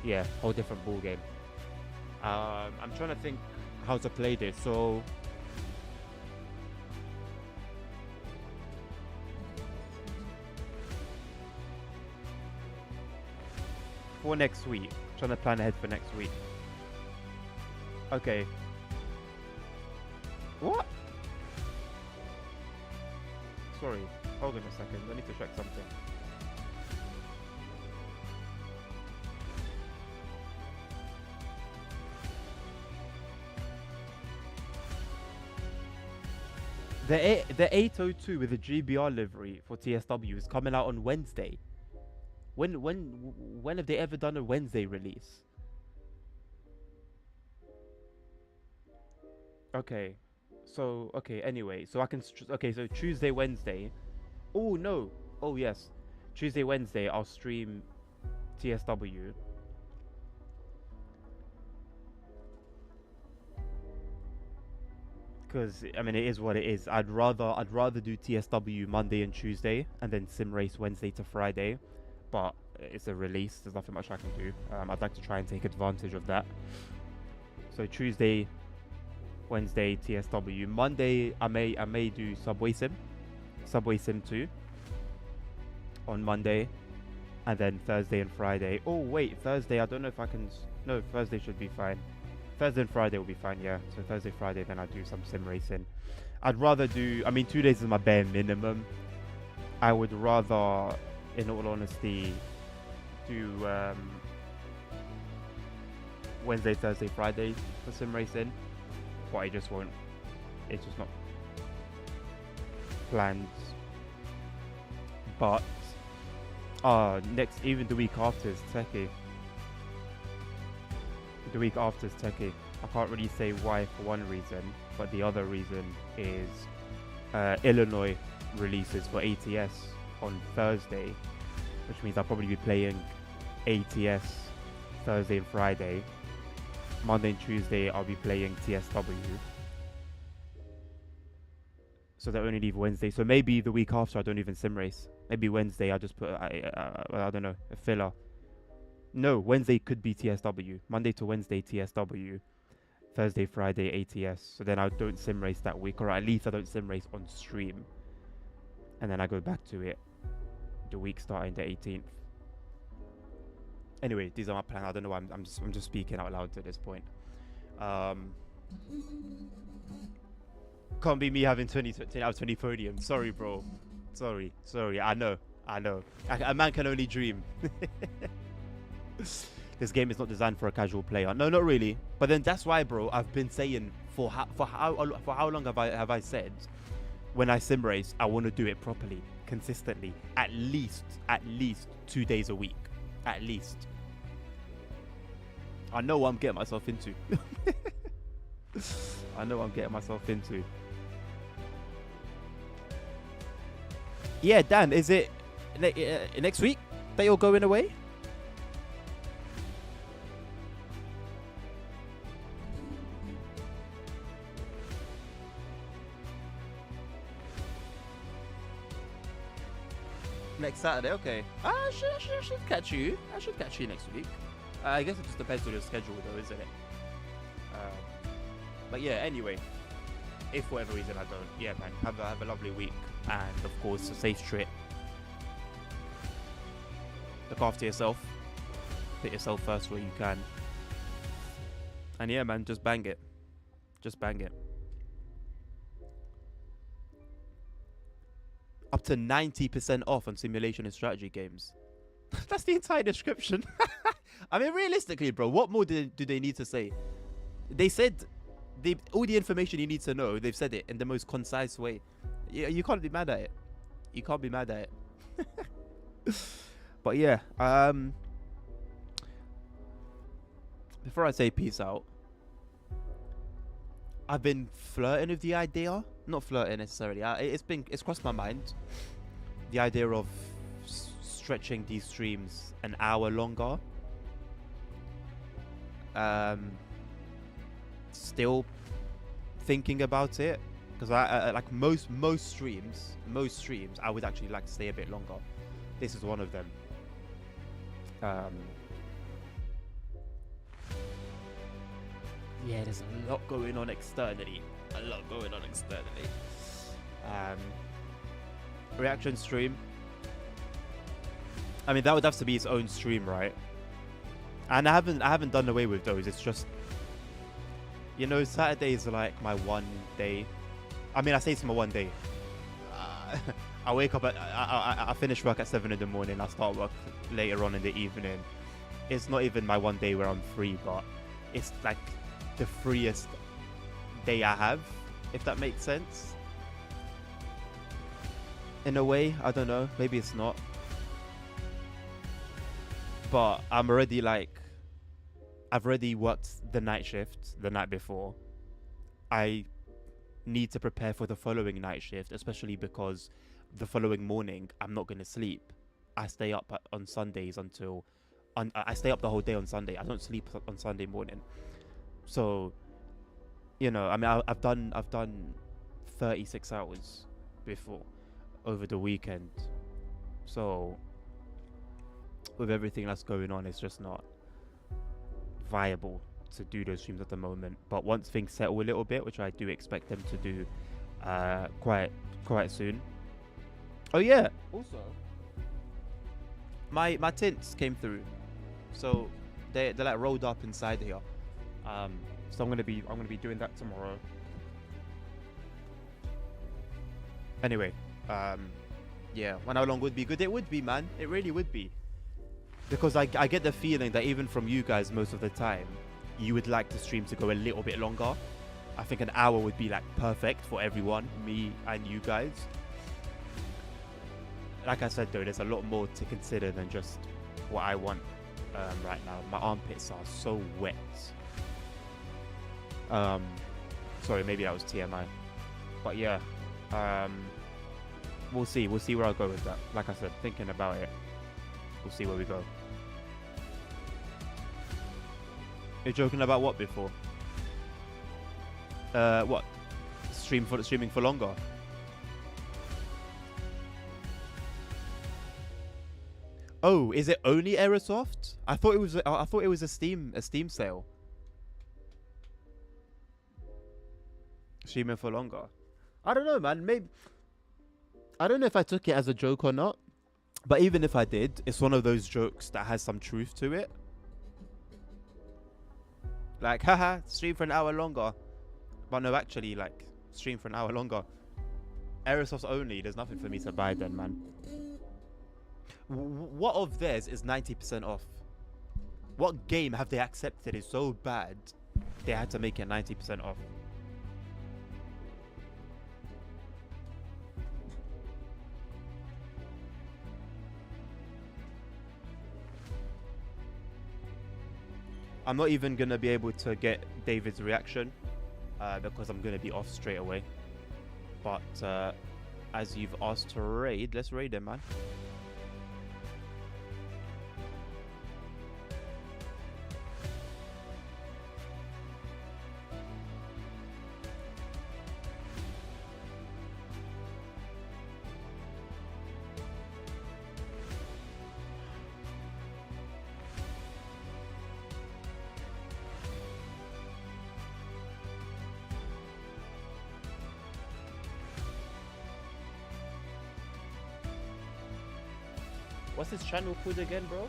yeah, whole different ball game. I'm trying to think how to play this. So for next week, trying to plan ahead for next week. Okay. What? Sorry, hold on a second. I need to check something. The 802 with the GBR livery for TSW is coming out on Wednesday. When have they ever done a Wednesday release? Okay, so anyway, so I can so Tuesday, Wednesday. Oh no, oh yes, Tuesday, Wednesday I'll stream TSW. Because I mean, it is what it is. I'd rather do TSW Monday and Tuesday, and then sim race Wednesday to Friday. But it's a release. There's nothing much I can do. I'd like to try and take advantage of that. So Tuesday, Wednesday TSW. Monday I may do Subway Sim 2 on Monday, and then Thursday and Friday. Oh wait, Thursday I don't know if I can. No, Thursday should be fine. Thursday and Friday will be fine, yeah. So Thursday, Friday, then I do some sim racing. I'd rather do, I mean, 2 days is my bare minimum. I would rather, in all honesty, do Wednesday, Thursday, Friday for sim racing. But I just won't, it's just not planned. But, even the week after is techie. The week after is techie. I can't really say why for one reason, but the other reason is Illinois releases for ATS on Thursday, which means I'll probably be playing ATS Thursday and Friday. Monday and Tuesday I'll be playing TSW. So they only leave Wednesday. So maybe the week after I don't even sim race. Maybe Wednesday I just put I don't know, a filler. No, Wednesday could be TSW. Monday to Wednesday TSW. Thursday, Friday ATS. So then I don't sim race that week, or at least I don't sim race on stream. And then I go back to it the week starting the 18th. Anyway, these are my plans. I don't know why I'm just speaking out loud at this point. Can't be me having 20 out of 20 podiums. Sorry, bro. Sorry. I know. A man can only dream. This game is not designed for a casual player. No, not really. But then that's why, bro, I've been saying for how long have I said when I sim race I want to do it properly, consistently, at least 2 days a week, at least. I know what I'm getting myself into. I know what I'm getting myself into. Yeah, Dan, is it next week that you're going away? next Saturday. Okay. I should catch you. I should catch you next week. I guess it just depends on your schedule, though, isn't it? But yeah. Anyway, if for whatever reason I don't, yeah, man, have a lovely week, and of course a safe trip. Look after yourself. Put yourself first where you can. And yeah, man, just bang it. Just bang it. Up to 90% off on simulation and strategy games. That's the entire description. I mean, realistically, bro, what more do they need to say? They said all the information you need to know, they've said it in the most concise way. You can't be mad at it. You can't be mad at it. But yeah, before I say peace out, I've been flirting with the idea. Not flirting necessarily. It's crossed my mind. The idea of stretching these streams an hour longer. Still thinking about it, because I like most streams I would actually like to stay a bit longer. This is one of them. Yeah, there's a lot going on externally. Reaction stream. I mean, that would have to be its own stream, right? And I haven't done away with those. It's just, you know, Saturdays are like my one day. I mean, I say it's my one day. I wake up I finish work at 7 in the morning. I start work later on in the evening. It's not even my one day where I'm free, but it's like the freest day I have, if that makes sense. In a way, I don't know. Maybe it's not. But I'm already like, I've already worked the night shift the night before. I need to prepare for the following night shift, especially because the following morning I'm not going to sleep. I stay up on Sundays until I stay up the whole day on Sunday. I don't sleep on Sunday morning. So, you know, I mean, I've done 36 hours before over the weekend. So, with everything that's going on, it's just not viable to do those streams at the moment. But once things settle a little bit, which I do expect them to do quite soon. Oh yeah, also my tints came through, so they're like rolled up inside here. So I'm gonna be doing that tomorrow. Anyway, yeah, when how long would be good? It would be, man. It really would be. Because I get the feeling that even from you guys most of the time, you would like the stream to go a little bit longer. I think an hour would be like perfect for everyone, me and you guys. Like I said though, there's a lot more to consider than just what I want right now. My armpits are so wet. Sorry, maybe that was TMI. But yeah, we'll see where I'll go with that. Like I said, thinking about it, we'll see where we go. You're joking about what before? What? Streaming for longer? Oh, is it only Aerosoft? I thought it was a Steam sale. Streaming for longer. I don't know, man. Maybe I don't know if I took it as a joke or not. But even if I did, it's one of those jokes that has some truth to it. Like, haha, stream for an hour longer. But no, actually, like, stream for an hour longer. Aerosoft's only. There's nothing for me to buy then, man. What of theirs is 90% off? What game have they accepted is so bad they had to make it 90% off? I'm not even going to be able to get David's reaction because I'm going to be off straight away. But as you've asked to raid, let's raid him, man. What's his channel called again, bro?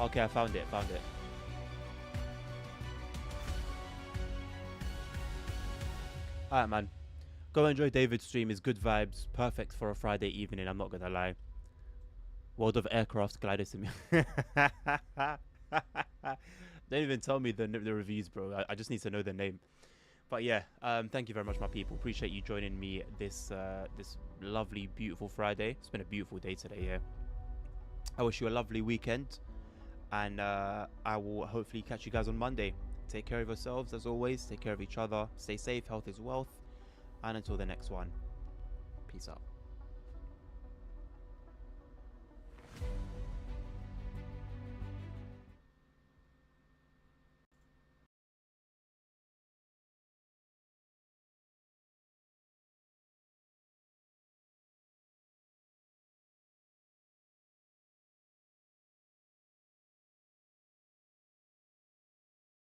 Okay, I found it. Alright, man. Go enjoy David's stream. It's good vibes. Perfect for a Friday evening, I'm not gonna lie. World of Aircraft Glider Simulator. Don't even tell me the reviews, bro. I just need to know the name. But yeah, thank you very much, my people. Appreciate you joining me this this lovely, beautiful Friday. It's been a beautiful day today, yeah. I wish you a lovely weekend. And I will hopefully catch you guys on Monday. Take care of yourselves, as always. Take care of each other. Stay safe. Health is wealth. And until the next one, peace out.